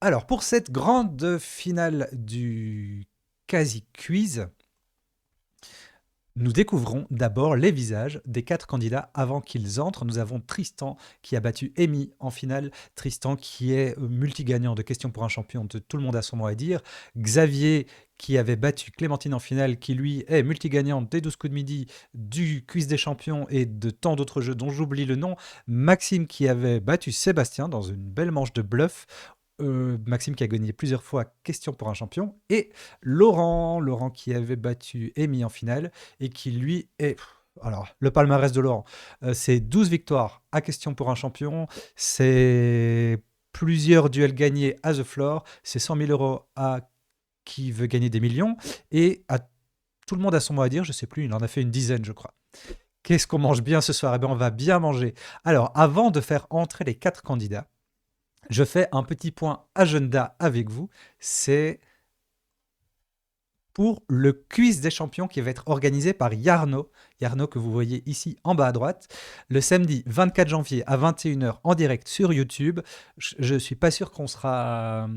Alors, pour cette grande finale du Quasi Quiz, nous découvrons d'abord les visages des 4 candidats avant qu'ils entrent. Nous avons Tristan qui a battu Amy en finale. Tristan qui est multigagnant de questions pour un champion de Tout le monde a son mot à dire. Xavier qui avait battu Clémentine en finale, qui lui est multigagnant des 12 coups de midi, du quiz des champions et de tant d'autres jeux dont j'oublie le nom. Maxime qui avait battu Sébastien dans une belle manche de bluff. Maxime qui a gagné plusieurs fois Question pour un champion. Et Laurent qui avait battu Amy en finale et qui lui est... Alors, le palmarès de Laurent, c'est 12 victoires à Question pour un champion, c'est plusieurs duels gagnés à The Floor, c'est 100 000 euros à qui veut gagner des millions, et à tout le monde a son mot à dire, je sais plus, il en a fait une dizaine, je crois. Qu'est-ce qu'on mange bien ce soir? Eh bien, on va bien manger. Alors, avant de faire entrer les 4 candidats, je fais un petit point agenda avec vous. C'est pour le quiz des champions qui va être organisé par Yarno. Yarno que vous voyez ici en bas à droite. Le samedi 24 janvier à 21h en direct sur YouTube. Je ne suis pas sûr qu'on sera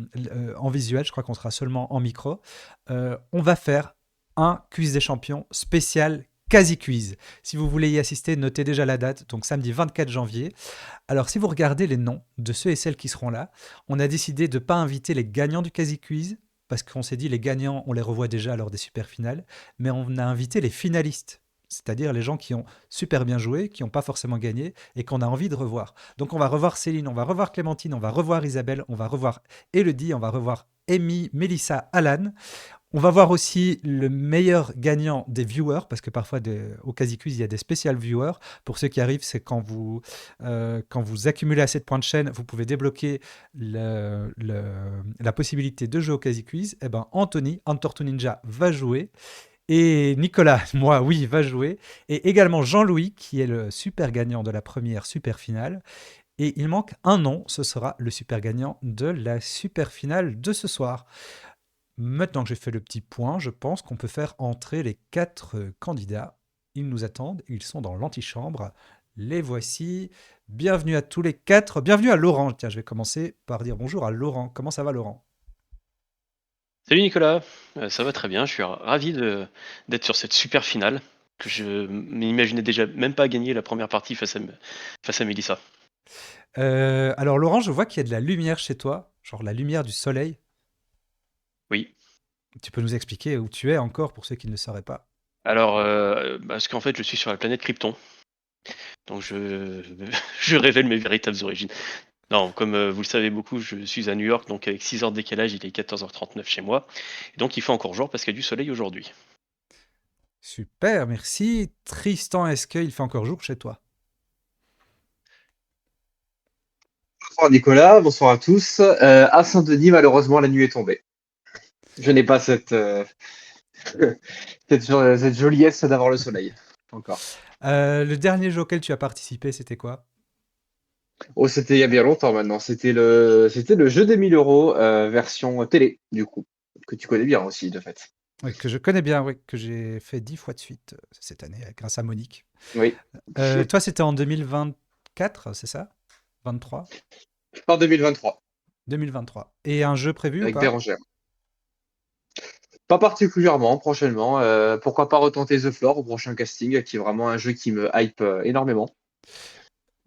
en visuel, je crois qu'on sera seulement en micro. On va faire un quiz des champions spécial quasi quiz. Si vous voulez y assister, notez déjà la date, donc samedi 24 janvier. Alors, si vous regardez les noms de ceux et celles qui seront là, on a décidé de ne pas inviter les gagnants du quasi quiz parce qu'on s'est dit les gagnants, on les revoit déjà lors des super finales, mais on a invité les finalistes, c'est-à-dire les gens qui ont super bien joué, qui n'ont pas forcément gagné et qu'on a envie de revoir. Donc on va revoir Céline, on va revoir Clémentine, on va revoir Isabelle, on va revoir Elodie, on va revoir Amy, Mélissa, Alan. On va voir aussi le meilleur gagnant des viewers, parce que parfois au Quasi Quiz, il y a des spécial viewers. Pour ceux qui arrivent, c'est quand vous accumulez assez de points de chaîne, vous pouvez débloquer la possibilité de jouer au Quasi Quiz. Eh ben, Anthony, Antorto Ninja, va jouer. Et Nicolas, moi, oui, va jouer. Et également Jean-Louis, qui est le super gagnant de la première super finale. Et il manque un nom, ce sera le super gagnant de la super finale de ce soir. Maintenant que j'ai fait le petit point, je pense qu'on peut faire entrer les 4 candidats. Ils nous attendent, ils sont dans l'antichambre. Les voici. Bienvenue à tous les 4. Bienvenue à Laurent. Tiens, je vais commencer par dire bonjour à Laurent. Comment ça va, Laurent? Salut Nicolas, ça va très bien, je suis ravi d'être sur cette super finale que je m'imaginais déjà même pas gagner la première partie face à Mélissa. Alors, Laurent, je vois qu'il y a de la lumière chez toi, genre la lumière du soleil. Oui. Tu peux nous expliquer où tu es encore pour ceux qui ne le sauraient pas? Alors, parce qu'en fait je suis sur la planète Krypton, donc je révèle mes véritables origines. Non, comme vous le savez beaucoup, je suis à New York, donc avec 6 heures de décalage, il est 14h39 chez moi. Et donc il fait encore jour parce qu'il y a du soleil aujourd'hui. Super, merci. Tristan, est-ce qu'il fait encore jour chez toi? Bonsoir Nicolas, bonsoir à tous. À Saint-Denis, malheureusement, la nuit est tombée. Je n'ai pas cette joliesse d'avoir le soleil. Encore. Le dernier jeu auquel tu as participé, c'était quoi? Oh, c'était il y a bien longtemps maintenant. C'était le jeu des 1000 euros, version télé, du coup, que tu connais bien aussi, de fait. Oui, que je connais bien, oui, que j'ai fait 10 fois de suite cette année, grâce à Monique. Oui. Toi, c'était en 2024, c'est ça? 23? En 2023, 2023. Et un jeu prévu ou avec pas? Bérangère. Pas particulièrement, prochainement. Pourquoi pas retenter The Floor au prochain casting, qui est vraiment un jeu qui me hype énormément.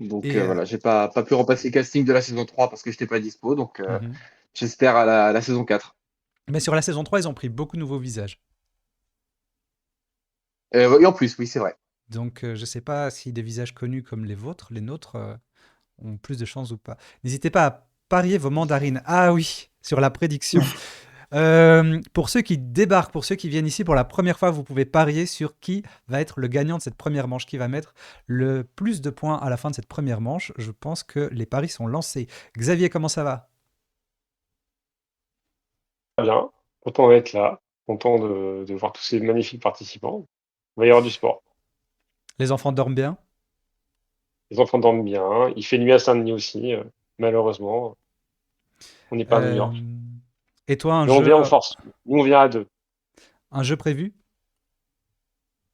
Donc Et voilà, j'ai pas pu repasser le casting de la saison 3 parce que j'étais pas dispo. Donc mhm. j'espère à la saison 4. Mais sur la saison 3, ils ont pris beaucoup de nouveaux visages. Et en plus, oui, c'est vrai. Donc, je ne sais pas si des visages connus comme les vôtres, les nôtres, ont plus de chances ou pas. N'hésitez pas à parier vos mandarines. Ah oui, sur la prédiction. Pour ceux qui débarquent, pour ceux qui viennent ici pour la première fois, vous pouvez parier sur qui va être le gagnant de cette première manche, qui va mettre le plus de points à la fin de cette première manche. Je pense que les paris sont lancés. Xavier, comment ça va? Très bien, content d'être là, content de voir tous ces magnifiques participants. Il va y avoir du sport. Les enfants dorment bien? Les enfants dorment bien. Il fait nuit à Saint-Denis aussi, malheureusement. On n'est pas à New Euh, York. et toi, Mais on vient en force. Nous, on vient à deux. un jeu prévu?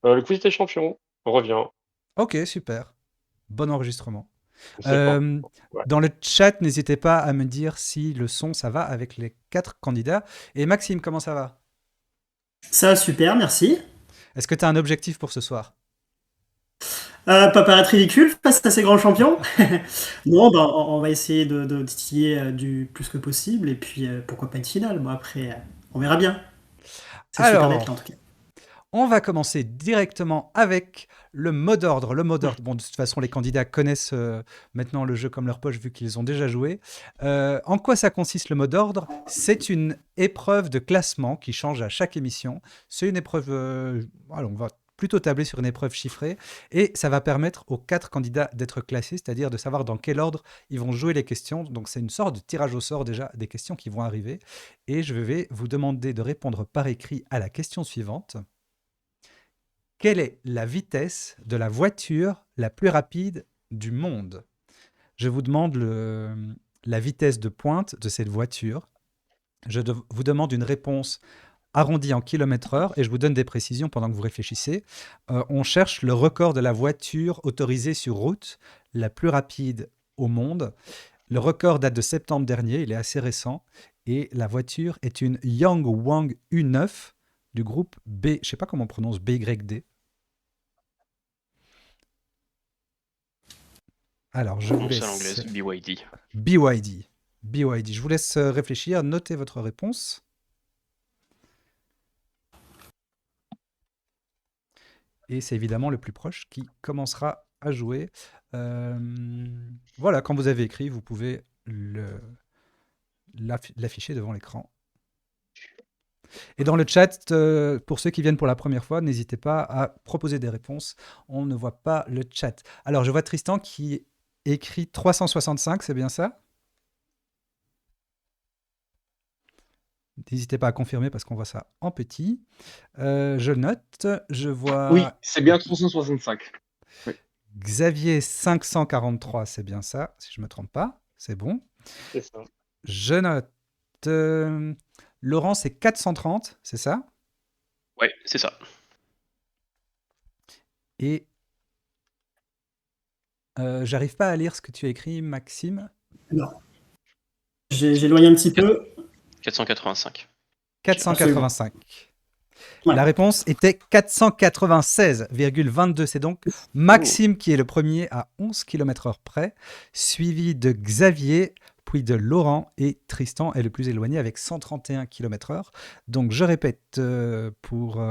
Le quiz des champions, on revient. Ok, super. Bon enregistrement. Je sais pas. Euh, Ouais. Dans le chat, n'hésitez pas à me dire si le son, ça va avec les 4 candidats. Et Maxime, comment ça va? Ça, super, merci. Est-ce que tu as un objectif pour ce soir? Pas paraître ridicule face à ces grands champions. Non, bah, on va essayer de titiller du plus que possible. Et puis, pourquoi pas une finale? Bon, après, on verra bien. C'est super d'être là, en Alors, tout cas. on va commencer directement avec le mot d'ordre. Le mot d'ordre, bon, de toute façon, les candidats connaissent maintenant le jeu comme leur poche vu qu'ils ont déjà joué. En quoi ça consiste le mot d'ordre? C'est une épreuve de classement qui change à chaque émission. C'est une épreuve, alors on va plutôt tabler sur une épreuve chiffrée et ça va permettre aux 4 candidats d'être classés, c'est-à-dire de savoir dans quel ordre ils vont jouer les questions. Donc c'est une sorte de tirage au sort déjà des questions qui vont arriver et je vais vous demander de répondre par écrit à la question suivante. Quelle est la vitesse de la voiture la plus rapide du monde? Je vous demande la vitesse de pointe de cette voiture. Vous demande une réponse arrondie en km/h et je vous donne des précisions pendant que vous réfléchissez. On cherche le record de la voiture autorisée sur route la plus rapide au monde. Le record date de septembre dernier, il est assez récent et la voiture est une Yangwang U9 du groupe B, je ne sais pas comment on prononce BYD. Alors, je vous Prononce à laisse l'anglaise, BYD. BYD. BYD. Je vous laisse réfléchir, notez votre réponse. Et c'est évidemment le plus proche qui commencera à jouer. Voilà, quand vous avez écrit, vous pouvez l'afficher devant l'écran. Et dans le chat, pour ceux qui viennent pour la première fois, n'hésitez pas à proposer des réponses. On ne voit pas le chat. Alors, je vois Tristan qui écrit 365, c'est bien ça? N'hésitez pas à confirmer parce qu'on voit ça en petit. Je note, je vois Oui, c'est bien 365. Xavier 543, c'est bien ça, si je ne me trompe pas, c'est bon. C'est ça. Je note Laurent, c'est 430, c'est ça? Ouais, c'est ça. Et j'arrive pas à lire ce que tu as écrit, Maxime. Non. J'ai éloigné un petit peu. 485. 485. Ouais. La réponse était 496,22. C'est donc Maxime qui est le premier à 11 km/h près, suivi de Xavier, puis de Laurent, et Tristan est le plus éloigné avec 131 km/h. Donc je répète pour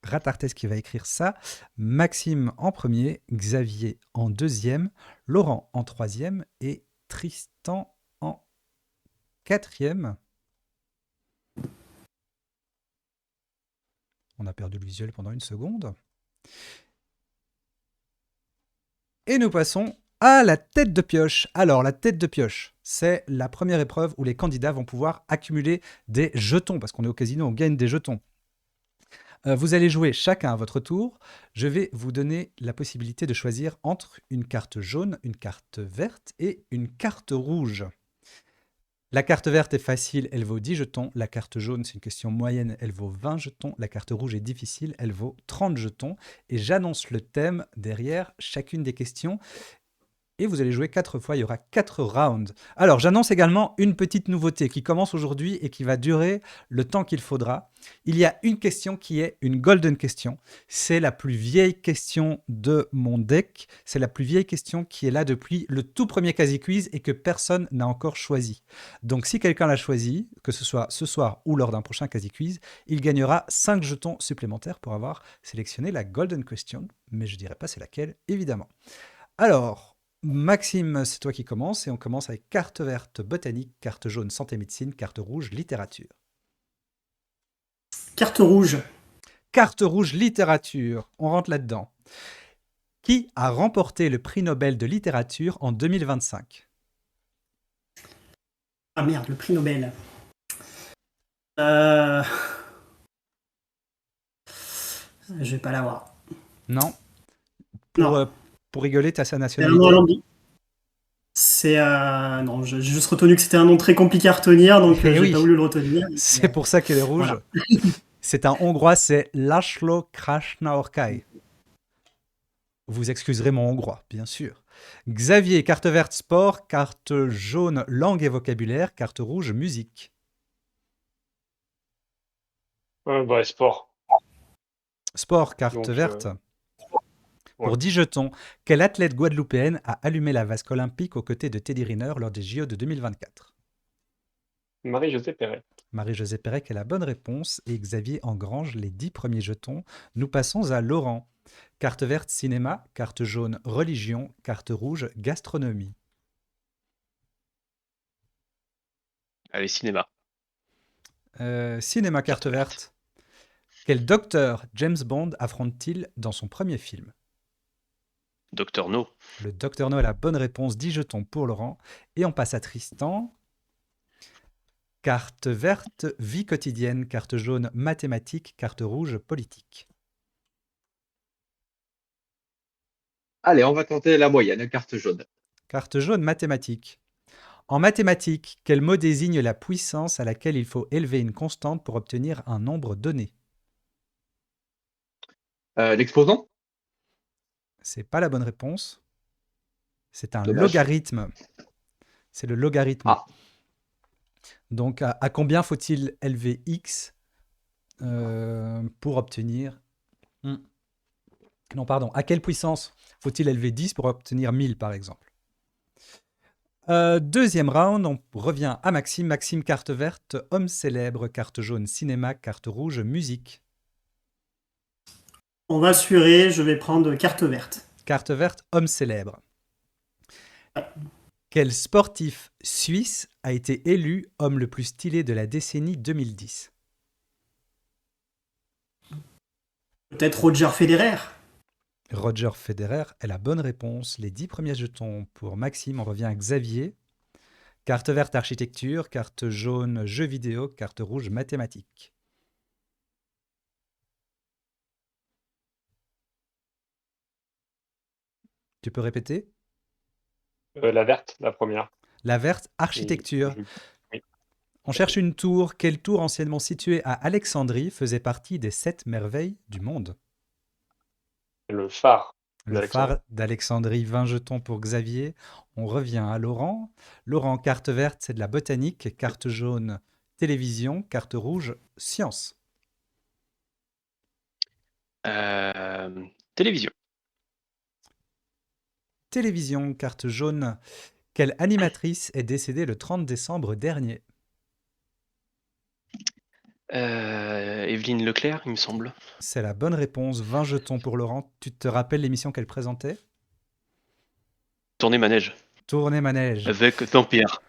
Ratartes qui va écrire ça. Maxime en premier, Xavier en deuxième, Laurent en troisième et Tristan en quatrième. On a perdu le visuel pendant une seconde. Et nous passons à la tête de pioche. Alors, la tête de pioche, c'est la première épreuve où les candidats vont pouvoir accumuler des jetons, parce qu'on est au casino, on gagne des jetons. Vous allez jouer chacun à votre tour. Je vais vous donner la possibilité de choisir entre une carte jaune, une carte verte et une carte rouge. La carte verte est facile, elle vaut 10 jetons. La carte jaune, c'est une question moyenne, elle vaut 20 jetons. La carte rouge est difficile, elle vaut 30 jetons. Et j'annonce le thème derrière chacune des questions. Et vous allez jouer 4 fois, il y aura 4 rounds. Alors, j'annonce également une petite nouveauté qui commence aujourd'hui et qui va durer le temps qu'il faudra. Il y a une question qui est une golden question. C'est la plus vieille question de mon deck. C'est la plus vieille question qui est là depuis le tout premier Quasi Quiz et que personne n'a encore choisi. Donc, si quelqu'un l'a choisi, que ce soit ce soir ou lors d'un prochain Quasi Quiz, il gagnera 5 jetons supplémentaires pour avoir sélectionné la golden question. Mais je ne dirai pas c'est laquelle, évidemment. Alors, Maxime, c'est toi qui commence et on commence avec carte verte botanique, carte jaune santé médecine, carte rouge littérature. Carte rouge. Carte rouge littérature, on rentre là-dedans. Qui a remporté le prix Nobel de littérature en 2025? Ah merde, le prix Nobel. Je vais pas l'avoir. Non. Non. Pour rigoler, tu as sa C'est un nationalité. nom alambic. C'est non, j'ai juste retenu que c'était un nom très compliqué à retenir, donc Eh j'ai oui. pas voulu le retenir. C'est pour ça qu'elle est rouge. Voilà. C'est un hongrois, c'est László Krasnaorkai. Vous excuserez mon hongrois, bien sûr. Xavier, carte verte sport, carte jaune langue et vocabulaire, carte rouge musique. Sport. Sport, carte Donc, verte. Pour ouais. 10 jetons, quelle athlète guadeloupéenne a allumé la vasque olympique aux côtés de Teddy Riner lors des JO de 2024? Marie-Josée Perret. Marie-Josée Pérec est la bonne réponse et Xavier engrange les 10 premiers jetons. Nous passons à Laurent. Carte verte cinéma, carte jaune religion, carte rouge gastronomie. Allez, cinéma. Cinéma, carte verte. Quel docteur James Bond affronte-t-il dans son premier film? Docteur No. Le docteur No est la bonne réponse, 10 jetons pour Laurent. Et on passe à Tristan. Carte verte, vie quotidienne, carte jaune, mathématiques, carte rouge, politique. Allez, on va tenter la moyenne, carte jaune. Carte jaune, mathématiques. En mathématiques, quel mot désigne la puissance à laquelle il faut élever une constante pour obtenir un nombre donné? L'exposant? C'est pas la bonne réponse. C'est un Dommage. logarithme. C'est le logarithme. Ah. Donc, à combien faut-il élever x pour obtenir... Non, pardon. À quelle puissance faut-il élever 10 pour obtenir 1000, par exemple? Deuxième round, on revient à Maxime. Maxime, carte verte, homme célèbre, carte jaune, cinéma, carte rouge, musique. On va assurer, je vais prendre carte verte. Carte verte, homme célèbre. Quel sportif suisse a été élu homme le plus stylé de la décennie 2010? Peut-être Roger Federer. Roger Federer est la bonne réponse. Les 10 premiers jetons pour Maxime. On revient à Xavier. Carte verte, architecture. Carte jaune, jeux vidéo. Carte rouge, mathématiques. Tu peux répéter? La verte, la première. La verte, architecture. Oui. On cherche une tour. Quelle tour anciennement située à Alexandrie faisait partie des 7 merveilles du monde? Le phare. Le phare d'Alexandrie, 20 jetons pour Xavier. On revient à Laurent. Laurent, carte verte, c'est de la botanique. Carte jaune, télévision. Carte rouge, science. Télévision. Télévision, carte jaune. Quelle animatrice est décédée le 30 décembre dernier? Evelyne Leclerc, il me semble. C'est la bonne réponse, 20 jetons pour Laurent. Tu te rappelles l'émission qu'elle présentait? Tournée manège. Tournée manège. Avec Vampire.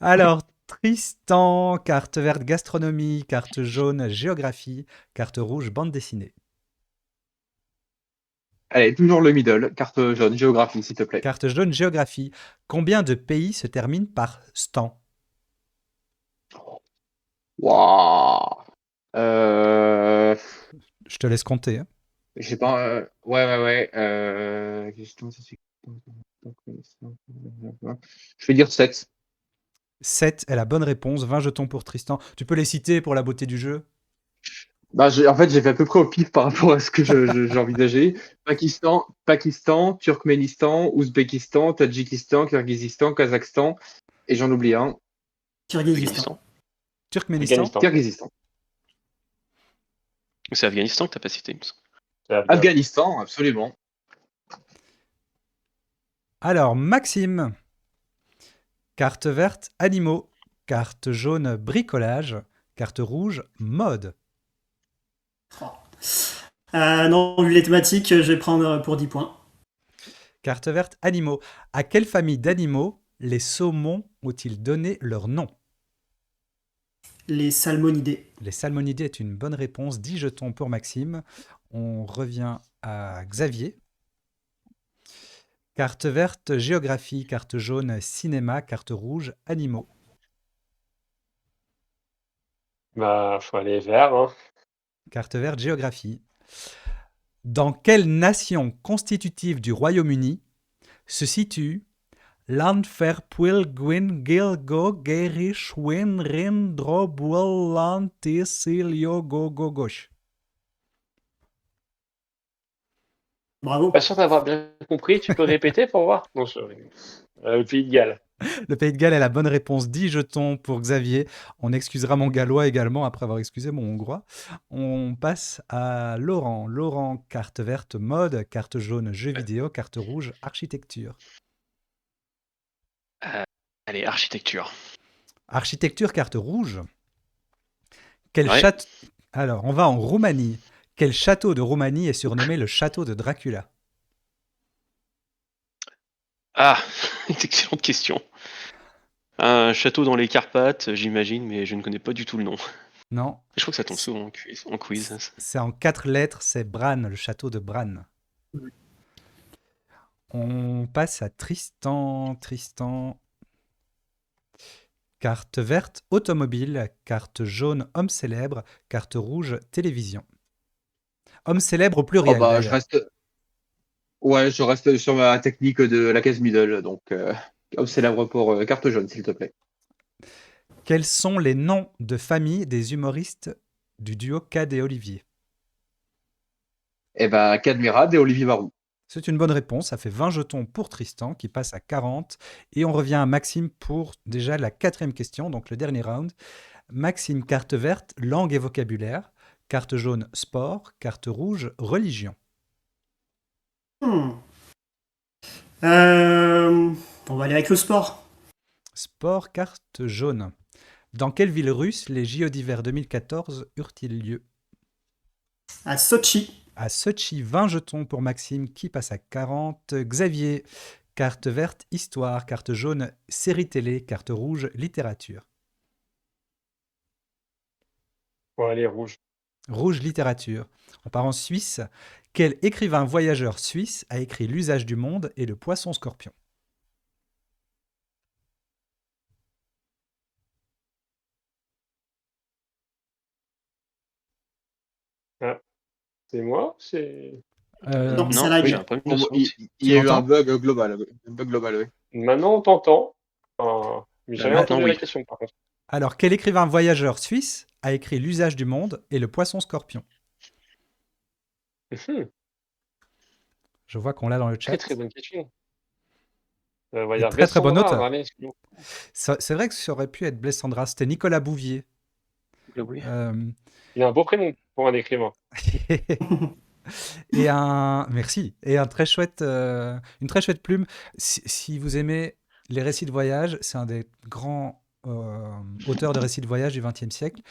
Alors, Tristan, carte verte gastronomie, carte jaune géographie, carte rouge bande dessinée. Allez, toujours le middle, carte jaune, géographie, s'il te plaît. Carte jaune géographie. Combien de pays se terminent par stan? Waouh. Je te laisse compter. Hein. Je sais pas. Ouais. Je vais dire 7. 7 est la bonne réponse, 20 jetons pour Tristan. Tu peux les citer pour la beauté du jeu? Bah, en fait, j'ai fait à peu près au pif par rapport à ce que j'envisageais. Pakistan, Turkménistan, Ouzbékistan, Tadjikistan, Kirghizistan, Kazakhstan, et j'en oublie un. Kirghizistan. Turkménistan. Kirghizistan. C'est Afghanistan que t'as pas cité, il me semble. Afghanistan, absolument. Alors, Maxime. Carte verte, animaux. Carte jaune, bricolage. Carte rouge, mode. Non, vu les thématiques, je vais prendre pour 10 points. Carte verte, animaux. À quelle famille d'animaux les saumons ont-ils donné leur nom? Les salmonidés. Les salmonidés est une bonne réponse. 10 jetons pour Maxime. On revient à Xavier. Carte verte, géographie. Carte jaune, cinéma. Carte rouge, animaux. Bah, faut aller vert. Hein. Carte verte, géographie. Dans quelle nation constitutive du Royaume-Uni se situe Llanfairpwll Gwyn Gilgo Gerich Wyn Rin Drobwll Lantis Silio Gogogosh? Bravo. Pas sûr d'avoir bien compris, tu peux répéter pour voir? Non, le Pays de Galles. Le Pays de Galles est la bonne réponse. 10 jetons pour Xavier. On excusera mon gallois également après avoir excusé mon hongrois. On passe à Laurent. Laurent, carte verte mode, carte jaune jeux vidéo, carte rouge architecture. Allez, architecture. Architecture, carte rouge. Quel Ouais. château... Alors, on va en Roumanie. Quel château de Roumanie est surnommé le château de Dracula? Ah, une excellente question. Un château dans les Carpates, j'imagine, mais je ne connais pas du tout le nom. Non, Je crois que ça tombe souvent en quiz. c'est en 4 lettres, c'est Bran, le château de Bran. On passe à Tristan. Tristan. Carte verte, automobile. Carte jaune, homme célèbre. Carte rouge, télévision. Homme célèbre au Oh pluriel. bah, je d'ailleurs. reste. Ouais, je reste sur ma technique de la case middle, donc homme célèbre pour carte jaune, s'il te plaît. Quels sont les noms de famille des humoristes du duo Cad et Olivier? Eh ben, Cadmerade et Olivier Barou. C'est une bonne réponse, ça fait 20 jetons pour Tristan qui passe à 40. Et on revient à Maxime pour déjà la 4e question, donc le dernier round. Maxime, carte verte, langue et vocabulaire. Carte jaune, sport. Carte rouge, religion. On va aller avec le sport. Sport, carte jaune. Dans quelle ville russe les JO d'hiver 2014 eurent-ils lieu? À Sochi. À Sochi, 20 jetons pour Maxime qui passe à 40. Xavier, carte verte, histoire. Carte jaune, série télé. Carte rouge, littérature. Bon, allez, rouge. Rouge, littérature. On part en Suisse. Quel écrivain voyageur suisse a écrit L'usage du monde et Le poisson scorpion? C'est moi? C'est. Non, c'est Non, la j'ai gueule. un problème Bon, de son. il y a eu un m'entends bug global. Un bug global, oui. Maintenant, on t'entend. Mais j'ai rien Maintenant, entendu la oui. question, par contre. Alors, quel écrivain voyageur suisse a écrit L'usage du monde et Le poisson scorpion? Mhm. Je vois qu'on l'a dans le Très chat. très bonne question. On va Et dire très très bon Blessandra, auteur. allez, excuse-nous. C'est vrai que ça aurait pu être Blessandra. C'était Nicolas Bouvier. Oui. Il a un beau prénom pour un écrivain. Et merci. Et une très chouette plume. Si vous aimez les récits de voyage, c'est un des grands auteurs de récits de voyage du XXe siècle.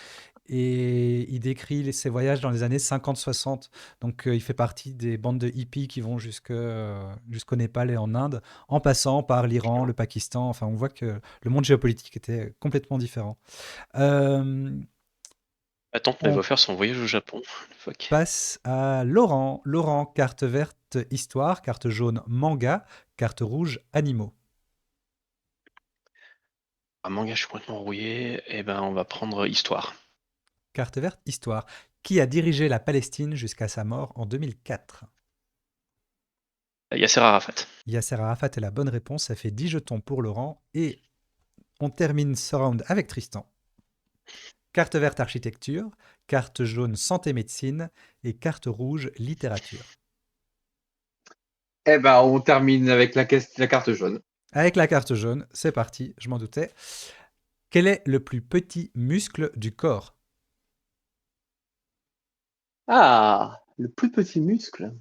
Et il décrit ses voyages dans les années 50-60. Donc il fait partie des bandes de hippies qui vont jusqu'au Népal et en Inde, en passant par l'Iran, le Pakistan. Enfin, on voit que le monde géopolitique était complètement différent. Attends, elle On va faire son voyage au Japon. Fuck. passe à Laurent. Laurent, carte verte, histoire. Carte jaune, manga. Carte rouge, animaux. Un manga, je suis complètement rouillé. Eh ben, on va prendre histoire. Carte verte, histoire. Qui a dirigé la Palestine jusqu'à sa mort en 2004? Yasser Arafat. Yasser Arafat est la bonne réponse. Ça fait 10 jetons pour Laurent. Et on termine ce round avec Tristan. Carte verte, architecture. Carte jaune, santé, médecine. Et carte rouge, littérature. Eh ben, on termine avec la carte jaune. Avec la carte jaune, c'est parti, je m'en doutais. Quel est le plus petit muscle du corps? Ah, le plus petit muscle.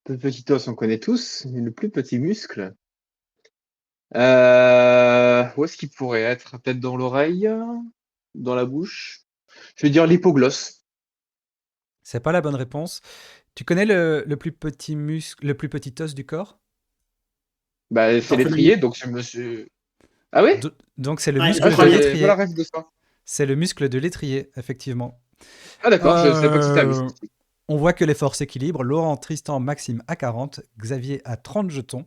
Le petit os, on connaît tous, mais le plus petit muscle. Où est-ce qu'il pourrait être? Peut-être dans l'oreille? Dans la bouche? Je vais dire l'hypoglosse. C'est pas la bonne réponse. Tu connais le plus petit muscle, le plus petit os du corps? Bah, c'est l'étrier, donc je me suis. Ah oui? Donc c'est le Ouais, muscle le de premier. l'étrier. Voilà, rêve de ça. C'est le muscle de l'étrier, effectivement. Ah d'accord, je savais pas que c'était un muscle. On voit que les forces s'équilibrent. Laurent, Tristan, Maxime à 40, Xavier à 30 jetons.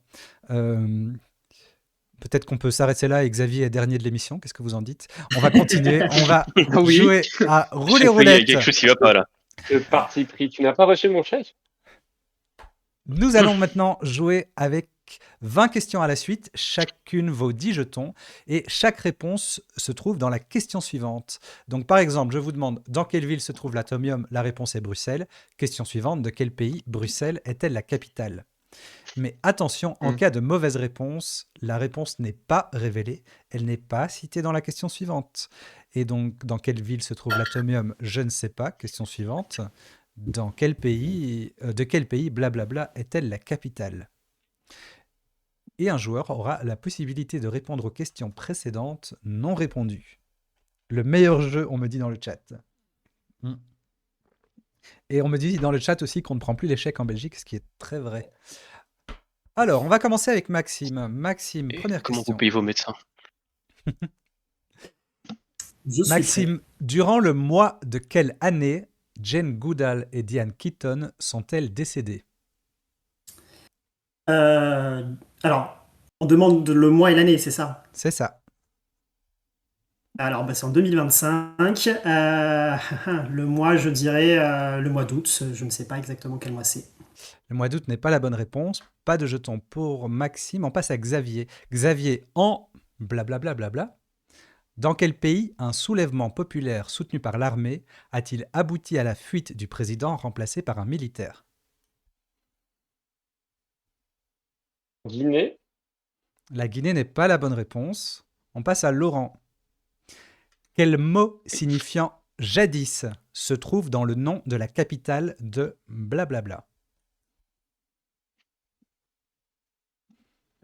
Peut-être qu'on peut s'arrêter là et Xavier est dernier de l'émission. Qu'est-ce que vous en dites? On va continuer. On va Oui. jouer à rouler Il y a roulette. quelque chose qui va pas là. Le parti pris. Tu n'as pas reçu mon chèque? Nous allons maintenant jouer avec 20 questions à la suite, chacune vaut 10 jetons et chaque réponse se trouve dans la question suivante. Donc par exemple, je vous demande dans quelle ville se trouve l'Atomium, la réponse est Bruxelles. Question suivante, de quel pays Bruxelles est-elle la capitale? Mais attention, en cas de mauvaise réponse, la réponse n'est pas révélée, elle n'est pas citée dans la question suivante. Et donc, dans quelle ville se trouve l'Atomium? Je ne sais pas. Question suivante. De quel pays blablabla est-elle la capitale? Et un joueur aura la possibilité de répondre aux questions précédentes non répondues. Le meilleur jeu, on me dit dans le chat. Et on me dit dans le chat aussi qu'on ne prend plus l'échec en Belgique, ce qui est très vrai. Alors, on va commencer avec Maxime. Maxime, Et première comment question. vous payez vos médecins? Je suis Maxime, durant le mois de quelle année Jane Goodall et Diane Keaton sont-elles décédées? prêt. Alors, on demande le mois et l'année, c'est ça? C'est ça. Alors, c'est en 2025. Le mois, je dirais le mois d'août. Je ne sais pas exactement quel mois c'est. Le mois d'août n'est pas la bonne réponse. Pas de jetons pour Maxime. On passe à Xavier. Xavier, en blablabla, blabla. Dans quel pays un soulèvement populaire soutenu par l'armée a-t-il abouti à la fuite du président remplacé par un militaire? Guinée. La Guinée n'est pas la bonne réponse. On passe à Laurent. Quel mot signifiant jadis se trouve dans le nom de la capitale de blablabla?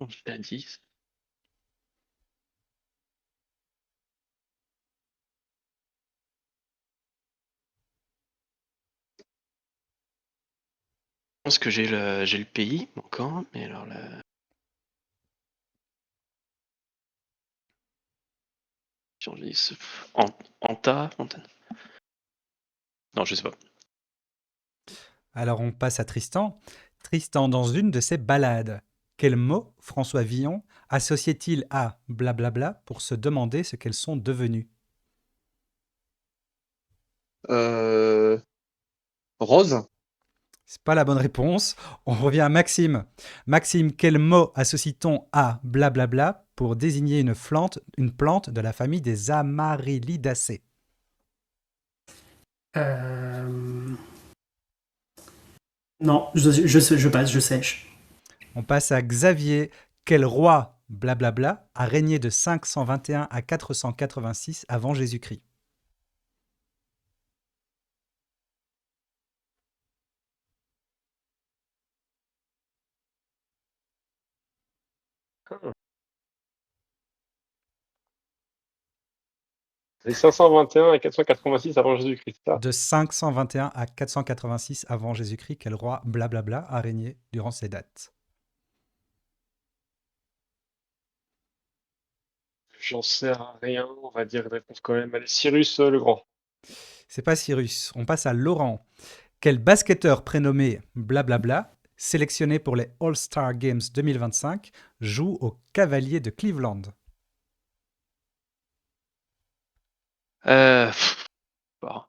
Je l'ai dit. Je pense que j'ai le pays encore, mais alors là. Anta, Montana. Non, je sais pas. Alors on passe à Tristan. Tristan, dans une de ses ballades, quel mot François Villon associait-il à blablabla pour se demander ce qu'elles sont devenues? Rose. C'est pas la bonne réponse. On revient à Maxime. Maxime, quel mot associe-t-on à blablabla pour désigner une plante de la famille des Amaryllidaceae? Euh, Non, je passe, je sèche. On passe à Xavier. Quel roi blablabla a régné de 521 à 486 avant Jésus-Christ? C'est 521 et 486 avant Jésus-Christ. Ça. De 521 à 486 avant Jésus-Christ, quel roi blablabla a régné durant ces dates? J'en sais rien. On va dire une réponse quand même. Allez, Cyrus le Grand. C'est pas Cyrus. On passe à Laurent. Quel basketteur prénommé blablabla, sélectionné pour les All-Star Games 2025, joue aux Cavaliers de Cleveland? Euh, bon.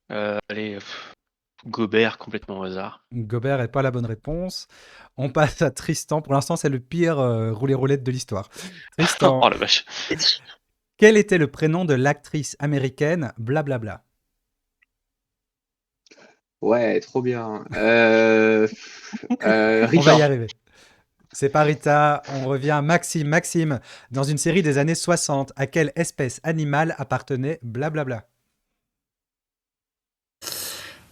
Allez, Gobert complètement au hasard. Gobert n'est pas la bonne réponse. On passe à Tristan. Pour l'instant, c'est le pire roulé-roulette de l'histoire. Tristan, Oh la vache. quel était le prénom de l'actrice américaine blablabla? Ouais, trop bien. On va Rita. y arriver. C'est pas Rita, on revient à Maxime. Maxime, dans une série des années 60, à quelle espèce animale appartenait blablabla?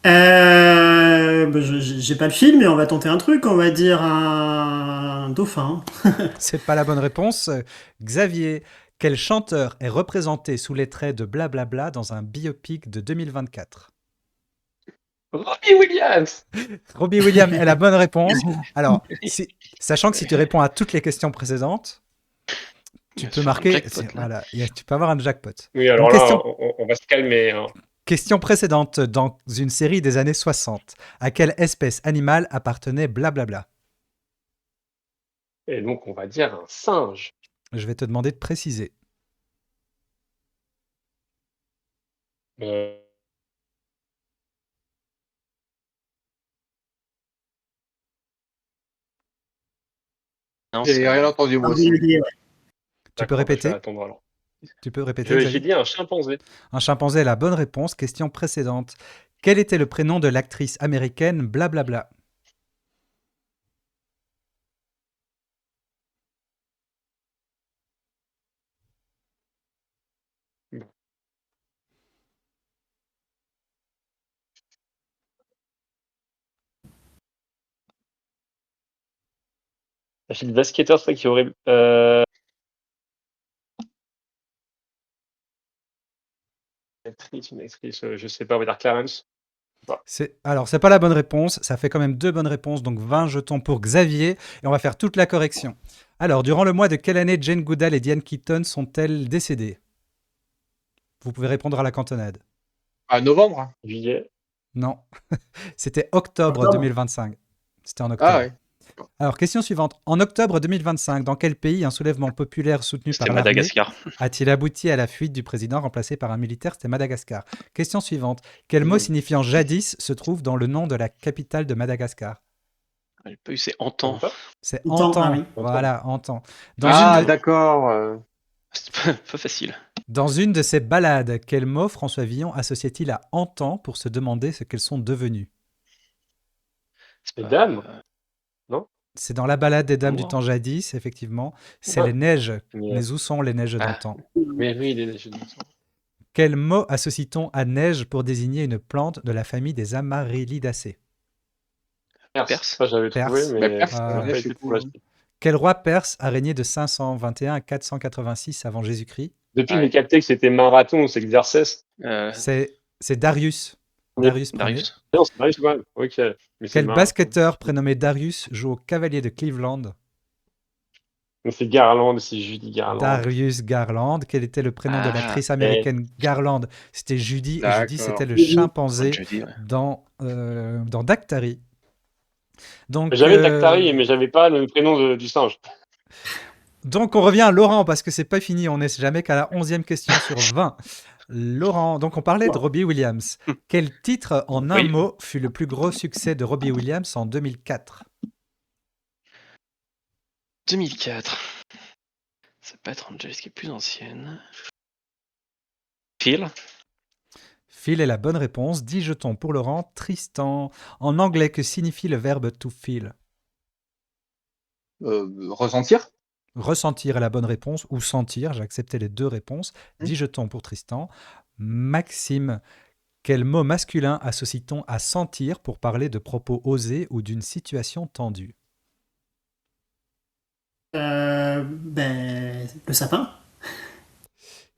J'ai pas le film, mais on va tenter un truc. On va dire un dauphin. C'est pas la bonne réponse. Xavier, quel chanteur est représenté sous les traits de blablabla dans un biopic de 2024? Robbie Williams. Robbie Williams est la bonne réponse. Alors, sachant que si tu réponds à toutes les questions précédentes, tu peux Sur un marquer. jackpot, là. Voilà, tu peux avoir un jackpot. Oui, alors Donc, là, question, on va se calmer. Hein. question précédente. Dans une série des années 60, à quelle espèce animale appartenait blablabla? Et donc, on va dire un singe. Je vais te demander de préciser. Euh, Non, J'ai rien entendu, moi aussi. Ouais. Tu peux D'accord, bah, je vais répéter? attendre alors. Tu peux répéter, J'ai Xavier? dit un chimpanzé. Un chimpanzé est la bonne réponse. Question précédente. Quel était le prénom de l'actrice américaine Blablabla? La fille de basketteur, c'est ça qui aurait. Une actrice, je sais pas, on va dire Clarence. Alors, c'est pas la bonne réponse. Ça fait quand même 2 bonnes réponses, donc 20 jetons pour Xavier. Et on va faire toute la correction. Alors, durant le mois de quelle année Jane Goodall et Diane Keaton sont-elles décédées? Vous pouvez répondre à la cantonade. À novembre. Juillet. Non. C'était octobre Octobre. 2025. C'était en octobre. Ah ouais. Alors, question suivante. En octobre 2025, dans quel pays un soulèvement populaire soutenu C'était par l'armée Madagascar. a-t-il abouti à la fuite du président remplacé par un militaire? C'était Madagascar. Question suivante. Quel mot signifiant jadis se trouve dans le nom de la capitale de Madagascar? J'ai pas eu, c'est Antan. C'est Antan, Antan. ah oui. Voilà, Antan. Ah, Dans, d'accord. C'est pas facile. une de ses ballades, quel mot François Villon associe-t-il à Antan pour se demander ce qu'elles sont devenues? C'est Les pas- dames. C'est dans la ballade des dames du Moi. temps jadis, effectivement. C'est Ah. les neiges. Mais, Mais où sont les neiges Ah. d'antan? mais oui, je dis ça. Quel mot associe-t-on à neige pour désigner une plante de la famille des Amaryllidaceae? Perse. Ça, j'avais trouvé, Perse. mais Bah, Perse, ça n'a ouais, pas je été suis pour la cool. suite. Quel roi perse a régné de 521 à 486 avant Jésus-Christ? Depuis, Ouais. j'ai capté que c'était marathon, c'est exercice. C'est Darius. Oui. Darius Ier. Darius. Non, c'est Darius, ouais. Ok. Mais c'est Quel marathon. basketteur prénommé Darius joue au Cavalier de Cleveland? Donc, c'est Garland, c'est Judy Garland. Darius Garland. Quel était le prénom de Ah, l'actrice américaine Garland? C'était Judy, et Judy, D'accord. c'était le Judy. chimpanzé Jeudi, ouais. dans Dactari. Donc, J'avais Dactari, mais j'avais pas le prénom du singe. donc, on revient à Laurent, parce que c'est pas fini, on n'est jamais qu'à la 11e question sur 20. Laurent, donc on parlait de Robbie Williams. Quel titre en un Oui. mot fut le plus gros succès de Robbie Williams en 2004? 2004. Ça peut être Angels qui est plus ancienne. Phil. Phil est la bonne réponse. 10 jetons pour Laurent. Tristan, en anglais, que signifie le verbe to feel? Ressentir. Ressentir est la bonne réponse, ou sentir, j'ai accepté les 2 réponses. 10 jetons pour Tristan. Maxime, quel mot masculin associe-t-on à sentir pour parler de propos osés ou d'une situation tendue? Le sapin.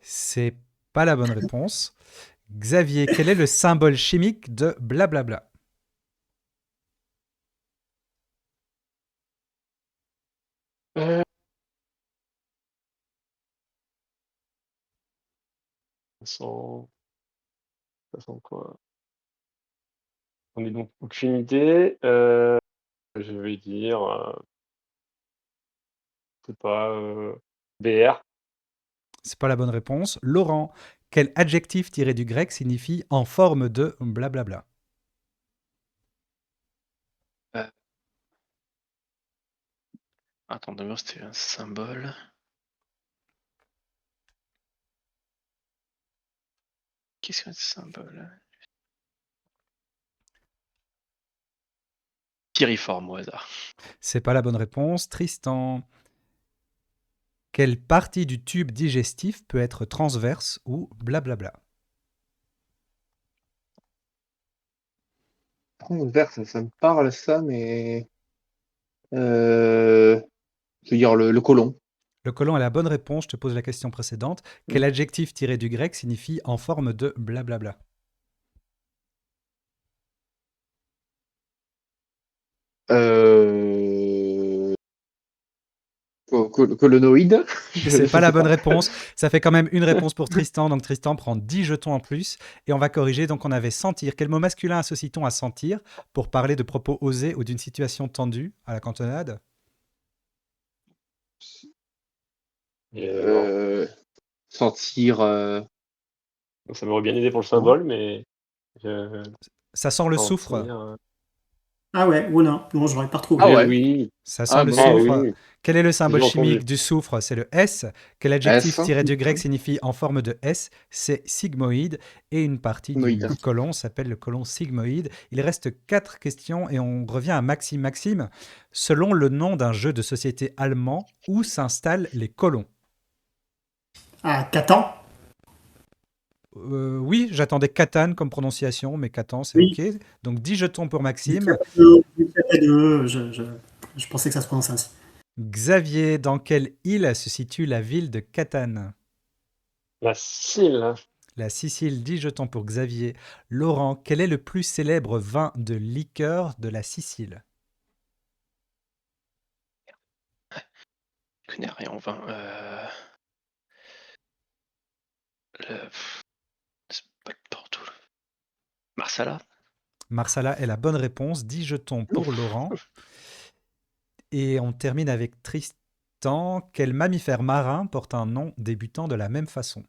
C'est pas la bonne réponse. Xavier, quel est le symbole chimique de blablabla? Ça sent quoi? On est donc aucune idée. Je vais dire, je sais pas, BR. C'est pas la bonne réponse. Laurent, quel adjectif tiré du grec signifie en forme de blablabla? Attends, demain c'était un symbole. Qu'est-ce que c'est un symbole? Piriforme au hasard. C'est pas la bonne réponse. Tristan, quelle partie du tube digestif peut être transverse ou blablabla? Transverse, ça me parle ça, mais. Je veux dire le côlon. Le côlon est la bonne réponse. Je te pose la question précédente. Quel adjectif tiré du grec signifie en forme de blablabla? Colonoïde. C'est pas la bonne réponse. Ça fait quand même une réponse pour Tristan. Donc Tristan prend 10 jetons en plus. Et on va corriger. Donc on avait sentir. Quel mot masculin associe-t-on à sentir pour parler de propos osés ou d'une situation tendue à la cantonade? Sentir. Ça m'aurait bien aidé pour le symbole, mais. Ça sent le sentir, soufre. Ah ouais, ou non, j'aurais pas retrouvé. Ah Eh ouais. oui, Ça sent Ah, le bon, ah soufre. oui, Quel est le symbole j'ai entendu. chimique du soufre? C'est le S. Quel adjectif S, tiré du grec signifie en forme de S? C'est sigmoïde. Et une partie du sigmoïde. côlon s'appelle le côlon sigmoïde. Il reste 4 questions et on revient à Maxime. Maxime, selon le nom d'un jeu de société allemand, où s'installent les colons? Ah, Catan? Oui, j'attendais Catan comme prononciation, mais Catan, c'est Oui. OK. Donc 10 jetons pour Vu Maxime. qu'il y a deux, je pensais que ça se prononçait ainsi. Xavier, dans quelle île se situe la ville de Catane? La Sicile, La Sicile, 10 jetons pour Xavier. Laurent, quel est le plus célèbre vin de liqueur de la Sicile? Je connais rien en vin. C'est pas le Porto. Marsala. Marsala est la bonne réponse, 10 jetons pour Laurent. Et on termine avec Tristan. Quel mammifère marin porte un nom débutant de la même façon?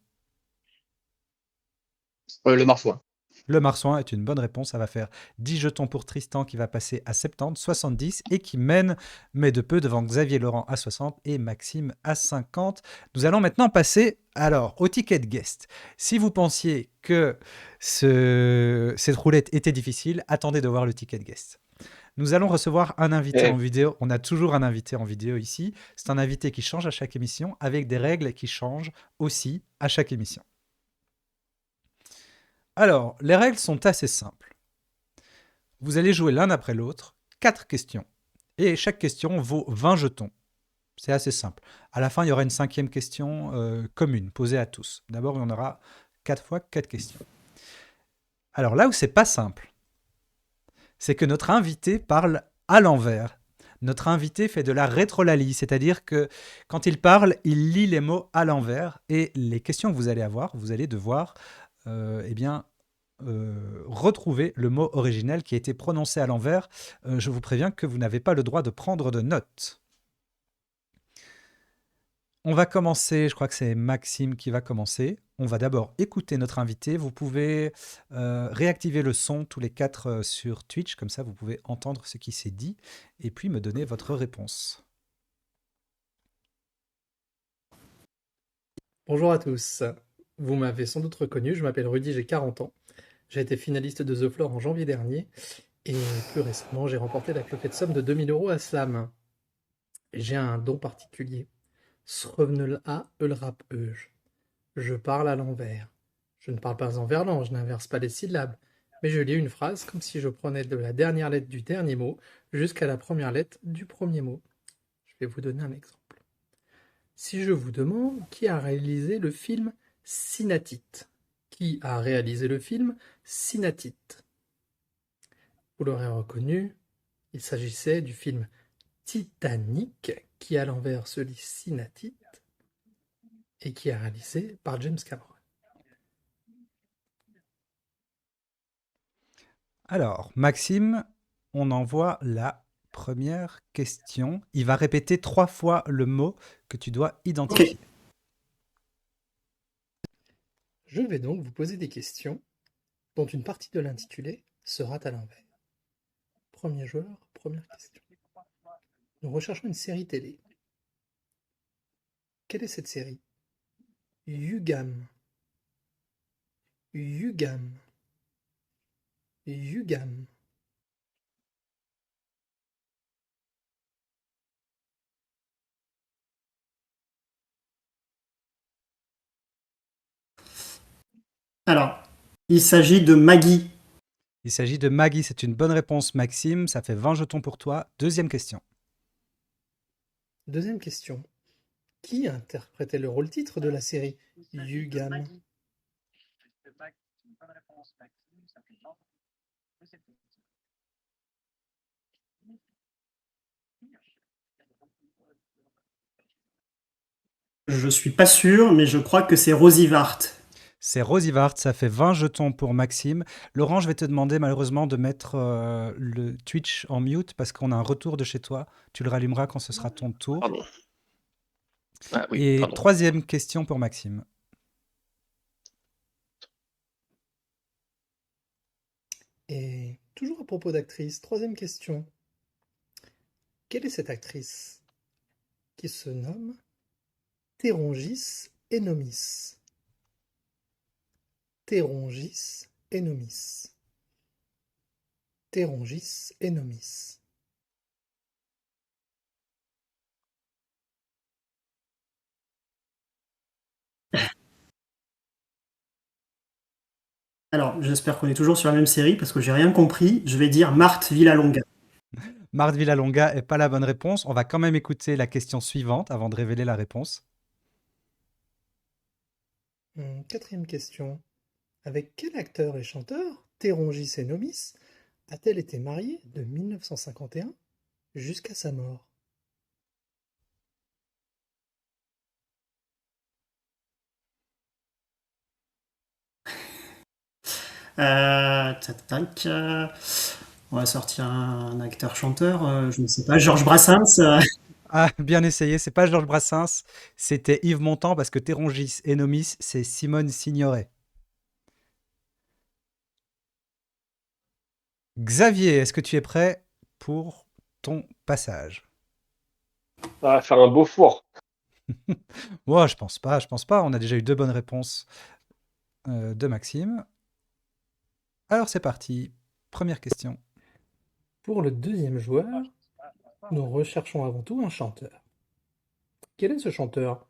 Le marsouin. Le marsouin est une bonne réponse, ça va faire 10 jetons pour Tristan qui va passer à 70, 70 et qui mène, mais de peu, devant Xavier Laurent à 60 et Maxime à 50. Nous allons maintenant passer alors au ticket de guest. Si vous pensiez que cette roulette était difficile, attendez de voir le ticket de guest. Nous allons recevoir un invité en vidéo. On a toujours un invité en vidéo ici. C'est un invité qui change à chaque émission avec des règles qui changent aussi à chaque émission. Alors, les règles sont assez simples. Vous allez jouer l'un après l'autre 4 questions. Et chaque question vaut 20 jetons. C'est assez simple. À la fin, il y aura une 5e question commune, posée à tous. D'abord, il y en aura 4 fois 4 questions. Alors là où c'est pas simple, c'est que notre invité parle à l'envers. Notre invité fait de la rétrolalie, c'est-à-dire que quand il parle, il lit les mots à l'envers. Et les questions que vous allez avoir, vous allez devoir retrouver le mot originel qui a été prononcé à l'envers. Je vous préviens que vous n'avez pas le droit de prendre de notes. On va commencer, je crois que c'est Maxime qui va commencer. On va d'abord écouter notre invité. Vous pouvez réactiver le son tous les 4 sur Twitch, comme ça vous pouvez entendre ce qui s'est dit et puis me donner votre réponse. Bonjour à tous. Vous m'avez sans doute reconnu, je m'appelle Rudy, j'ai 40 ans. J'ai été finaliste de The Floor en janvier dernier et plus récemment, j'ai remporté la clopette somme de 2000 € à Slam. J'ai un don particulier. Srevenel-a Eulrap Euge. Je parle à l'envers. Je ne parle pas en verlan, je n'inverse pas les syllabes, mais je lis une phrase comme si je prenais de la dernière lettre du dernier mot jusqu'à la première lettre du premier mot. Je vais vous donner un exemple. Si je vous demande qui a réalisé le film Synatite. Qui a réalisé le film Synatite? Vous l'aurez reconnu, il s'agissait du film Titanic, qui à l'envers se lit Synatite, et qui est réalisé par James Cameron. Alors, Maxime, on envoie la première question. Il va répéter 3 fois le mot que tu dois identifier. Ok. Je vais donc vous poser des questions dont une partie de l'intitulé sera à l'envers. Premier joueur, première question. Nous recherchons une série télé. Quelle est cette série? Yugam. Yugam. Yugam. Alors, il s'agit de Maggie. Il s'agit de Maggie, c'est une bonne réponse Maxime, ça fait 20 jetons pour toi. Deuxième question. Deuxième question. Qui interprétait le rôle-titre de la série Yugam? Je suis pas sûr, mais je crois que c'est Rosie Vart. C'est Rosie Vart, ça fait 20 jetons pour Maxime. Laurent, je vais te demander malheureusement de mettre le Twitch en mute parce qu'on a un retour de chez toi. Tu le rallumeras quand ce sera ton tour. Pardon. Ah oui, Et pardon. troisième question pour Maxime. Et toujours à propos d'actrice, troisième question. Quelle est cette actrice qui se nomme Térongis Enomis? Térongis Enomis. Térongis Enomis. Alors, j'espère qu'on est toujours sur la même série parce que j'ai rien compris. Je vais dire Marthe Villalonga. Marthe Villalonga est pas la bonne réponse. On va quand même écouter la question suivante avant de révéler la réponse. Quatrième question. Avec quel acteur et chanteur Térongis Enomis a-t-elle été mariée de 1951 jusqu'à sa mort? Tac, tac. On va sortir un acteur-chanteur. Je ne sais pas, Georges Brassens. Ah, bien essayé, c'est pas Georges Brassens, c'était Yves Montand parce que Térongis Enomis, c'est Simone Signoret. Xavier, est-ce que tu es prêt pour ton passage? Ça va faire un beau four. Ouais, je pense pas, je pense pas. On a déjà eu 2 bonnes réponses de Maxime. Alors c'est parti. Première question. Pour le deuxième joueur, nous recherchons avant tout un chanteur. Quel est ce chanteur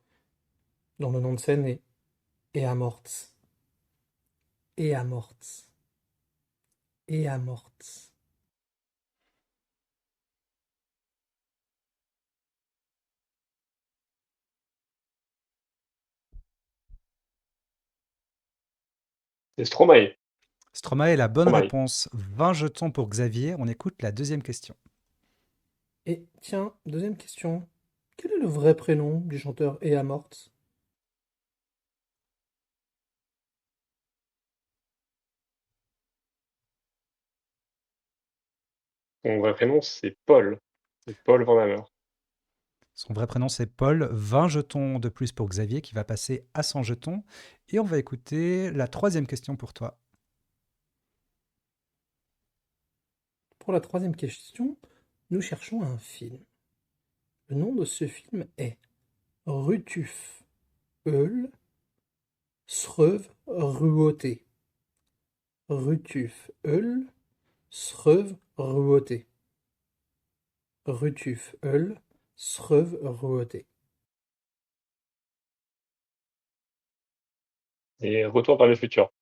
dont le nom de scène est Eamorts? Eamorts. Eamorts. C'est Stromae. Stromae est la bonne Stromae. réponse. 20 jetons pour Xavier. On écoute la deuxième question. Et tiens, deuxième question. Quel est le vrai prénom du chanteur Eamorts? Son vrai prénom, c'est Paul. C'est Paul Van Hammer. Son vrai prénom c'est Paul. 20 jetons de plus pour Xavier qui va passer à 100 jetons. Et on va écouter la troisième question pour toi. Pour la troisième question, nous cherchons un film. Le nom de ce film est Rutuf Öl Sröv Ruoté. Rutuf Öl Sröv Ruoté. Rutuf Öl Sröv Ruoté. Et Retour vers le futur.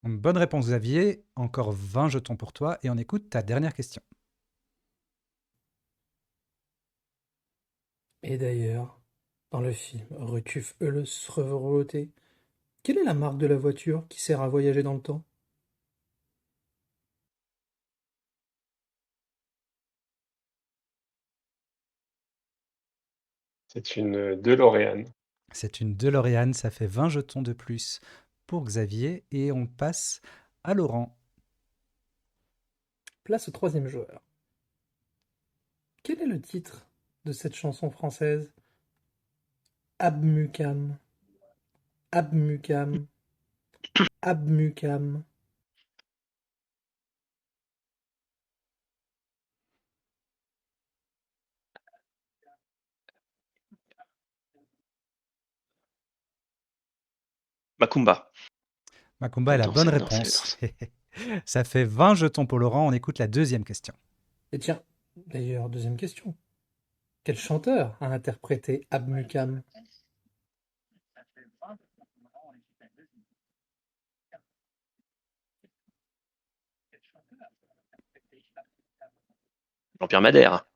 Bonne réponse Xavier. Encore 20 jetons pour toi. Et on écoute ta dernière question. Et d'ailleurs, dans le film Rutuf Öl Sröv Ruoté, quelle est la marque de la voiture qui sert à voyager dans le temps? C'est une DeLorean. C'est une DeLorean. Ça fait 20 jetons de plus pour Xavier. Et on passe à Laurent. Place au troisième joueur. Quel est le titre de cette chanson française? Abmucam. Abmucam. Abmucam. Macumba. Macumba est la Non, bonne non, c'est réponse. Ça fait 20 jetons pour Laurent. On écoute la deuxième question. Et tiens, d'ailleurs, deuxième question. Quel chanteur a interprété Abmucam? Jean-Pierre Madère.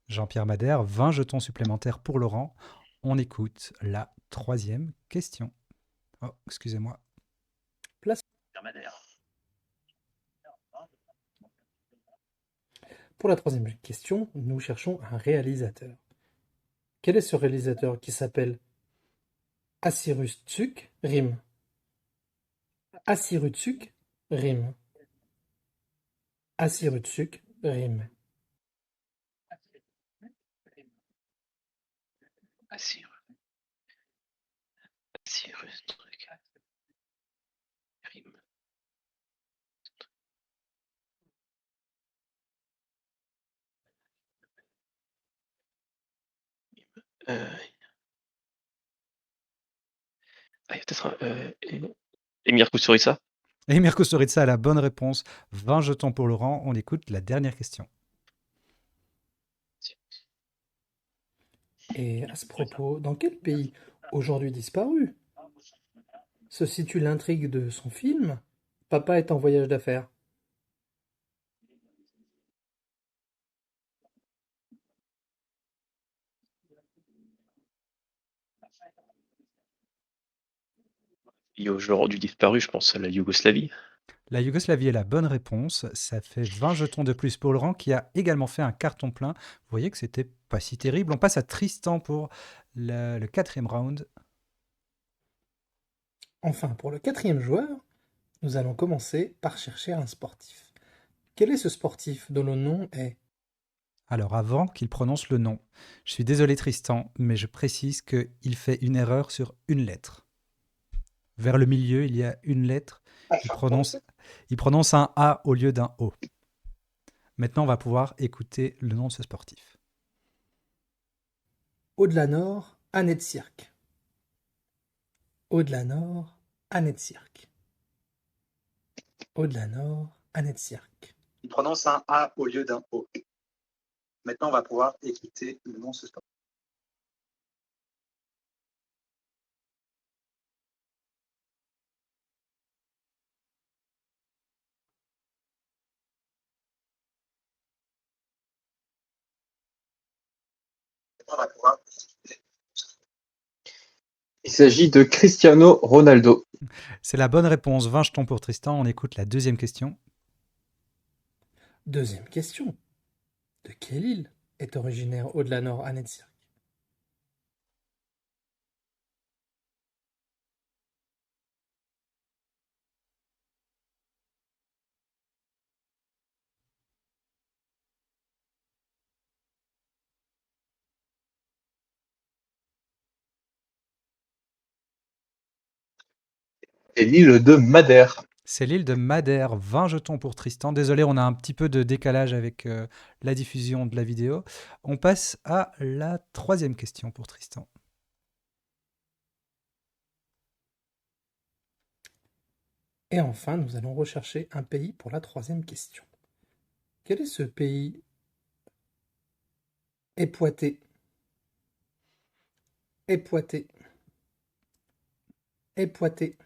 Jean-Pierre Madère, 20 jetons supplémentaires pour Laurent. On écoute la troisième question. Oh, excusez-moi. Pour la troisième question, nous cherchons un réalisateur. Quel est ce réalisateur qui s'appelle Assirus Tsuk Rim? Assirus Tsuk Rim. Assirus Tsuk Rim. Cyrus truc. Rime. Euh, il y a peut-être Emir Kusturica. Et Mirko Storica a la bonne réponse. 20 jetons pour Laurent. On écoute la dernière question. Et à ce propos, dans quel pays, aujourd'hui disparu, se situe l'intrigue de son film Papa est en voyage d'affaires? Et aujourd'hui disparu, je pense à la Yougoslavie. La Yougoslavie est la bonne réponse. Ça fait 20 jetons de plus pour Laurent qui a également fait un carton plein. Vous voyez que c'était pas si terrible. On passe à Tristan pour le 4e round. Enfin, pour le 4e joueur, nous allons commencer par chercher un sportif. Quel est ce sportif dont le nom est Alors avant qu'il prononce le nom, je suis désolé Tristan, mais je précise qu'il fait une erreur sur une lettre. Vers le milieu, il y a une lettre. Il prononce un A au lieu d'un O. Maintenant, on va pouvoir écouter le nom de ce sportif. Au-delà-Nord, Annette-Sirk. Au-delà-Nord, Annette-Sirk. Au-delà-Nord, Annette-Sirk. Il prononce un A au lieu d'un O. Maintenant, on va pouvoir écouter le nom de ce sportif. Il s'agit de Cristiano Ronaldo. C'est la bonne réponse. 20 jetons pour Tristan. On écoute la deuxième question. Deuxième question. De quelle île est originaire Au-delà-Nord, Annette-Sirk? C'est l'île de Madère. C'est l'île de Madère. 20 jetons pour Tristan. Désolé, on a un petit peu de décalage avec la diffusion de la vidéo. On passe à la troisième question pour Tristan. Et enfin, nous allons rechercher un pays pour la troisième question. Quel est ce pays époité? Époité. Époité.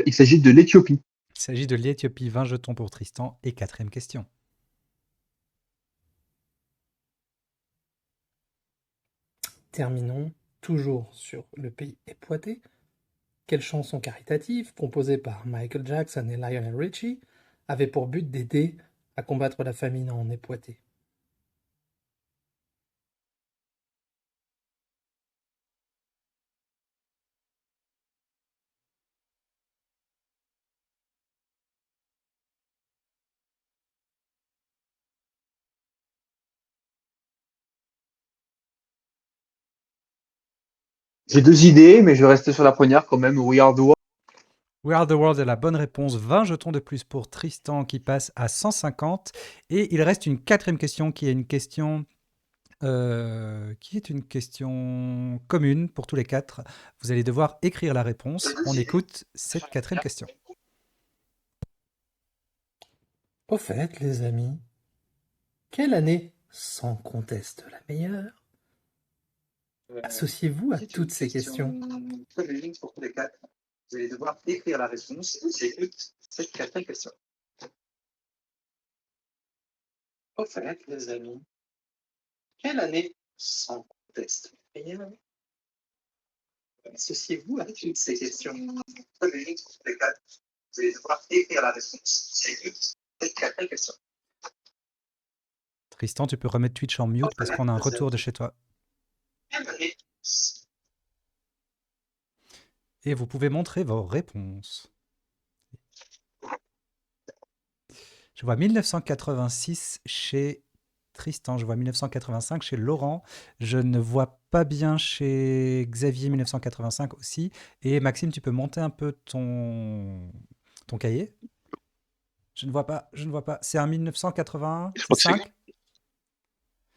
Il s'agit de l'Éthiopie. Il s'agit de l'Éthiopie. 20 jetons pour Tristan. Et quatrième question. Terminons toujours sur le pays époité. Quelle chanson caritative, composée par Michael Jackson et Lionel Richie, avait pour but d'aider à combattre la famine en Époité? J'ai deux idées, mais je vais rester sur la première quand même. We Are the World. We Are the World est la bonne réponse. 20 jetons de plus pour Tristan qui passe à 150. Et il reste une quatrième question qui est une question commune pour tous les quatre. Vous allez devoir écrire la réponse. On écoute cette quatrième question. Au fait, les amis, quelle année, sans conteste la meilleure, associez-vous à toutes ces questions? Commune pour tous les quatre. Vous allez devoir écrire la réponse. On écoute cette quatrième question. Au fait, les amis, quelle année, sans conteste la meilleure, associez-vous à toutes ces questions? Commune pour tous les quatre. Vous allez devoir écrire la réponse. On écoute cette quatrième question. Tristan, tu peux remettre Twitch en mute parce qu'on a un retour de chez toi. Et vous pouvez montrer vos réponses. Je vois 1986 chez Tristan. Je vois 1985 chez Laurent. Je ne vois pas bien chez Xavier 1985 aussi. Et Maxime, tu peux monter un peu ton cahier? Je ne vois pas, je ne vois pas. C'est un 1981, Je c'est crois que c'est 5?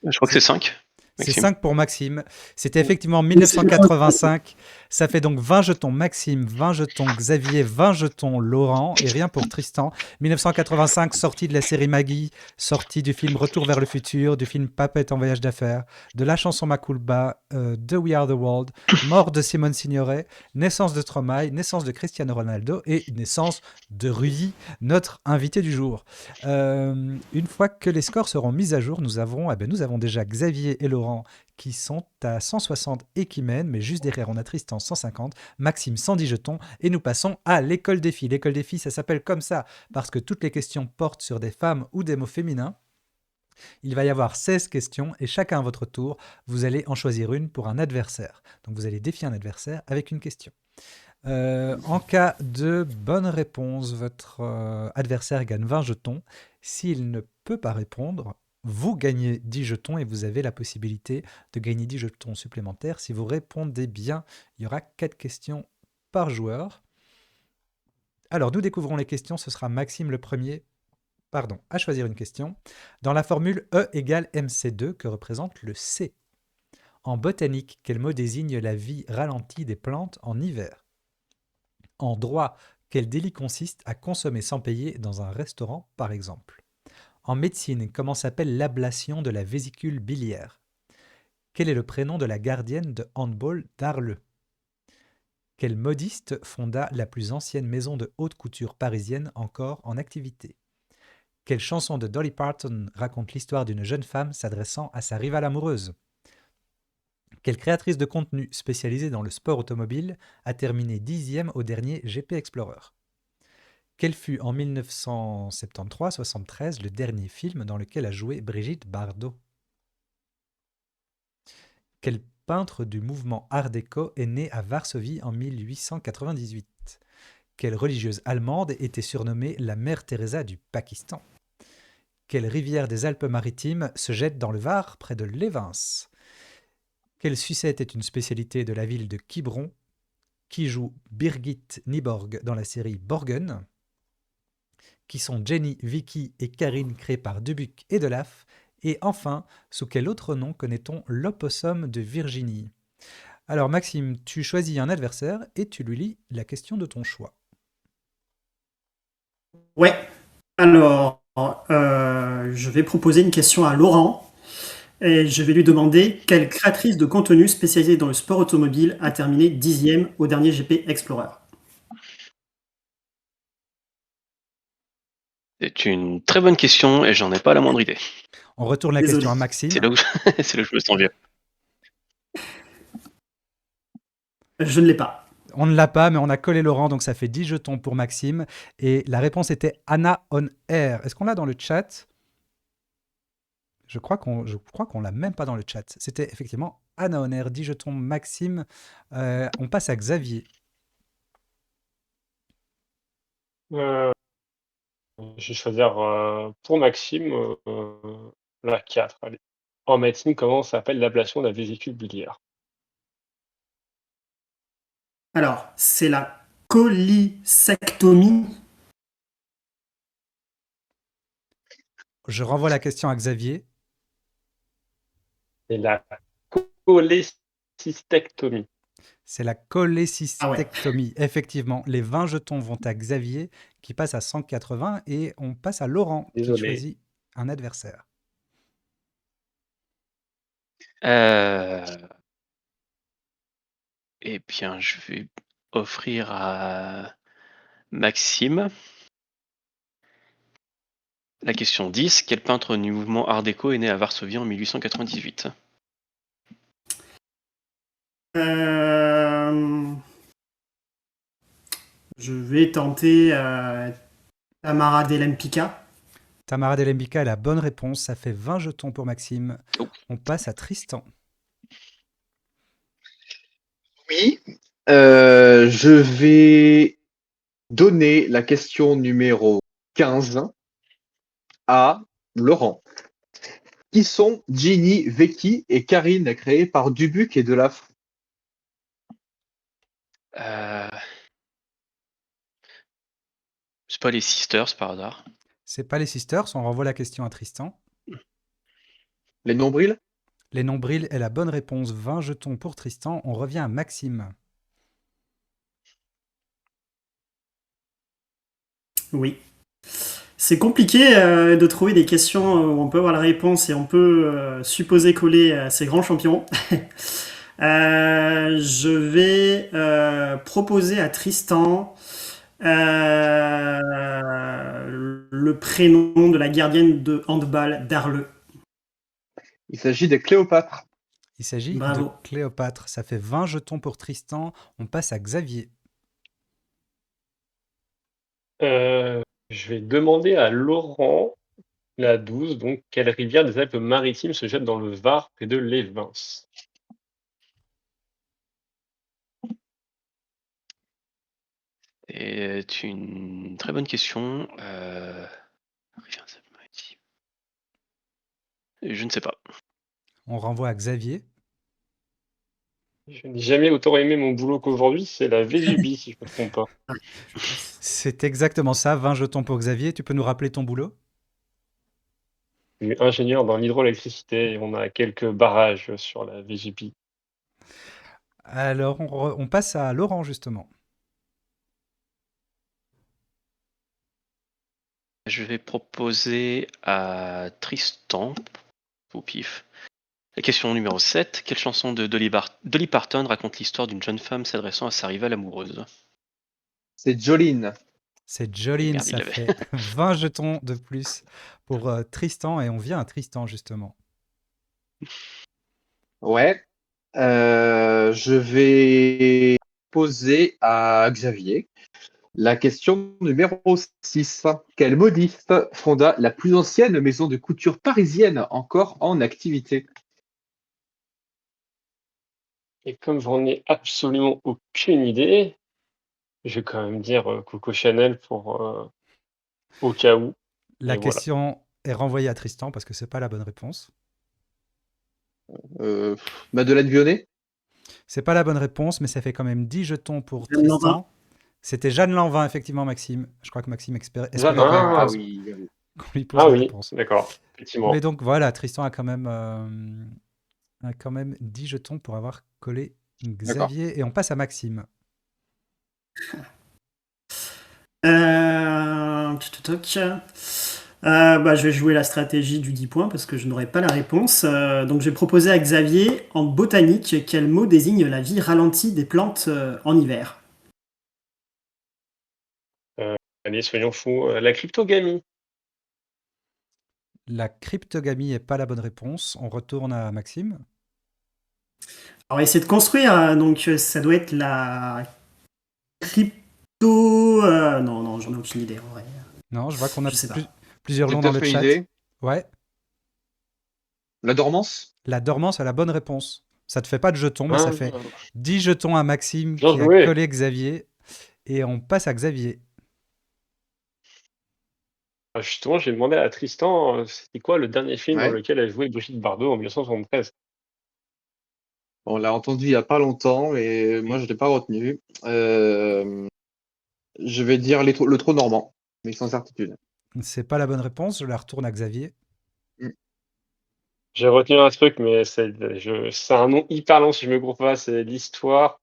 je crois que c'est 5, C'est Maxime. 5 pour Maxime. C'était effectivement 1985. Ça fait donc 20 jetons Maxime, 20 jetons Xavier, 20 jetons Laurent et rien pour Tristan. 1985, sortie de la série Maggie, sortie du film Retour vers le futur, du film Papette en voyage d'affaires, de la chanson Maculba, de We Are the World, mort de Simone Signoret, naissance de Stromae, naissance de Cristiano Ronaldo et naissance de Rudy, notre invité du jour. Une fois que les scores seront mis à jour, nous avons déjà Xavier et Laurent qui sont à 160 et qui mènent, mais juste derrière on a Tristan 150, Maxime 110 jetons et nous passons à l'école des filles. L'école des filles, ça s'appelle comme ça parce que toutes les questions portent sur des femmes ou des mots féminins. Il va y avoir 16 questions et chacun à votre tour, vous allez en choisir une pour un adversaire. Donc vous allez défier un adversaire avec une question. En cas de bonne réponse, votre adversaire gagne 20 jetons. S'il ne peut pas répondre, vous gagnez 10 jetons et vous avez la possibilité de gagner 10 jetons supplémentaires. Si vous répondez bien, il y aura 4 questions par joueur. Alors, nous découvrons les questions. Ce sera Maxime le premier à choisir une question. Dans la formule E égale MC2, que représente le C? En botanique, quel mot désigne la vie ralentie des plantes en hiver? En droit, quel délit consiste à consommer sans payer dans un restaurant, par exemple? En médecine, comment s'appelle l'ablation de la vésicule biliaire? Quel est le prénom de la gardienne de handball d'Arleux? Quel modiste fonda la plus ancienne maison de haute couture parisienne encore en activité? Quelle chanson de Dolly Parton raconte l'histoire d'une jeune femme s'adressant à sa rivale amoureuse? Quelle créatrice de contenu spécialisée dans le sport automobile a terminé 10e au dernier GP Explorer? Quel fut en 1973-73 le dernier film dans lequel a joué Brigitte Bardot? Quel peintre du mouvement Art déco est né à Varsovie en 1898? Quelle religieuse allemande était surnommée la Mère Teresa du Pakistan? Quelle rivière des Alpes-Maritimes se jette dans le Var près de Lévins? Quelle sucette est une spécialité de la ville de Quiberon? Qui joue Birgit Nyborg dans la série Borgen? Qui sont Jenny, Vicky et Karine créées par Dubuc et Delaf? Et enfin, sous quel autre nom connaît-on l'opossum de Virginie? Alors Maxime, tu choisis un adversaire et tu lui lis la question de ton choix. Ouais. Alors, je vais proposer une question à Laurent et je vais lui demander quelle créatrice de contenu spécialisée dans le sport automobile a terminé 10e au dernier GP Explorer. C'est une très bonne question et j'en ai pas la moindre idée. On retourne la Désolé. question à Maxime. C'est là où je me sens vieux. Je ne l'ai pas. On ne l'a pas, mais on a collé Laurent, donc ça fait 10 jetons pour Maxime. Et la réponse était Anna On Air. Est-ce qu'on l'a dans le chat? Je crois qu'on l'a même pas dans le chat. C'était effectivement Anna On Air, 10 jetons Maxime. On passe à Xavier. Je vais choisir pour Maxime la 4. Allez. En médecine, comment s'appelle l'ablation de la vésicule biliaire? Alors, c'est la cholecystectomie. Je renvoie la question à Xavier. Et la cholecystectomie. C'est la cholecystectomie. Effectivement, les 20 jetons vont à Xavier qui passe à 180 et on passe à Laurent qui Désolé. choisit un adversaire. Eh bien, je vais offrir à Maxime la question 10. Quel peintre du mouvement Art déco est né à Varsovie en 1898? Je vais tenter Tamara Delempika. Tamara Delembika a la bonne réponse. Ça fait 20 jetons pour Maxime. Oh. On passe à Tristan. Oui, je vais donner la question numéro 15 à Laurent. Qui sont Ginny, Vicky et Karine, créées par Dubuc et Delaf? Euh, C'est pas les Sisters par hasard. C'est pas les Sisters, on renvoie la question à Tristan. Les nombrils? Les nombrils est la bonne réponse. 20 jetons pour Tristan. On revient à Maxime. Oui. C'est compliqué de trouver des questions où on peut avoir la réponse et on peut supposer coller à ces grands champions. Je vais proposer à Tristan le prénom de la gardienne de handball d'Arleux. Il s'agit de Cléopâtre. Il s'agit de Bravo. Cléopâtre. Ça fait 20 jetons pour Tristan. On passe à Xavier. Je vais demander à Laurent, la 12, donc quelle rivière des Alpes-Maritimes se jette dans le Var près de Lévins? C'est une très bonne question. Rivière des Alpes-Maritimes. Je ne sais pas. On renvoie à Xavier. Je n'ai jamais autant aimé mon boulot qu'aujourd'hui, c'est la Vésubie, si je ne me trompe pas. C'est exactement ça. 20 jetons pour Xavier. Tu peux nous rappeler ton boulot? Je suis ingénieur dans l'hydroélectricité et on a quelques barrages sur la Vésubie. Alors, on passe à Laurent, justement. Je vais proposer à Tristan, au pif. La question numéro 7. Quelle chanson de Dolly Parton raconte l'histoire d'une jeune femme s'adressant à sa rivale amoureuse? C'est Jolene. C'est Jolene. Merde, il Ça l'avait. fait 20 jetons de plus pour Tristan. Et on vient à Tristan, justement. Ouais. Je vais poser à Xavier la question numéro 6. Quel modiste fonda la plus ancienne maison de couture parisienne encore en activité? Et comme j'en ai absolument aucune idée, je vais quand même dire Coco Chanel pour au cas où. La Et voilà. question est renvoyée à Tristan parce que c'est pas la bonne réponse. Madeleine Vionnet? C'est pas la bonne réponse, mais ça fait quand même 10 jetons pour Jeanne Lanvin. Tristan. C'était Jeanne Lanvin, effectivement, Maxime. Je crois que Maxime espérait Jeanne- quand même Ah qu'on oui. lui pose Ah la oui, réponse. d'accord, effectivement. Mais donc voilà, Tristan a quand même 10 jetons pour avoir collé D'accord. Xavier. Et on passe à Maxime. Je vais jouer la stratégie du 10 points parce que je n'aurai pas la réponse. Donc je vais proposer à Xavier, en botanique, quel mot désigne la vie ralentie des plantes en hiver? Allez, soyons fous. La cryptogamie. La cryptogamie n'est pas la bonne réponse. On retourne à Maxime. On va essayer de construire, donc ça doit être la crypto... non, j'en ai aucune idée en vrai. Non, je vois qu'on a Je sais pas. plusieurs J'ai noms dans peut-être le une chat. idée. Ouais. La dormance? La dormance est la bonne réponse. Ça te fait pas de jetons, mais ça Ah, fait 10 jetons à Maxime Bien qui a joué. collé Xavier. Et on passe à Xavier. Justement, j'ai demandé à Tristan, c'était quoi le dernier film dans Ouais. lequel elle jouait Brigitte Bardot en 1973? On l'a entendu il n'y a pas longtemps et moi je ne l'ai pas retenu. Je vais dire le trou normand, mais sans certitude. C'est pas la bonne réponse. Je la retourne à Xavier. J'ai retenu un truc, mais c'est un nom hyper long si je me groupe pas. C'est l'histoire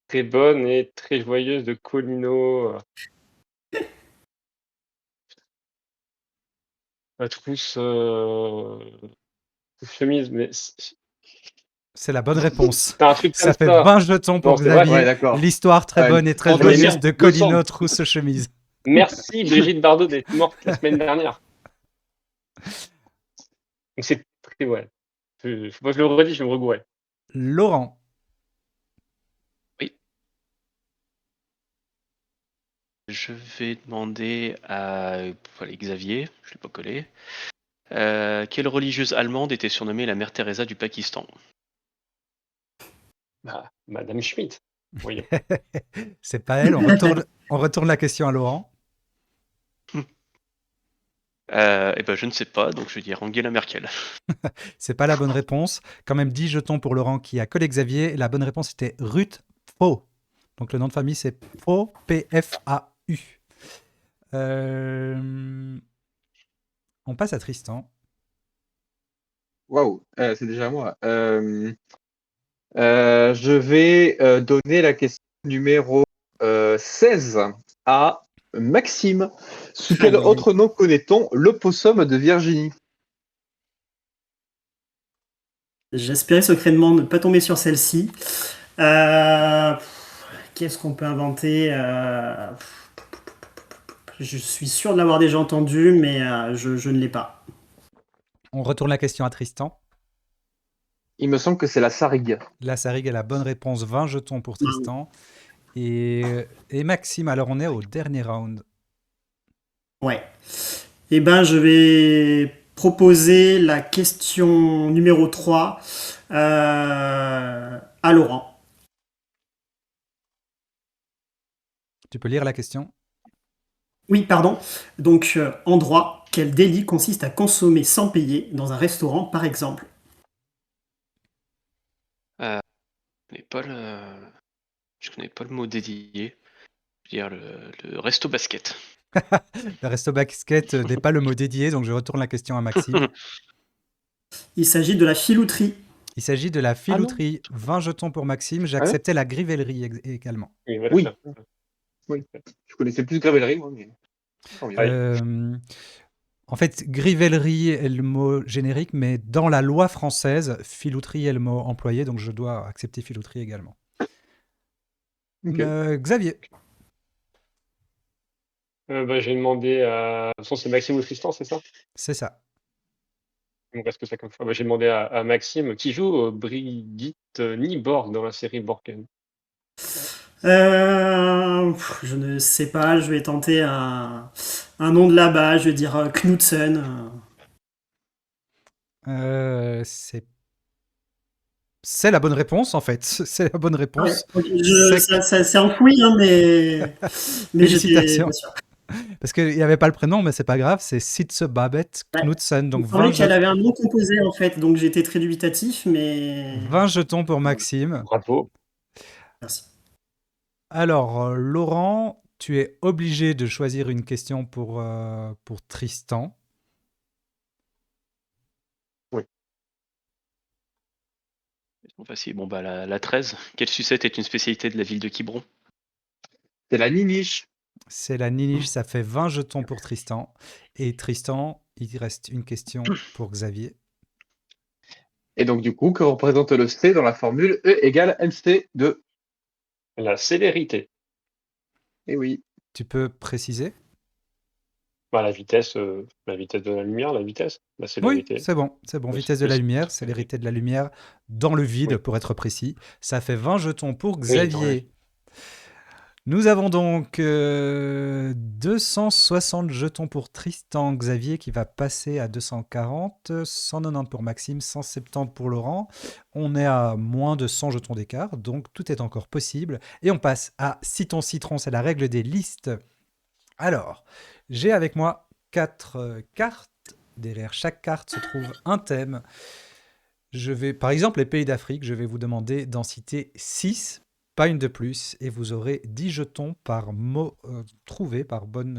très bonne et très joyeuse de Colino. La trousse chemise, mais C'est la bonne réponse. c'est un truc Ça comme fait ça. 20 jetons pour Non, c'est vrai. Xavier. Ouais, d'accord. L'histoire très Ouais, bonne et très on va joyeuse dire de 200. Colino trousse chemise. Merci Brigitte Bardot d'être morte la semaine dernière. Donc c'est très ouais. Moi je le redis, je me regourais. Laurent. Je vais demander à Xavier, je ne l'ai pas collé. Quelle religieuse allemande était surnommée la mère Teresa du Pakistan? Bah, Madame Schmitt. Voyons. C'est pas elle. On retourne la question à Laurent. Eh ben, je ne sais pas, donc je vais dire Angela Merkel. C'est pas la bonne réponse. Quand même 10 jetons pour Laurent qui a collé Xavier. La bonne réponse était Ruth Pfau. Donc le nom de famille c'est Pfau, P-F-A-U. On passe à Tristan. Waouh, c'est déjà moi. Je vais donner la question numéro 16 à Maxime. Sous quel Aïe, aïe, aïe. autre nom connaît-on l'opossum de Virginie? J'espérais secrètement ne pas tomber sur celle-ci. Qu'est-ce qu'on peut inventer? Je suis sûr de l'avoir déjà entendu, mais je ne l'ai pas. On retourne la question à Tristan. Il me semble que c'est la sarigue. La Sarigue est la bonne réponse. 20 jetons pour Tristan. Et Maxime, alors on est au dernier round. Ouais. Eh ben, je vais proposer la question numéro 3 à Laurent. Tu peux lire la question? Oui, pardon. Donc, en droit, quel délit consiste à consommer sans payer dans un restaurant, par exemple? Je connais pas je connais pas le mot dédié. Je veux dire le resto basket. Le resto basket n'est pas le mot dédié, donc je retourne la question à Maxime. Il s'agit de la filouterie. Il s'agit de la filouterie. 20 jetons pour Maxime. J'ai Ah ouais accepté la grivellerie également. Oui, voilà, Oui. ça. Oui. Je connaissais plus Gravellerie, moi, mais. tant mieux. Euh, En fait, grivellerie est le mot générique, mais dans la loi française, filouterie est le mot employé, donc je dois accepter filouterie également. Ok. Xavier, J'ai demandé à. De toute façon, c'est Maxime ou Tristan, c'est ça? c'est ça. Il me reste que ça comme choix. J'ai demandé à Maxime qui joue Brigitte Nyborg dans la série Borgen. Je ne sais pas, je vais tenter un nom de là-bas, je vais dire Knudsen. C'est la bonne réponse, en fait. C'est la bonne Ouais, réponse. ok, C'est- ça c'est enfoui, hein, mais j'étais Félicitations. pas sûr. Parce qu'il n'y avait pas le prénom, mais c'est pas grave, c'est Sitze Babette Ouais. Knudsen. Il Donc me semblait 20, qu'elle avait un nom composé en fait, donc j'étais très dubitatif, mais 20 jetons pour Maxime. Bravo. merci. Alors, Laurent, tu es obligé de choisir une question pour Tristan. Bon, facile. Bon, bah, la 13. Quelle sucette est une spécialité de la ville de Quiberon? C'est la niniche. C'est la niniche, ça fait 20 jetons pour Tristan. Et Tristan, il reste une question pour Xavier. Et donc, du coup, que représente le C dans la formule E égale MC2? La célérité. Eh oui. Tu peux préciser? La vitesse de la lumière, la vitesse, la Oui, célérité. c'est bon. Ouais, Vitesse de la c'est- lumière, célérité de la lumière dans le vide, Oui. pour être précis. Ça fait 20 jetons pour dans le Xavier. Nous avons donc 260 jetons pour Tristan. Xavier qui va passer à 240, 190 pour Maxime, 170 pour Laurent. On est à moins de 100 jetons d'écart, donc tout est encore possible. Et on passe à Citon Citron, c'est la règle des listes. Alors, j'ai avec moi 4 cartes. Derrière chaque carte se trouve un thème. Je vais, par exemple, les pays d'Afrique, je vais vous demander d'en citer 6, pas une de plus, et vous aurez 10 jetons par mot trouvé, par bon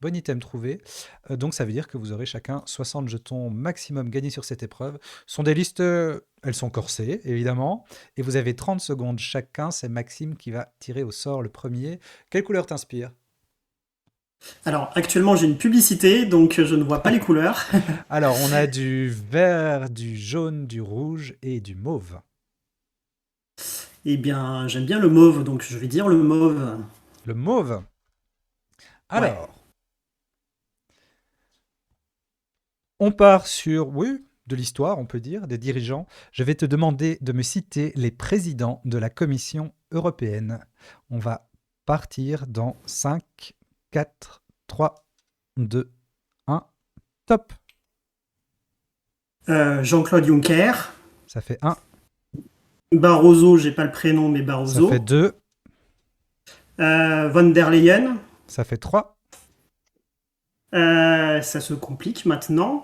item trouvé. Donc ça veut dire que vous aurez chacun 60 jetons maximum gagnés sur cette épreuve. Ce sont des listes, elles sont corsées, évidemment, et vous avez 30 secondes chacun. C'est Maxime qui va tirer au sort le premier. Quelle couleur t'inspire? Alors actuellement j'ai une publicité, donc je ne vois pas les couleurs. Alors, on a du vert, du jaune, du rouge et du mauve. Eh bien j'aime bien le mauve, donc je vais dire le mauve. Le mauve. Alors, on part sur, oui, de l'histoire, on peut dire, des dirigeants. Je vais te demander de me citer les présidents de la Commission européenne. On va partir dans 5, 4, 3, 2, 1. Top. Jean-Claude Juncker. Ça fait 1. Barroso, j'ai pas le prénom, mais Ça Barroso. fait 2. Von der Leyen. Ça fait 3. Ça se complique maintenant.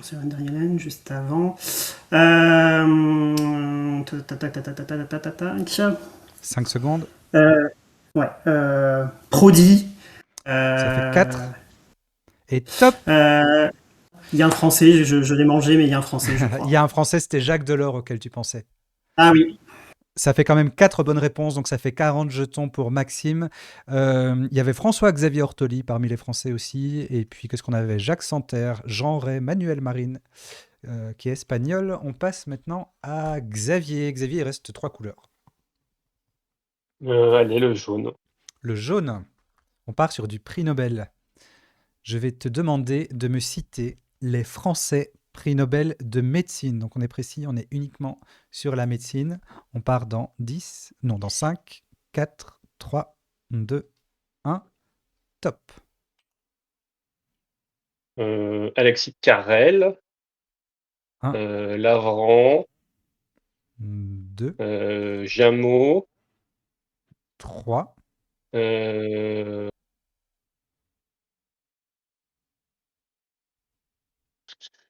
C'est une dernière ligne juste avant. Tac. 5 secondes. Ouais. Prodi. Ça fait 4. Et top. Il y a un français, je l'ai mangé, mais il y a un français, je Il crois. y a un français, c'était Jacques Delors auquel tu pensais. Ah oui. Ça fait quand même 4 bonnes réponses, donc ça fait 40 jetons pour Maxime. Il y avait François-Xavier Ortoli parmi les Français aussi. Et puis, qu'est-ce qu'on avait? Jacques Santerre, Jean Ray, Manuel Marine, qui est espagnol. On passe maintenant à Xavier. Xavier, il reste 3 couleurs. Allez, le jaune. Le jaune, on part sur du prix Nobel. Je vais te demander de me citer les Français prix Nobel de médecine. Donc on est précis, on est uniquement sur la médecine. On part dans 5, 4, 3, 2, 1. Top. Alexis Carrel. Un. Lavran. 2, Jameau. 3,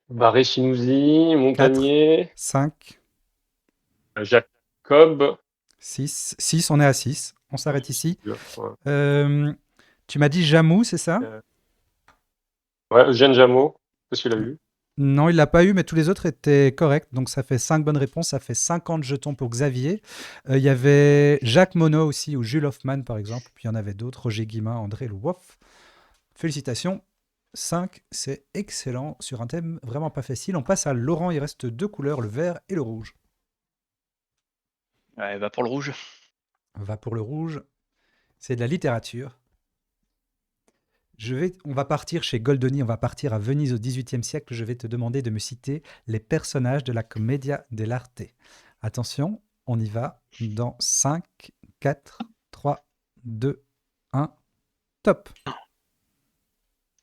Barré-Sinoussi, 4, Montagnier, 5, Jacob. 6. 6, on est à 6. On s'arrête ici. Ouais. Tu m'as dit Jamou, c'est ça? Ouais, Eugène Jameau, parce qu'il a eu. Non, il l'a pas eu, mais tous les autres étaient corrects. Donc ça fait 5 bonnes réponses, ça fait 50 jetons pour Xavier. Il y avait Jacques Monod aussi, ou Jules Hoffmann par exemple. Puis il y en avait d'autres, Roger Guimin, André Louoff. Félicitations. 5, c'est excellent sur un thème vraiment pas facile. On passe à Laurent, il reste 2 couleurs, le vert et le rouge. Ouais, va pour le rouge. On va pour le rouge. C'est de la littérature. On va partir chez Goldoni, on va partir à Venise au XVIIIe siècle. Je vais te demander de me citer les personnages de la Commedia dell'arte. Attention, on y va dans 5, 4, 3, 2, 1. Top.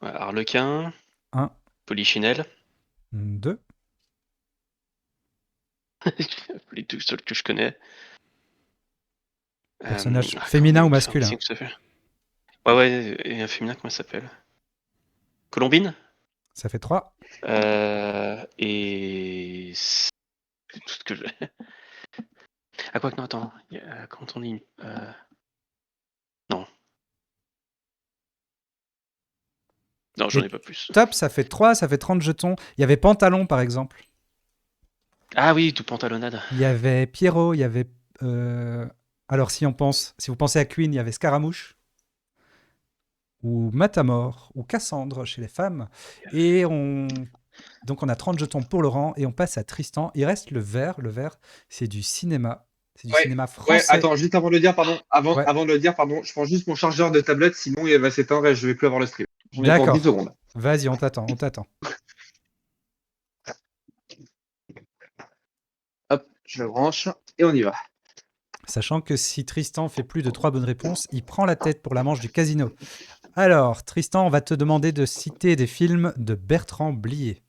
Ouais, Harlequin. 1, Polichinelle. 2, Les deux seuls que je connais. personnage féminin ou c'est masculin? impossible que ça fait. Ouais, et un féminin, comment ça s'appelle? Colombine. Ça fait 3. Et c'est tout ce que je. Ah quoi que non, attends. Quand on dit. Non. Non, j'en ai pas plus. Top, ça fait 3, ça fait 30 jetons. Il y avait Pantalon par exemple. Ah oui, tout pantalonnade. Il y avait Pierrot, il y avait... Alors si vous pensez à Queen, il y avait Scaramouche, ou Matamor, ou Cassandre chez les femmes. Et donc on a 30 jetons pour Laurent, et on passe à Tristan. Il reste le vert. Le vert, c'est du cinéma. C'est du cinéma français. Ouais, attends, juste avant de le dire, pardon. Ouais. Avant de le dire, pardon, je prends juste mon chargeur de tablette, sinon il va s'éteindre et je vais plus avoir le stream. J'en ai pour D'accord. 10 secondes. Vas-y, on t'attend, on t'attend. Hop, je le branche et on y va. Sachant que si Tristan fait plus de 3 bonnes réponses, il prend la tête pour la manche du casino. Alors, Tristan, on va te demander de citer des films de Bertrand Blier.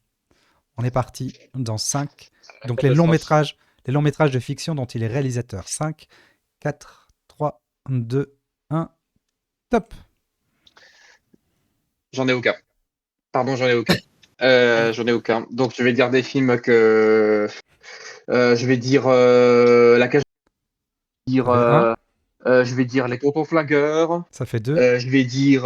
On est parti dans 5. Donc les longs métrages de fiction dont il est réalisateur. 5, 4, 3, 2, 1. Top. J'en ai aucun. Pardon, j'en ai aucun. J'en ai aucun. Donc je vais dire des films que... je vais dire La Cage. Je vais dire Les Tontons Flingueurs. Ça fait 2. Je vais dire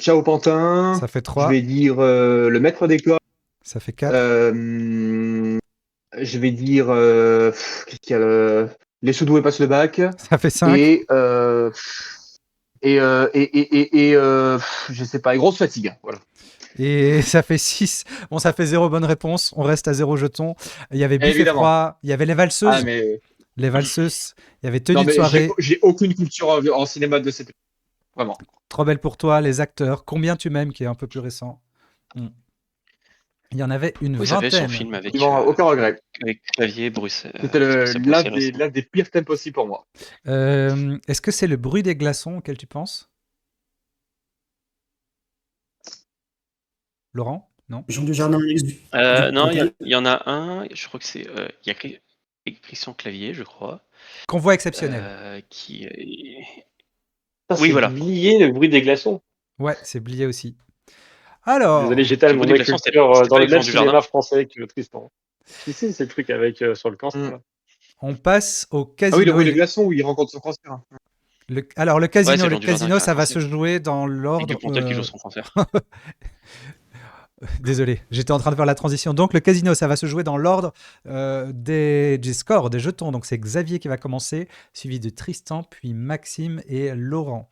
Ciao Pantin. Ça fait 3. Je vais dire Le Maître des Cloches. Ça fait 4. Je vais dire qu'est-ce qu'il y a Les Sous-doués passent le bac. Ça fait 5. Je sais pas, les grosses fatigues. Voilà. Et ça fait 6. Bon, ça fait 0 bonne réponse. On reste à 0 jetons. Il y avait Buffet froid. Il y avait Les Valseuses. Ah, mais... Les Valseuses. Il y avait Tenue de soirée. J'ai aucune culture en cinéma de cette... Vraiment. Trop belle pour toi, Les acteurs. Combien tu m'aimes, qui est un peu plus récent. Il y en avait une vingtaine. Son film avec, aucun regret. Avec Clavier, Bruxelles. C'était l'un des pires thèmes possibles pour moi. Est-ce que c'est Le bruit des glaçons auquel tu penses? Laurent? Non? Jean Dujardin. Non, il y en a un, je crois que c'est... Il y a Christian Clavier, je crois. Convoi exceptionnel. Putain, Oui, c'est voilà. Blier, le bruit des glaçons. Ouais, c'est Blier aussi. Alors, Désolé, j'étale Le mon bruit des glaçons, c'était culture c'était dans pas le les vents même du cinéma jardin. français que Tristan. Si, c'est le truc avec sur le cancer. Mm. Là. on passe au Ah oui, le casino. bruit des glaçons où il rencontre son cancer. Alors, le Ouais, c'est casino, le vent du jardin, ça va cancer. se jouer dans Avec l'ordre. Dupontel qui joue son cancer. Désolé, j'étais en train de faire la transition. Donc, le casino, ça va se jouer dans l'ordre des scores, des jetons. Donc, c'est Xavier qui va commencer, suivi de Tristan, puis Maxime et Laurent.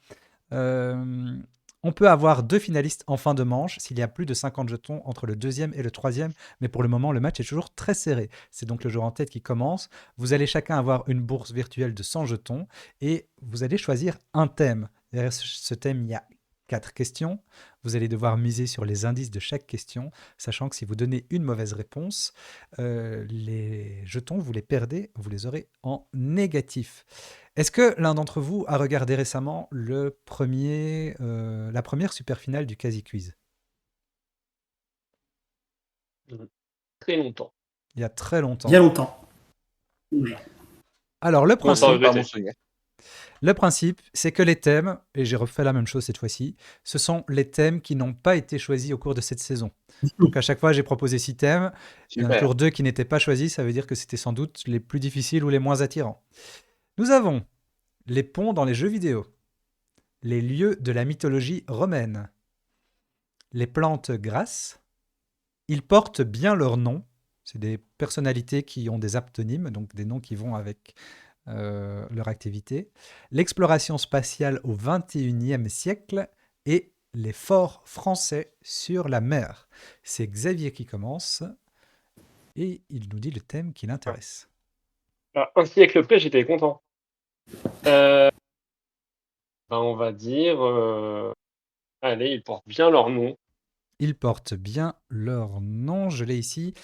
On peut avoir 2 finalistes en fin de manche s'il y a plus de 50 jetons entre le deuxième et le troisième, mais pour le moment, le match est toujours très serré. C'est donc le joueur en tête qui commence. Vous allez chacun avoir une bourse virtuelle de 100 jetons et vous allez choisir un thème. Derrière ce thème, il y a 4 questions. Vous allez devoir miser sur les indices de chaque question, sachant que si vous donnez une mauvaise réponse, les jetons, vous les perdez, vous les aurez en négatif. Est-ce que l'un d'entre vous a regardé récemment la première super finale du Quasi Quiz? Très longtemps. Il y a très longtemps. Bien longtemps. Ouais. Alors, le On s'en principe, Pas regrettait. mon souvenir. c'est que les thèmes, et j'ai refait la même chose cette fois-ci, ce sont les thèmes qui n'ont pas été choisis au cours de cette saison. Donc à chaque fois, j'ai proposé 6 thèmes. Il y en a Super. toujours 2 qui n'étaient pas choisis. Ça veut dire que c'était sans doute les plus difficiles ou les moins attirants. Nous avons les ponts dans les jeux vidéo, les lieux de la mythologie romaine, les plantes grasses, ils portent bien leur nom. C'est des personnalités qui ont des aptonymes, donc des noms qui vont avec leur activité. L'exploration spatiale au XXIe siècle et les forts français sur la mer. C'est Xavier qui commence et il nous dit le thème qui l'intéresse. Alors, un siècle près, j'étais content. Ben, on va dire. Allez, ils portent bien leur nom. Ils portent bien leur nom, je l'ai ici.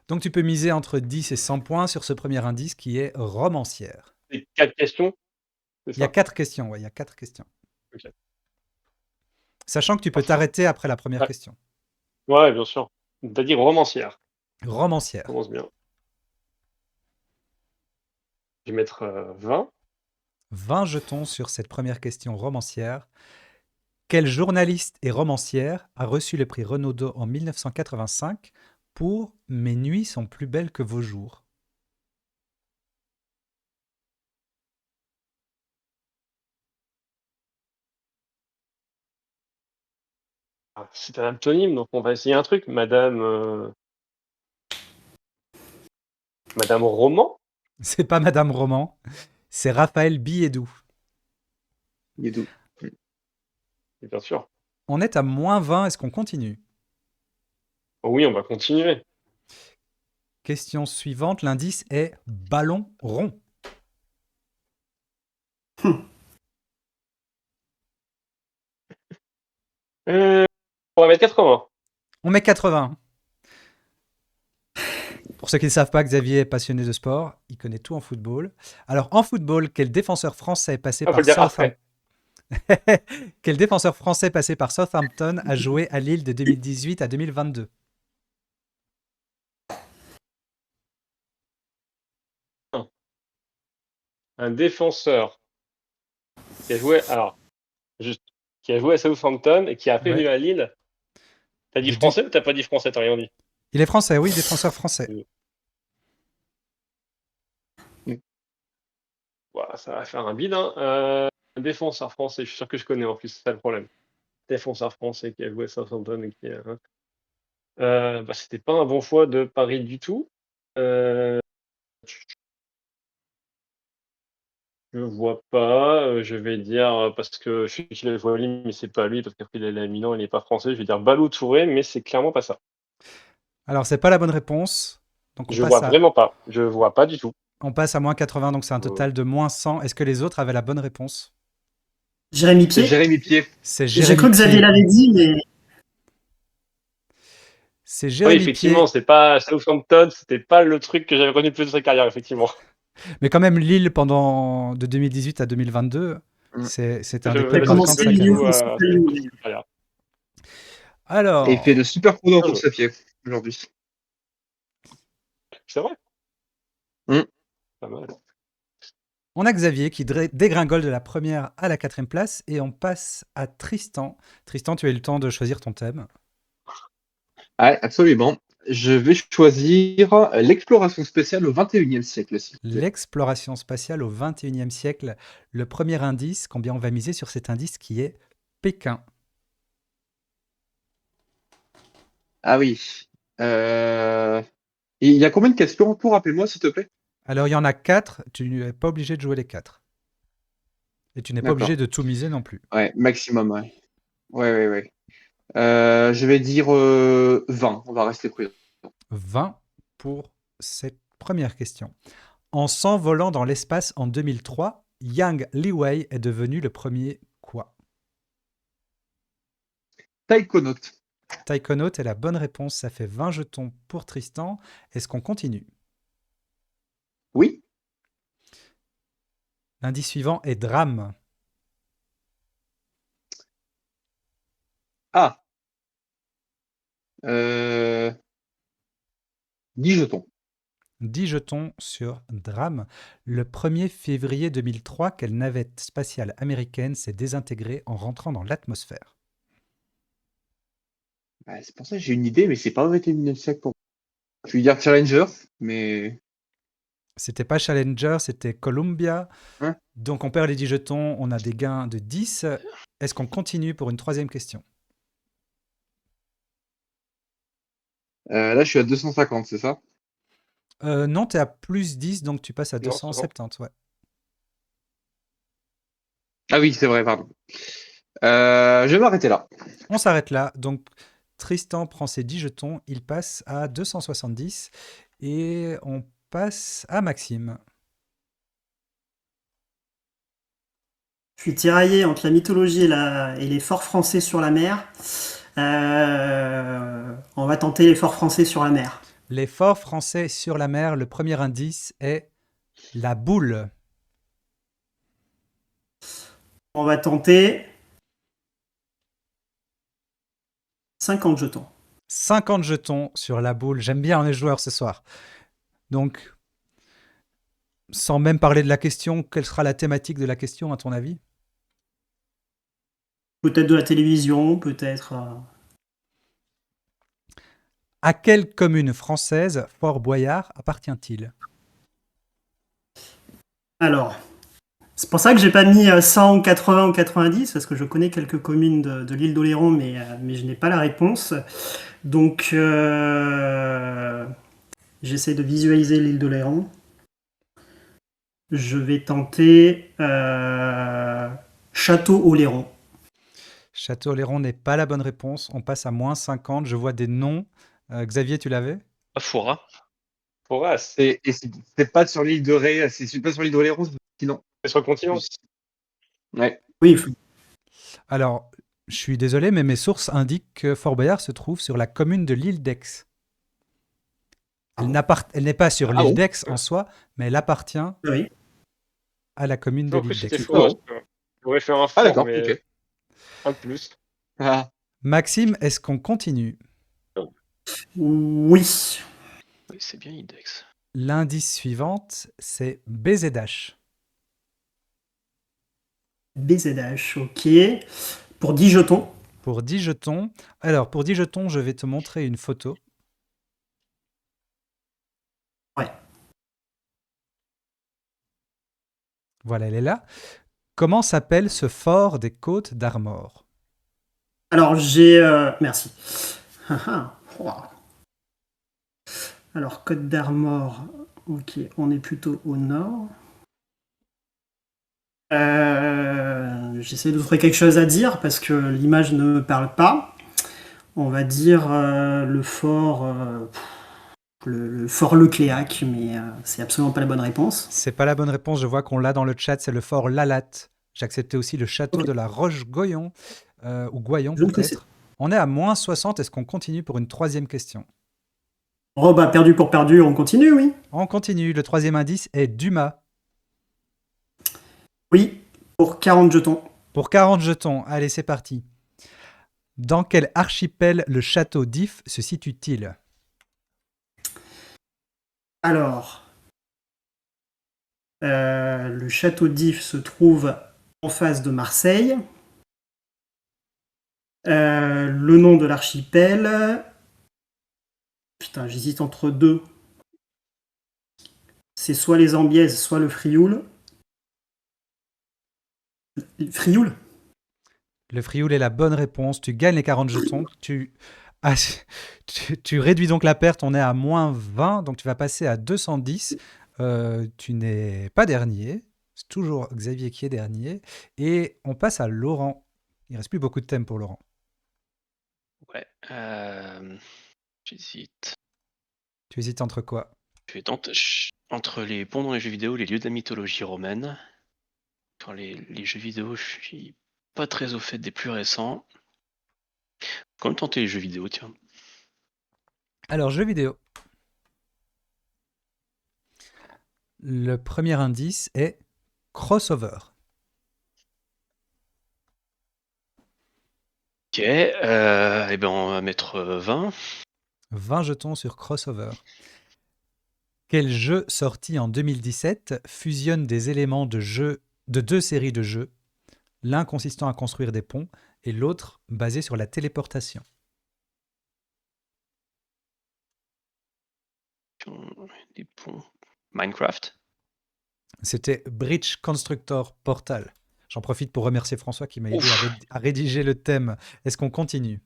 Donc tu peux miser entre 10 et 100 points sur ce premier indice qui est romancière. C'est 4 questions. C'est Il y a ça. 4 questions, ouais, il y a 4 questions. Ok. Sachant que tu peux Parfait. t'arrêter après la première Ouais. question. Ouais, bien sûr. T'as dit romancière. Romancière. Commence bien. Je vais mettre 20. 20 jetons sur cette première question romancière. Quelle journaliste et romancière a reçu le prix Renaudot en 1985 pour Mes nuits sont plus belles que vos jours? Ah, c'est un aptonyme, donc on va essayer un truc. Madame Roman. C'est pas Madame Roman, c'est Raphaël Biédou. Il est doux. Et bien sûr. On est à moins 20, est-ce qu'on continue? Oh oui, on va continuer. Question suivante, l'indice est ballon rond. On va mettre 80. On met 80. Pour ceux qui ne savent pas, Xavier est passionné de sport, il connaît tout en football. Alors en football, quel défenseur français passé Ah, faut par le dire Southampton après. Quel défenseur français passé par Southampton a joué à Lille de 2018 à 2022? Un défenseur qui a joué, alors, juste, qui a joué à Southampton et qui a après Ouais. venu à Lille. T'as dit De français ou t'as pas dit français? T'as rien dit. Il est français, oui, défenseur français. Voilà, ça va faire un bide. Hein. Un défenseur français, je suis sûr que je connais en plus, c'est ça le problème. Défenseur français qui a joué à Southampton et qui bah, c'était pas un bon choix de Paris du tout. Je vois pas. Je vais dire, parce que je sais qu'il a joué à Lille, mais c'est pas lui, parce qu'après il est allé à Milan, il n'est pas français. Je vais dire Balou Touré, mais c'est clairement pas ça. Alors, c'est pas la bonne réponse. Donc, Je vois vraiment pas. Je vois pas du tout. on passe à moins 80, donc c'est un total de moins 100. Est-ce que les autres avaient la bonne réponse? Jérémy C'est Pied. Jérémy Pied. C'est J'ai Jérémy cru que Xavier Pied. l'avait dit, mais C'est Oui, Jérémy effectivement, Pied. c'est pas Southampton, c'était pas le truc que j'avais connu le plus de sa carrière, effectivement. Mais quand même, Lille, de 2018 à 2022, Mm. c'était un Je- des plus il a je- marquants de commencé sa je- carrière. Lyon, je- ensuite à je- Lyon. je- je- carrière. Alors, Et il fait de super chrono pour sa pied aujourd'hui. C'est vrai. Mm. Pas mal. On a Xavier qui dégringole de la première à la 4e place et on passe à Tristan. Tristan, tu as eu le temps de choisir ton thème. Ouais, absolument. Je vais choisir l'exploration spatiale au 21e siècle, s'il vous plaît. L'exploration spatiale au 21e siècle. Le premier indice, combien on va miser sur cet indice qui est Pékin. Ah oui. Il y a combien de questions pour rappelle-moi, s'il te plaît? Alors, il y en a 4, tu n'es pas obligé de jouer les 4. Et tu n'es pas D'accord. obligé de tout miser non plus. Ouais, maximum, ouais. Ouais. Je vais dire 20. On va rester prudent. 20 pour cette première question. En s'envolant dans l'espace en 2003, Yang Liwei est devenu le premier quoi? Taïkonaute. Taïkonaut est la bonne réponse, ça fait 20 jetons pour Tristan. Est-ce qu'on continue? Oui. L'indice suivant est drame. Ah. 10 jetons. 10 jetons sur drame. Le 1er février 2003, quelle navette spatiale américaine s'est désintégrée en rentrant dans l'atmosphère? Ouais, c'est pour ça que j'ai une idée, mais c'est pas au 21e siècle pour moi. Je vais dire Challenger, mais. C'était pas Challenger, c'était Columbia. Hein Donc on perd les 10 jetons, on a des gains de 10. Est-ce qu'on continue pour une 3e question? Là, je suis à 250, c'est ça? Non, tu es à plus 10, donc tu passes à Non, c'est bon. 270. Ouais. Ah oui, c'est vrai, pardon. Je vais m'arrêter là. On s'arrête là. Donc Tristan prend ses 10 jetons, il passe à 270. Et on passe à Maxime. Je suis tiraillé entre la mythologie et les forts français sur la mer. On va tenter les forts français sur la mer. Les forts français sur la mer, le premier indice est la boule. On va tenter 50 jetons. 50 jetons sur la boule. J'aime bien les joueurs ce soir. Donc, sans même parler de la question, quelle sera la thématique de la question à ton avis? Peut-être de la télévision, peut-être. À quelle commune française Fort Boyard appartient-il? Alors, c'est pour ça que j'ai pas mis 100 ou 80 ou 90, parce que je connais quelques communes de l'île d'Oléron, mais je n'ai pas la réponse. Donc, j'essaie de visualiser l'île d'Oléron. Je vais tenter Château-Oléron. Château-Oléron n'est pas la bonne réponse. On passe à moins 50. Je vois des noms. Xavier, tu l'avais? Ah, Foura. Foras, C'est pas sur l'île de Ré, c'est pas sur l'île d'Oléron, sinon. c'est sur le continent. Ouais. Oui, Alors, je suis désolé, mais mes sources indiquent que Fort Boyard se trouve sur la commune de l'île d'Aix. Elle n'est pas sur Ah l'île bon d'Aix en soi, mais elle appartient oui. à la commune de Non, en plus, l'île c'était d'Aix. Foras. J'aurais fait un Ah fort, d'accord, mais ok. un de plus. Ah. Maxime, est-ce qu'on continue? Oui. Oui, c'est bien Index. L'indice suivant, c'est BZH. BZH, ok. Pour 10 jetons. Pour 10 jetons. Alors, pour 10 jetons, je vais te montrer une photo. Ouais. Voilà, elle est là. Comment s'appelle ce fort des Côtes d'Armor? Alors, j'ai... merci. Alors, Côte d'Armor, ok, on est plutôt au nord. J'essaie de trouver quelque chose à dire parce que l'image ne me parle pas. On va dire le fort... le fort Lecléac, mais c'est absolument pas la bonne réponse. C'est pas la bonne réponse, je vois qu'on l'a dans le chat, c'est le fort Lalatte. J'acceptais aussi le château de la Roche-Goyon, ou Goyon Je ne connaissais peut-être. On est à moins 60, est-ce qu'on continue pour une 3e question? Oh bah perdu pour perdu, on continue, oui. On continue, le 3e indice est Dumas. Oui, pour 40 jetons. Pour 40 jetons, allez c'est parti. Dans quel archipel le château d'If se situe-t-il? Alors, Le château d'If se trouve en face de Marseille. Le nom de l'archipel. Putain, j'hésite entre deux. C'est soit les Ambiaises, soit le Frioul. Frioul? Le Frioul est la bonne réponse. Tu gagnes les 40 jetons. Ah, tu réduis donc la perte. On est à moins 20. Donc tu vas passer à 210. Tu n'es pas dernier. C'est toujours Xavier qui est dernier. Et on passe à Laurent. Il reste plus beaucoup de thèmes pour Laurent. Ouais. J'hésite. Tu hésites entre quoi? Je vais entre les ponts dans les jeux vidéo, les lieux de la mythologie romaine. Sur les jeux vidéo, je suis pas très au fait des plus récents. Quand même tenter les jeux vidéo, tiens. Alors, jeux vidéo. Le premier indice est crossover. Ok, et ben on va mettre 20. 20 jetons sur crossover. Quel jeu sorti en 2017 fusionne des éléments de deux séries de jeux, l'un consistant à construire des ponts et l'autre basé sur la téléportation? Des ponts. Minecraft. C'était Bridge Constructor Portal. J'en profite pour remercier François qui m'a aidé à rédiger le thème. Est-ce qu'on continue?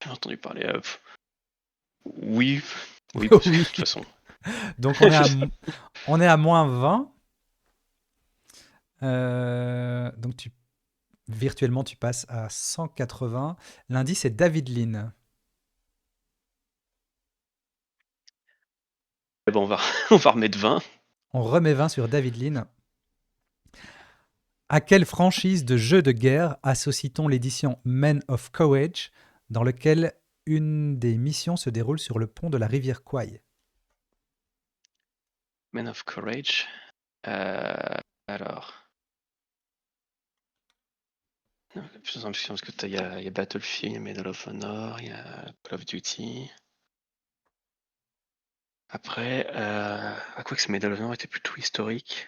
J'ai entendu parler. Oui, Oui. parce que, de toute façon. Donc on est à moins 20. Donc virtuellement tu passes à 180. L'indice est David Lean. Bon, on va remettre 20. On remet 20 sur David Lean. À quelle franchise de jeux de guerre associe-t-on l'édition Men of Courage, dans lequel une des missions se déroule sur le pont de la rivière Kwai? Men of Courage. Alors. Parce que il y a Battlefield, il y a Medal of Honor, il y a Call of Duty. Après, à quoi que ce Medal of Honor était plutôt historique.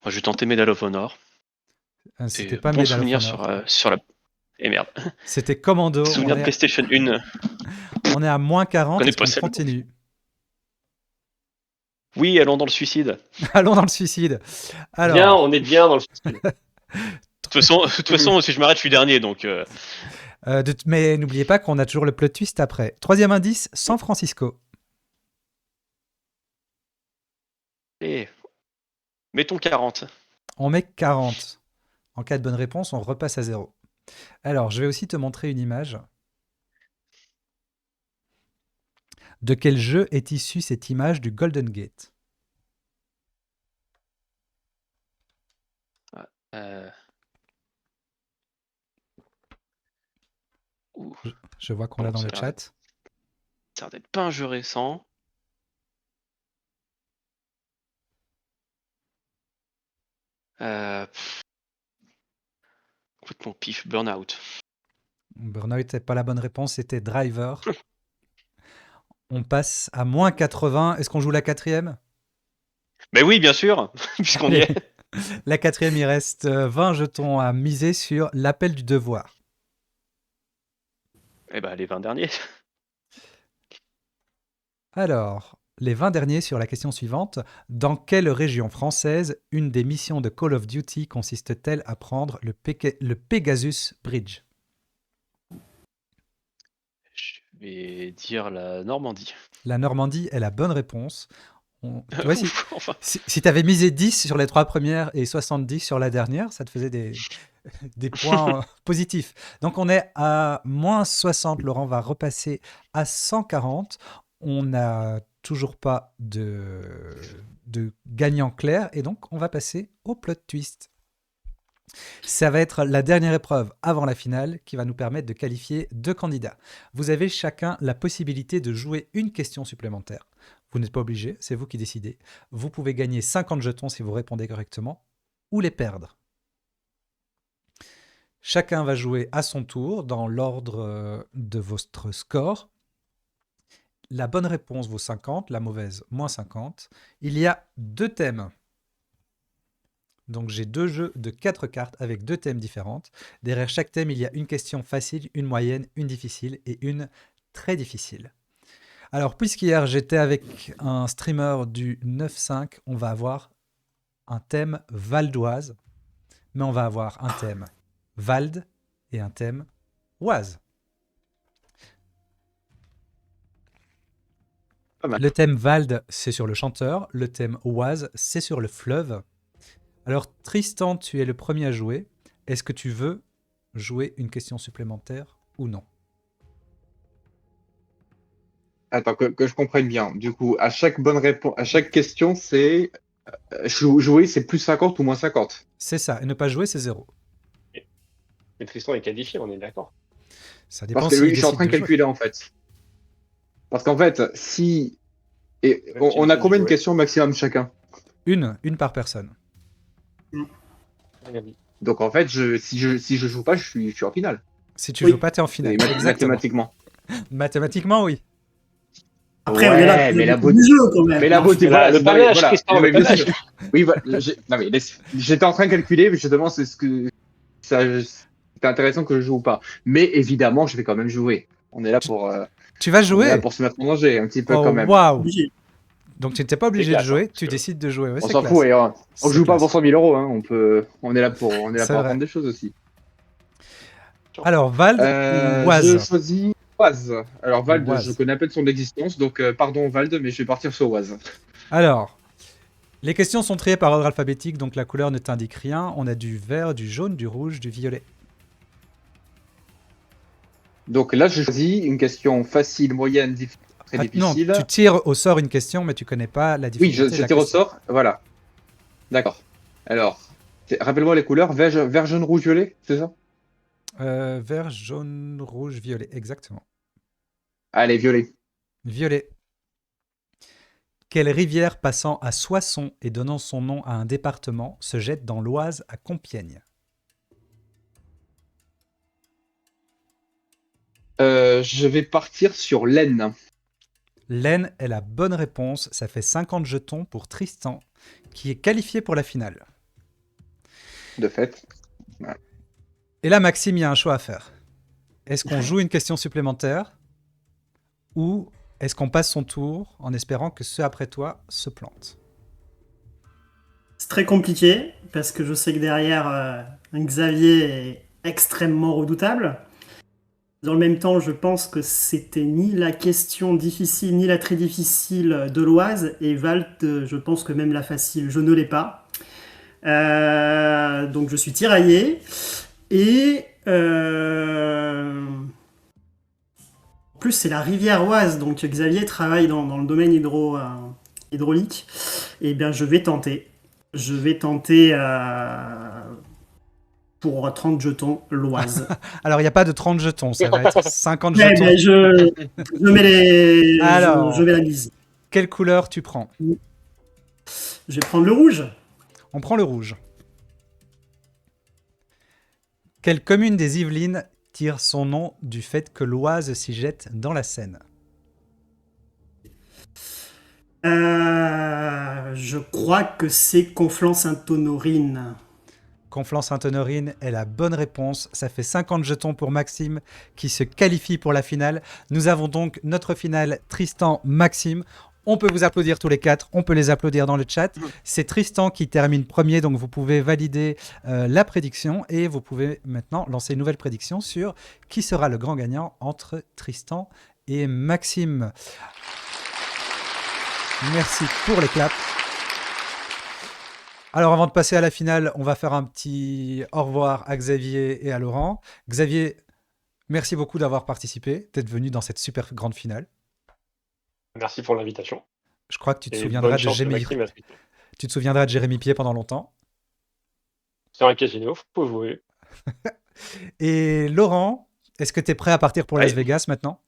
Moi, je vais tenter Medal of Honor. C'était pas bon Medal of souvenir Honor. sur la. Et merde. C'était Commando. Souvenir de PlayStation 1. On est à moins 40. Connais Est-ce pas qu'on celle-là. continue? Oui, allons dans le suicide. Allons dans le suicide. Alors, Bien, on est bien dans le suicide. De toute façon, si je m'arrête, je suis dernier, donc. mais n'oubliez pas qu'on a toujours le plot twist après. Troisième indice, San Francisco. Allez, mettons 40. On met 40. En cas de bonne réponse, on repasse à 0. Alors, je vais aussi te montrer une image. De quel jeu est issue cette image du Golden Gate? Je vois qu'on l'a dans le chat. Ça va être pas un jeu récent. Complètement pif, Burnout. Burnout n'est pas la bonne réponse, c'était Driver. On passe à moins 80. Est-ce qu'on joue la quatrième? Mais oui, bien sûr, puisqu'on y est. La quatrième, il reste 20 jetons à miser sur l'appel du devoir. Eh ben, les 20 derniers. Alors, les 20 derniers sur la question suivante. Dans quelle région française une des missions de Call of Duty consiste-t-elle à prendre le Pegasus Bridge? Je vais dire la Normandie. La Normandie est la bonne réponse. Tu vois, Enfin. si tu avais misé 10 sur les 3 premières et 70 sur la dernière, ça te faisait des points positifs. Donc on est à moins 60. Laurent va repasser à 140. On n'a toujours pas de gagnant clair et donc on va passer au plot twist. Ça va être la dernière épreuve avant la finale qui va nous permettre de qualifier 2 candidats. Vous avez chacun la possibilité de jouer une question supplémentaire. Vous n'êtes pas obligé, c'est vous qui décidez. Vous pouvez gagner 50 jetons si vous répondez correctement ou les perdre. Chacun va jouer à son tour dans l'ordre de votre score. La bonne réponse vaut 50, la mauvaise moins 50. Il y a 2 thèmes. Donc j'ai 2 jeux de 4 cartes avec 2 thèmes différentes. Derrière chaque thème, il y a une question facile, une moyenne, une difficile et une très difficile. Alors, puisqu'hier j'étais avec un streamer du 9-5, on va avoir un thème Val d'Oise, mais on va avoir un thème Vald et un thème Oise. Pas mal. Le thème Vald, c'est sur le chanteur. Le thème Oise, c'est sur le fleuve. Alors, Tristan, tu es le premier à jouer. Est-ce que tu veux jouer une question supplémentaire ou non? Attends, que je comprenne bien. Du coup, à chaque bonne réponse, à chaque question, c'est jouer, c'est plus 50 ou moins 50. C'est ça. Et ne pas jouer, c'est 0. Mais Tristan est qualifié, on est d'accord. Ça dépend Parce que s'il oui, je suis en décide train de de jouer. calculer en fait. Parce qu'en fait, si. Et Ouais, on a j'ai combien de joué. questions maximum chacun? Une par personne. Rien dit. Donc en fait, si je joue pas, je suis en finale. Si tu Oui. joues pas, t'es en finale. Et Exactement. mathématiquement. Mathématiquement, oui. Après, on est là Ouais, pour mais le la beauté beauté. du jeu quand même. Mais la Non, beauté, Mais voilà. le non, mais panache, voilà. Tristan, Non, le mais bien panache. sûr. Oui, voilà. Non, mais j'étais en train de calculer, mais justement, c'est ce que. C'était intéressant que je joue ou pas. Mais évidemment, je vais quand même jouer. On est là pour, Tu vas on est là jouer? pour se mettre en danger, un petit peu Oh, quand même. waouh! obligé. Donc tu n'étais pas obligé classe, de jouer, hein, parce tu que- décides de jouer. Ouais, On c'est s'en classe. fout, et on C'est joue pas classe. pour 100 000 euros. Hein. On est là pour C'est vrai. apprendre des choses aussi. Alors, Vald ou Je Oise? choisis Oise. Alors Vald, Oise. je connais à peine son existence, donc pardon Vald, mais je vais partir sur Oise. Alors, les questions sont triées par ordre alphabétique, donc la couleur ne t'indique rien. On a du vert, du jaune, du rouge, du violet. Donc là, je choisis une question facile, moyenne, très Ah, non, difficile. tu tires au sort une question, mais tu connais pas la Oui, difficulté de je la tire au question. sort. Voilà. D'accord. Alors, rappelle-moi les couleurs. Vert, jaune, rouge, violet, c'est ça? Vert, jaune, rouge, violet, exactement. Allez, violet. Violet. Quelle rivière passant à Soissons et donnant son nom à un département se jette dans l'Oise à Compiègne? Je vais partir sur l'Aisne. L'Aisne est la bonne réponse. Ça fait 50 jetons pour Tristan, qui est qualifié pour la finale. De fait. Et là, Maxime, il y a un choix à faire. Est-ce qu'on joue une question supplémentaire ou est-ce qu'on passe son tour en espérant que ceux après toi se plantent? C'est très compliqué parce que je sais que derrière, Xavier est extrêmement redoutable. Dans le même temps, je pense que c'était ni la question difficile ni la très difficile de l'Oise. Et Vald, je pense que même la facile, je ne l'ai pas. Donc je suis tiraillé. Et en plus, c'est la rivière Oise. Donc Xavier travaille dans le domaine hydraulique. Et bien, je vais tenter. Je vais tenter pour 30 jetons l'Oise. Alors, il n'y a pas de 30 jetons, ça va être 50 Ouais, jetons. mais je mets les. Alors. Je mets la mise. Quelle couleur tu prends? Je vais prendre le rouge. On prend le rouge. Quelle commune des Yvelines tire son nom du fait que l'Oise s'y jette dans la Seine? Je crois que c'est Conflans-Sainte-Honorine. Conflans-Sainte-Honorine est la bonne réponse. Ça fait 50 jetons pour Maxime qui se qualifie pour la finale. Nous avons donc notre finale Tristan-Maxime. On peut vous applaudir tous les quatre, on peut les applaudir dans le chat. C'est Tristan qui termine premier, donc vous pouvez valider la prédiction et vous pouvez maintenant lancer une nouvelle prédiction sur qui sera le grand gagnant entre Tristan et Maxime. Merci pour les claps. Alors avant de passer à la finale, on va faire un petit au revoir à Xavier et à Laurent. Xavier, merci beaucoup d'avoir participé, d'être venu dans cette super grande finale. Merci pour l'invitation. Je crois que tu te Et souviendras bonne de chance, Jérémy. Maxime, à Tristan. Tu te souviendras de Jérémy Pied pendant longtemps. C'est un casino, faut jouer. Et Laurent, est-ce que tu es prêt à partir pour Las Ouais. Vegas maintenant?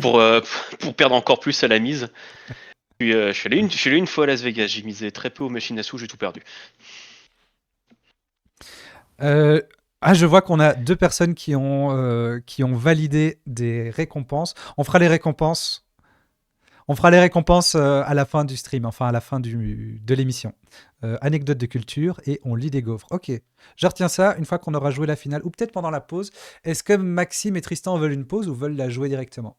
pour perdre encore plus à la mise. Puis, je suis allé une fois à Las Vegas, j'ai misé très peu aux machines à sous, j'ai tout perdu. Ah, je vois qu'on a 2 personnes qui ont validé des récompenses. On fera les récompenses à la fin du stream, enfin à la fin de l'émission. Anecdote de culture et on lit des gaufres. Ok, je retiens ça une fois qu'on aura joué la finale ou peut-être pendant la pause. Est-ce que Maxime et Tristan veulent une pause ou veulent la jouer directement?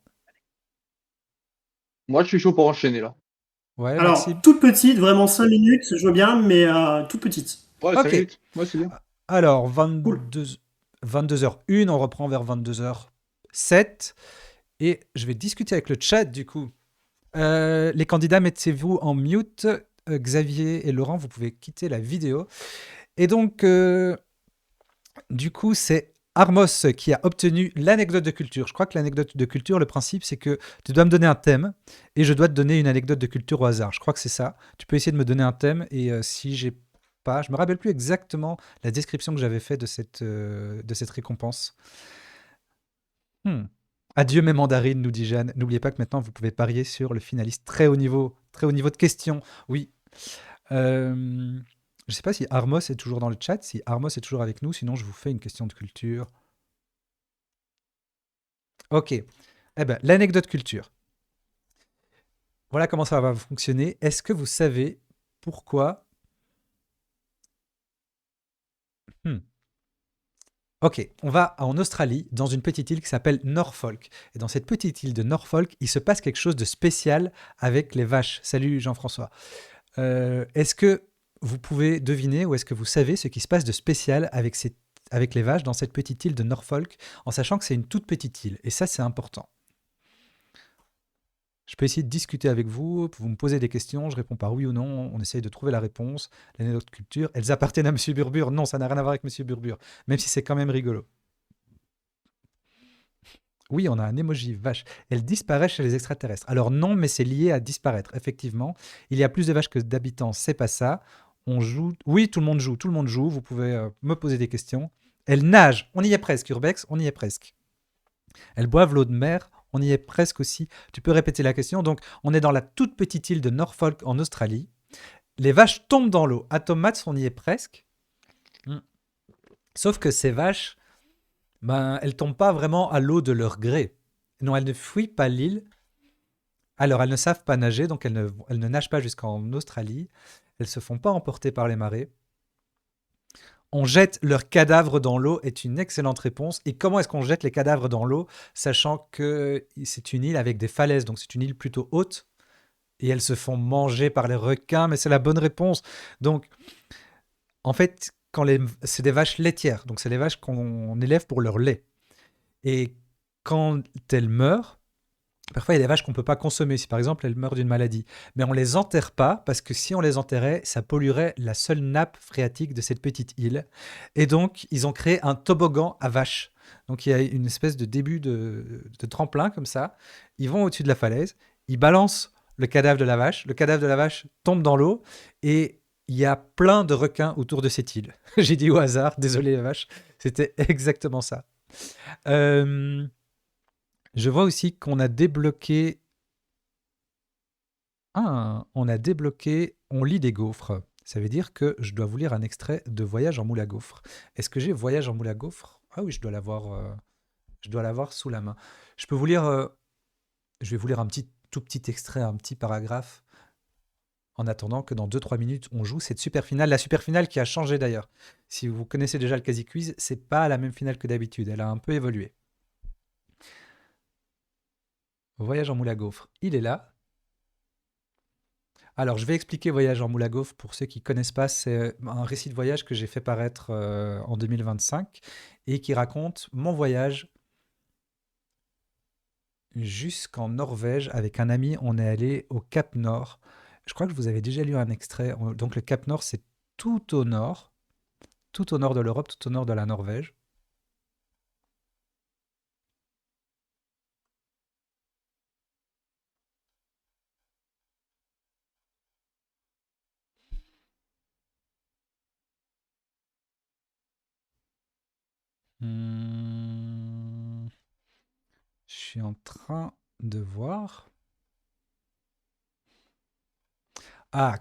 Moi, je suis chaud pour enchaîner là. Ouais, Alors, Maxime? toute petite, vraiment 5 minutes, je veux bien, mais toute petite. Ouais, 5 Ok. minutes. Ouais, c'est bien. Alors, Cool. 22h01, on reprend vers 22h07. Et je vais discuter avec le chat du coup. Les candidats, mettez-vous en mute. Xavier et Laurent, vous pouvez quitter la vidéo. Et donc, du coup, c'est Armos qui a obtenu l'anecdote de culture. Je crois que l'anecdote de culture, le principe, c'est que tu dois me donner un thème et je dois te donner une anecdote de culture au hasard. Je crois que c'est ça. Tu peux essayer de me donner un thème et si j'ai pas, je me rappelle plus exactement la description que j'avais fait de cette récompense. Hmm. Adieu mes mandarines, nous dit Jeanne. N'oubliez pas que maintenant vous pouvez parier sur le finaliste très haut niveau de questions. Oui. Je ne sais pas si Armos est toujours dans le chat, si Armos est toujours avec nous, sinon je vous fais une question de culture. Ok. Eh ben, l'anecdote culture. Voilà comment ça va fonctionner. Est-ce que vous savez pourquoi Hmm. Ok, on va en Australie, dans une petite île qui s'appelle Norfolk. Et dans cette petite île de Norfolk, il se passe quelque chose de spécial avec les vaches. Salut Jean-François. Est-ce que vous pouvez deviner ou est-ce que vous savez ce qui se passe de spécial avec les vaches dans cette petite île de Norfolk, en sachant que c'est une toute petite île? Et ça, c'est important. Je peux essayer de discuter avec vous, vous me posez des questions, je réponds par oui ou non, on essaye de trouver la réponse. L'anecdote culture, elles appartiennent à Monsieur Burbure. Non, ça n'a rien à voir avec Monsieur Burbure, même si c'est quand même rigolo. Oui, on a un emoji vache. Elle disparaît chez les extraterrestres. Alors non, mais c'est lié à disparaître, effectivement. Il y a plus de vaches que d'habitants, c'est pas ça. On joue. Oui, tout le monde joue, tout le monde joue. Vous pouvez me poser des questions. Elles nagent, on y est presque, Urbex, on y est presque. Elles boivent l'eau de mer, on y est presque aussi. Tu peux répéter la question. Donc, on est dans la toute petite île de Norfolk en Australie. Les vaches tombent dans l'eau. Atomats, on y est presque. Hmm. Sauf que ces vaches, ben, elles tombent pas vraiment à l'eau de leur gré. Non, elles ne fuient pas l'île. Alors, elles ne savent pas nager, donc elles ne nagent pas jusqu'en Australie. Elles se font pas emporter par les marées. On jette leurs cadavres dans l'eau est une excellente réponse. Et comment est-ce qu'on jette les cadavres dans l'eau, sachant que c'est une île avec des falaises, donc c'est une île plutôt haute, et elles se font manger par les requins, mais c'est la bonne réponse. Donc, en fait, c'est des vaches laitières, donc c'est des vaches qu'on élève pour leur lait. Et quand elles meurent, parfois, il y a des vaches qu'on ne peut pas consommer si par exemple elles meurent d'une maladie. Mais on ne les enterre pas parce que si on les enterrait, ça polluerait la seule nappe phréatique de cette petite île. Et donc, ils ont créé un toboggan à vaches. Donc, il y a une espèce de début de tremplin comme ça. Ils vont au-dessus de la falaise, ils balancent le cadavre de la vache tombe dans l'eau et il y a plein de requins autour de cette île. J'ai dit au hasard, désolé les vaches, c'était exactement ça. Euh, je vois aussi qu'on a débloqué. Ah, on a débloqué. On lit des gaufres. Ça veut dire que je dois vous lire un extrait de Voyage en moule à gaufres. Est-ce que j'ai Voyage en moule à gaufres? Ah oui, je dois l'avoir. Je dois l'avoir sous la main. Je peux vous lire. Je vais vous lire un tout petit extrait, un petit paragraphe. En attendant que dans 2-3 minutes, on joue cette super finale. La super finale qui a changé d'ailleurs. Si vous connaissez déjà le Quasi Quiz, c'est pas la même finale que d'habitude. Elle a un peu évolué. Voyage en moule à gaufres. Il est là. Alors, je vais expliquer Voyage en moule à gaufres pour ceux qui ne connaissent pas. C'est un récit de voyage que j'ai fait paraître en 2025 et qui raconte mon voyage jusqu'en Norvège avec un ami. On est allé au Cap Nord. Je crois que je vous avais déjà lu un extrait. Donc, le Cap Nord, c'est tout au nord de l'Europe, tout au nord de la Norvège. Hmm, je suis en train de voir. Ah,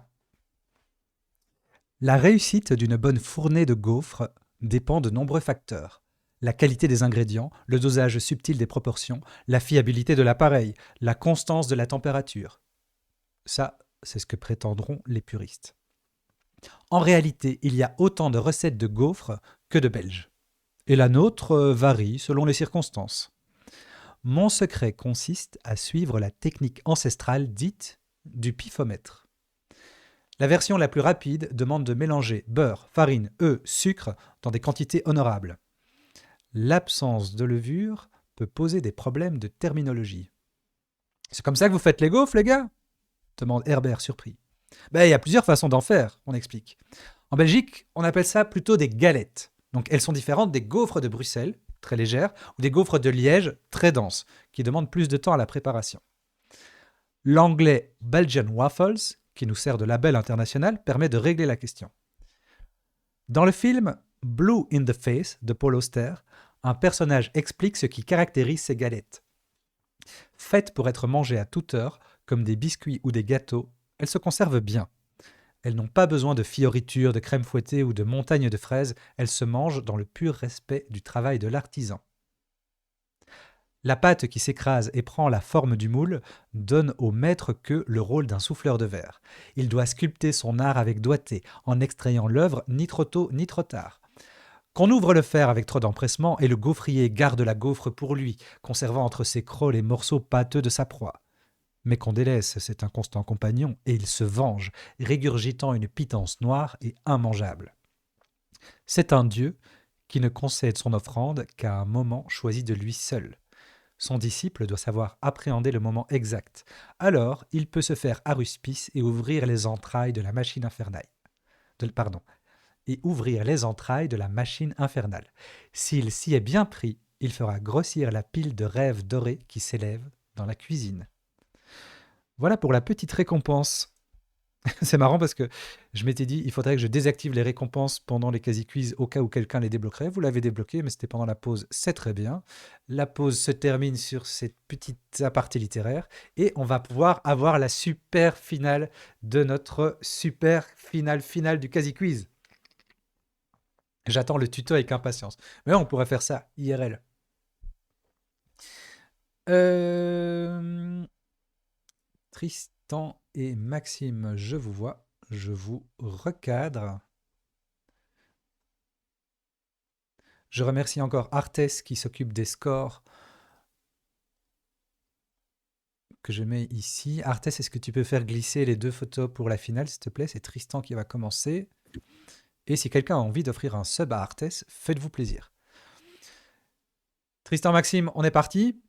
la réussite d'une bonne fournée de gaufres dépend de nombreux facteurs. La qualité des ingrédients, le dosage subtil des proportions, la fiabilité de l'appareil, la constance de la température. Ça, c'est ce que prétendront les puristes. En réalité, il y a autant de recettes de gaufres que de Belges. Et la nôtre varie selon les circonstances. Mon secret consiste à suivre la technique ancestrale dite du pifomètre. La version la plus rapide demande de mélanger beurre, farine, œufs, sucre dans des quantités honorables. L'absence de levure peut poser des problèmes de terminologie. C'est comme ça que vous faites les gaufres, les gars ? Demande Herbert surpris. Il y a plusieurs façons d'en faire, on explique. En Belgique, on appelle ça plutôt des galettes. Donc elles sont différentes des gaufres de Bruxelles, très légères, ou des gaufres de Liège, très denses, qui demandent plus de temps à la préparation. L'anglais Belgian Waffles, qui nous sert de label international, permet de régler la question. Dans le film Blue in the Face de Paul Auster, un personnage explique ce qui caractérise ces galettes. Faites pour être mangées à toute heure, comme des biscuits ou des gâteaux, elles se conservent bien. Elles n'ont pas besoin de fioritures, de crème fouettée ou de montagnes de fraises, elles se mangent dans le pur respect du travail de l'artisan. La pâte qui s'écrase et prend la forme du moule donne au maître queue le rôle d'un souffleur de verre. Il doit sculpter son art avec doigté, en extrayant l'œuvre ni trop tôt ni trop tard. Qu'on ouvre le fer avec trop d'empressement et le gaufrier garde la gaufre pour lui, conservant entre ses crocs les morceaux pâteux de sa proie. Mais qu'on délaisse, c'est un constant compagnon, et il se venge, régurgitant une pitance noire et immangeable. C'est un dieu qui ne concède son offrande qu'à un moment choisi de lui seul. Son disciple doit savoir appréhender le moment exact. Alors, il peut se faire aruspice et ouvrir les entrailles de la machine infernale. S'il s'y est bien pris, il fera grossir la pile de rêves dorés qui s'élève dans la cuisine. Voilà pour la petite récompense. C'est marrant parce que je m'étais dit, il faudrait que je désactive les récompenses pendant les quasi-quiz au cas où quelqu'un les débloquerait. Vous l'avez débloqué, mais c'était pendant la pause, c'est très bien. La pause se termine sur cette petite aparté littéraire et on va pouvoir avoir la super finale de notre super finale du quasi-quiz. J'attends le tuto avec impatience. Mais on pourrait faire ça, IRL. Tristan et Maxime, je vous vois, je vous recadre. Je remercie encore Arthès qui s'occupe des scores que je mets ici. Arthès, est-ce que tu peux faire glisser les 2 photos pour la finale, s'il te plaît? C'est Tristan qui va commencer. Et si quelqu'un a envie d'offrir un sub à Arthès, faites-vous plaisir. Tristan, Maxime, on est parti?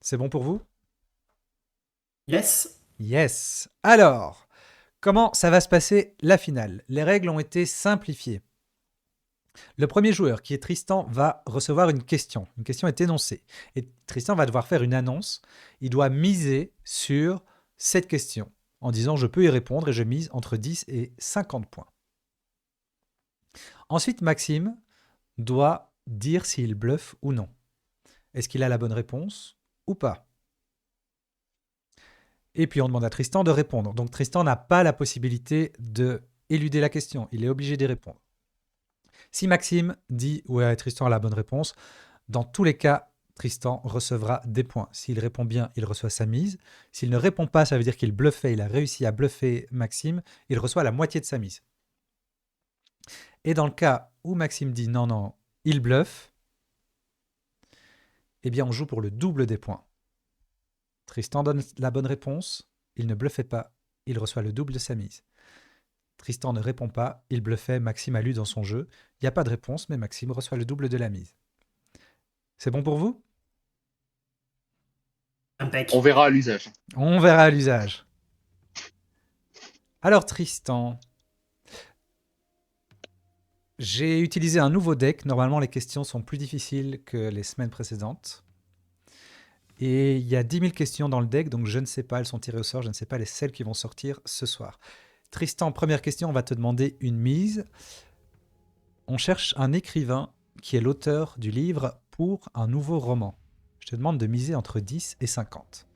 C'est bon pour vous? Yes. Yes. Alors, comment ça va se passer la finale? Les règles ont été simplifiées. Le premier joueur, qui est Tristan, va recevoir une question. Une question est énoncée. Et Tristan va devoir faire une annonce. Il doit miser sur cette question en disant « je peux y répondre » et je mise entre 10 et 50 points. Ensuite, Maxime doit dire s'il bluffe ou non. Est-ce qu'il a la bonne réponse ou pas? Et puis on demande à Tristan de répondre. Donc Tristan n'a pas la possibilité de éluder la question. Il est obligé d'y répondre. Si Maxime dit « ouais, Tristan a la bonne réponse », dans tous les cas, Tristan recevra des points. S'il répond bien, il reçoit sa mise. S'il ne répond pas, ça veut dire qu'il bluffait, il a réussi à bluffer Maxime, il reçoit la moitié de sa mise. Et dans le cas où Maxime dit « non, il bluffe », eh bien on joue pour le double des points. Tristan donne la bonne réponse, il ne bluffait pas, il reçoit le double de sa mise. Tristan ne répond pas, il bluffait, Maxime a lu dans son jeu. Il n'y a pas de réponse, mais Maxime reçoit le double de la mise. C'est bon pour vous? Impec. On verra à l'usage. On verra à l'usage. Alors Tristan, j'ai utilisé un nouveau deck. Normalement, les questions sont plus difficiles que les semaines précédentes. Et il y a 10 000 questions dans le deck, donc je ne sais pas, elles sont tirées au sort, je ne sais pas celles qui vont sortir ce soir. Tristan, première question, on va te demander une mise. On cherche un écrivain qui est l'auteur du livre pour un nouveau roman. Je te demande de miser entre 10 et 50.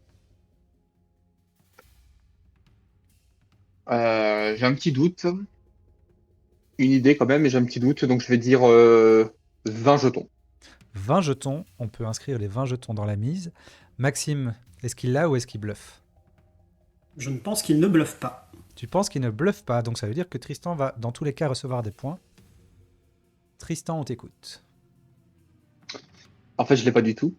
J'ai un petit doute. une idée quand même, mais j'ai un petit doute, donc je vais dire 20 jetons. 20 jetons, on peut inscrire les 20 jetons dans la mise. Maxime, est-ce qu'il l'a ou est-ce qu'il bluffe? Je ne pense qu'il ne bluffe pas. Tu penses qu'il ne bluffe pas, donc ça veut dire que Tristan va dans tous les cas recevoir des points. Tristan, on t'écoute. En fait, je l'ai pas du tout.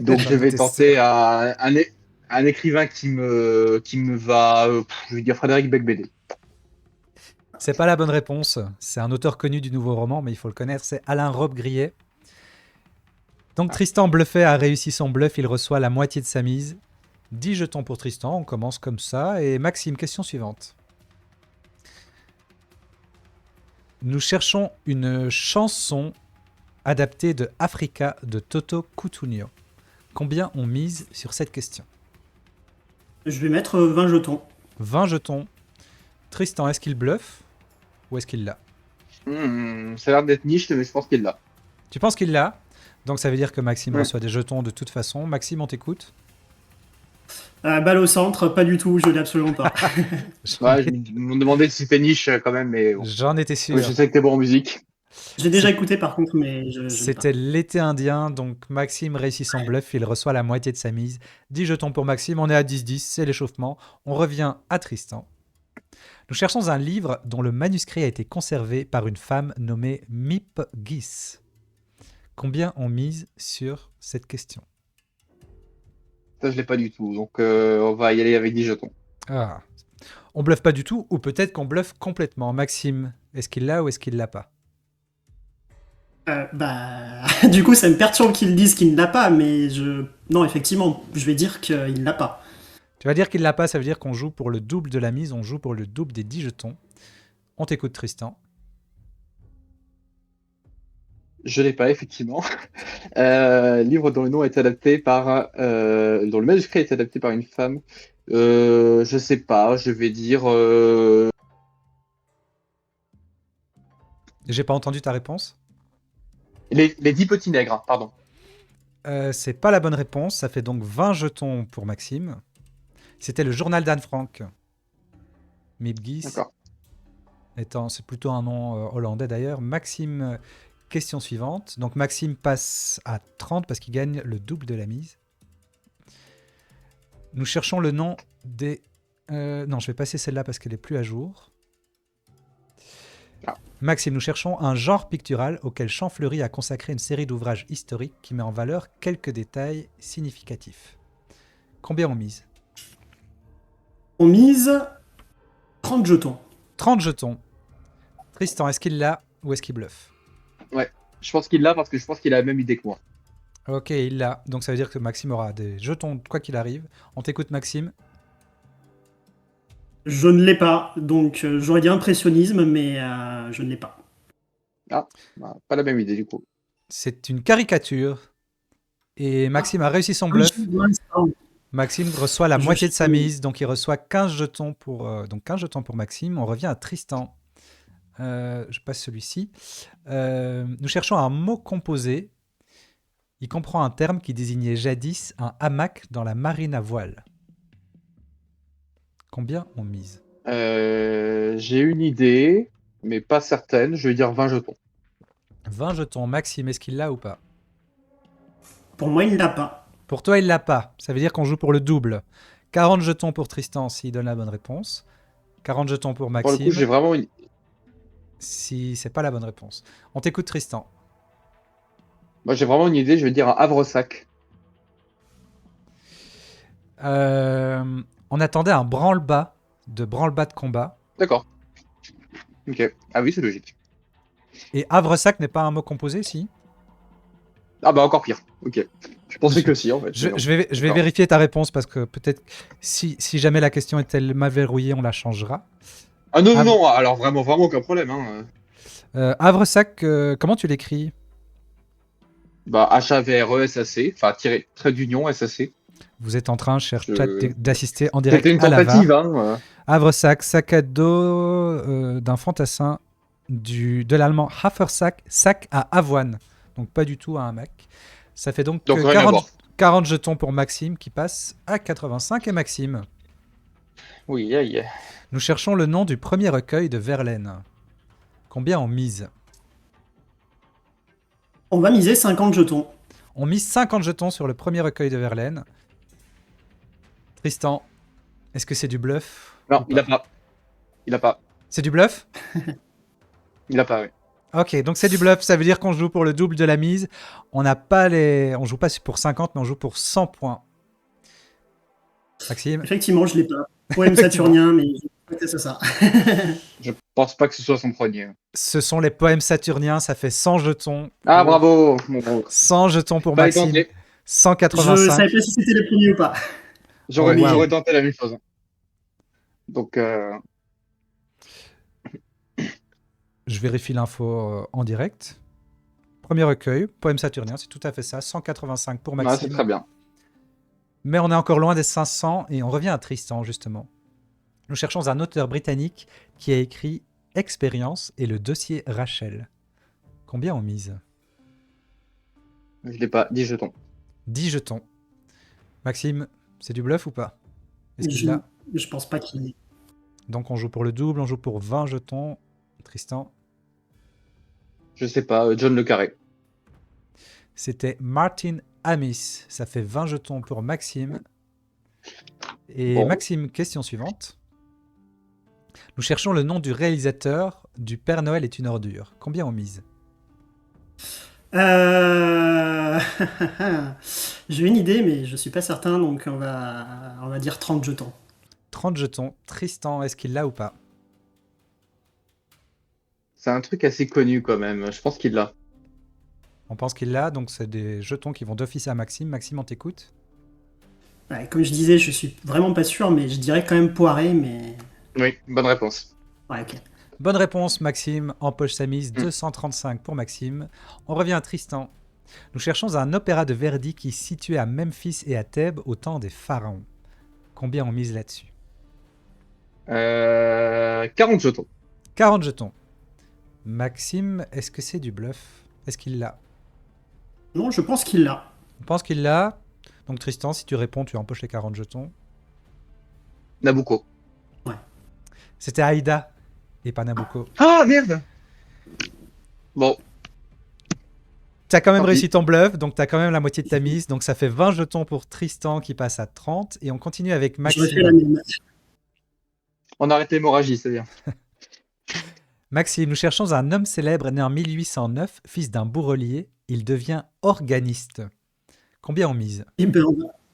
Donc, J'en je vais étais tenter sûr. un écrivain qui me va. Je vais dire Frédéric Becbédé. C'est pas la bonne réponse. C'est un auteur connu du nouveau roman, mais il faut le connaître. C'est Alain Robbe-Grillet. Donc Tristan bluffait, a réussi son bluff. Il reçoit la moitié de sa mise. 10 jetons pour Tristan. On commence comme ça. Et Maxime, question suivante. Nous cherchons une chanson adaptée de Africa de Toto Cutugno. Combien on mise sur cette question? Je vais mettre 20 jetons. 20 jetons. Tristan, est-ce qu'il bluffe ou est-ce qu'il l'a? Ça a l'air d'être niche, mais je pense qu'il l'a. Tu penses qu'il l'a? Donc ça veut dire que Maxime Ouais. reçoit des jetons de toute façon. Maxime, on t'écoute. Balle au centre, pas du tout, je l'ai absolument pas. Ouais, je me demandais si c'était niche quand même, mais bon. J'en étais sûr. Je sais que t'es bon en musique. J'ai déjà écouté par contre, mais je l'ai pas. C'était l'été indien, donc Maxime réussit son bluff, il reçoit la moitié de sa mise. 10 jetons pour Maxime, on est à 10-10, c'est l'échauffement. On revient à Tristan. Nous cherchons un livre dont le manuscrit a été conservé par une femme nommée Mip Gis. Combien on mise sur cette question? Ça, je l'ai pas du tout. Donc, on va y aller avec 10 jetons. Ah. On bluffe pas du tout, ou peut-être qu'on bluffe complètement. Maxime, est-ce qu'il l'a ou est-ce qu'il l'a pas? Du coup, ça me perturbe qu'ils disent qu'il ne l'a pas, mais non, effectivement, je vais dire qu'il ne l'a pas. Tu vas dire qu'il l'a pas, ça veut dire qu'on joue pour le double de la mise, on joue pour le double des 10 jetons. On t'écoute Tristan. Je l'ai pas, effectivement. Livre dont le nom est adapté par. Dont le manuscrit est adapté par une femme. Je sais pas, je vais dire. J'ai pas entendu ta réponse. Les 10 petits nègres, hein, pardon. C'est pas la bonne réponse, ça fait donc 20 jetons pour Maxime. C'était le journal d'Anne Frank. Mibgis. D'accord. C'est plutôt un nom hollandais d'ailleurs. Maxime, question suivante. Donc Maxime passe à 30 parce qu'il gagne le double de la mise. Nous cherchons le nom des... non, je vais passer celle-là parce qu'elle est plus à jour. Ah. Maxime, nous cherchons un genre pictural auquel Champfleury a consacré une série d'ouvrages historiques qui met en valeur quelques détails significatifs. Combien on mise? On mise 30 jetons. 30 jetons. Tristan, est-ce qu'il l'a ou est-ce qu'il bluffe? Je pense qu'il l'a parce que je pense qu'il a la même idée que moi. Ok, il l'a. Donc ça veut dire que Maxime aura des jetons quoi qu'il arrive. On t'écoute Maxime. Je ne l'ai pas, donc j'aurais dit impressionnisme, mais je ne l'ai pas. Bah, pas la même idée du coup. C'est une caricature. Et Maxime a réussi son bluff. Maxime reçoit la moitié de sa mise, donc il reçoit 15 jetons pour, donc 15 jetons pour Maxime. On revient à Tristan. Je passe celui-ci. Nous cherchons un mot composé. Il comprend un terme qui désignait jadis un hamac dans la marine à voile. Combien on mise? J'ai une idée, mais pas certaine. Je vais dire 20 jetons. 20 jetons. Maxime, est-ce qu'il l'a ou pas? Pour moi, il ne l'a pas. Pour toi, il l'a pas. Ça veut dire qu'on joue pour le double. 40 jetons pour Tristan s'il donne la bonne réponse. 40 jetons pour Pour Maxime. le coup, j'ai vraiment une... Si c'est pas la bonne réponse. On t'écoute Tristan. Moi, j'ai vraiment une idée. Je vais dire un Havresac. On attendait un branle-bas de combat. D'accord. Ok. Ah oui, c'est logique. Et Havresac n'est pas un mot composé, si? Ah bah encore pire. Ok. Je pensais que si en fait. Je mais non. vais D'accord. vérifier ta réponse parce que peut-être si jamais la question est mal verrouillée, on la changera. Ah non, Ah, non, alors vraiment aucun problème. Hein. Havresac, comment tu l'écris? Bah, HAVRESAC, enfin, trait d'union, SAC. Vous êtes en train, cher Je- chat, d'assister en direct C'était une à la tentative, VAR. hein. Havresac, sac à dos d'un fantassin de l'allemand Hafersack, sac à avoine. Donc pas du tout à un Mac. Ça fait donc Donc rien à voir. 40 jetons pour Maxime qui passe à 85. Et Maxime, Oui, aïe. nous cherchons le nom du premier recueil de Verlaine. Combien on mise? On va miser 50 jetons. On mise 50 jetons sur le premier recueil de Verlaine. Tristan, est-ce que c'est du bluff? Non, ou il a pas. Il a pas. C'est du bluff? Il a pas, oui. Ok, donc c'est du bluff, ça veut dire qu'on joue pour le double de la mise. On joue pas pour 50, mais on joue pour 100 points. Maxime? Effectivement, je l'ai pas. Poème saturnien, mais c'est ça. Je pense pas que ce soit son premier. Ce sont les poèmes saturniens, ça fait 100 jetons. Ah, bravo. Bon, 100 jetons pour pas Maxime, tenté. Je 185. savais pas si c'était le premier ou pas. J'aurais Oh, wow. j'aurais tenté la même chose. Donc, Je vérifie l'info en direct. Premier recueil, poème saturnien, c'est tout à fait ça. 185 pour ouais, c'est Maxime. très bien. Mais on est encore loin des 500 et on revient à Tristan, justement. Nous cherchons un auteur britannique qui a écrit Expérience et le dossier Rachel. Combien on mise? Je l'ai pas. 10 jetons. 10 jetons. Maxime, c'est du bluff ou pas? Est-ce qu'il Je, l'a? je pense pas qu'il l'ait. Donc on joue pour le double, on joue pour 20 jetons. Tristan, Je sais pas. John Le Carré. c'était Martin Amis. Ça fait 20 jetons pour Maxime. Et Bon. Maxime, question suivante. Nous cherchons le nom du réalisateur du Père Noël est une ordure. Combien on mise? J'ai une idée, mais je suis pas certain, donc on va dire 30 jetons. 30 jetons. Tristan, est-ce qu'il l'a ou pas? C'est un truc assez connu quand même. Je pense qu'il l'a. On pense qu'il l'a, donc c'est des jetons qui vont d'office à Maxime. Maxime, on t'écoute? Ouais, comme je disais, je suis vraiment pas sûr, mais je dirais quand même Poiré, mais... Oui, bonne réponse. Ouais, ok. Bonne réponse, Maxime. Empoche sa mise, 235 pour Maxime. On revient à Tristan. Nous cherchons un opéra de Verdi qui se situait à Memphis et à Thèbes au temps des pharaons. Combien on mise là-dessus? 40 jetons. 40 jetons. Maxime, est-ce que c'est du bluff? Est-ce qu'il l'a? Non, je pense qu'il l'a. On pense qu'il l'a. Donc Tristan, si tu réponds, tu empoches les 40 jetons. Nabucco. C'était Aïda et pas Nabucco. Ah, merde. Bon, T'as quand même Tant réussi pis. ton bluff, donc t'as quand même la moitié de ta mise. Donc ça fait 20 jetons pour Tristan qui passe à 30. Et on continue avec J'aurais fait la Maxime. même. on arrête l'hémorragie, c'est bien. Maxime, nous cherchons un homme célèbre né en 1809, fils d'un bourrelier. Il devient organiste. Combien on mise? Eh ben,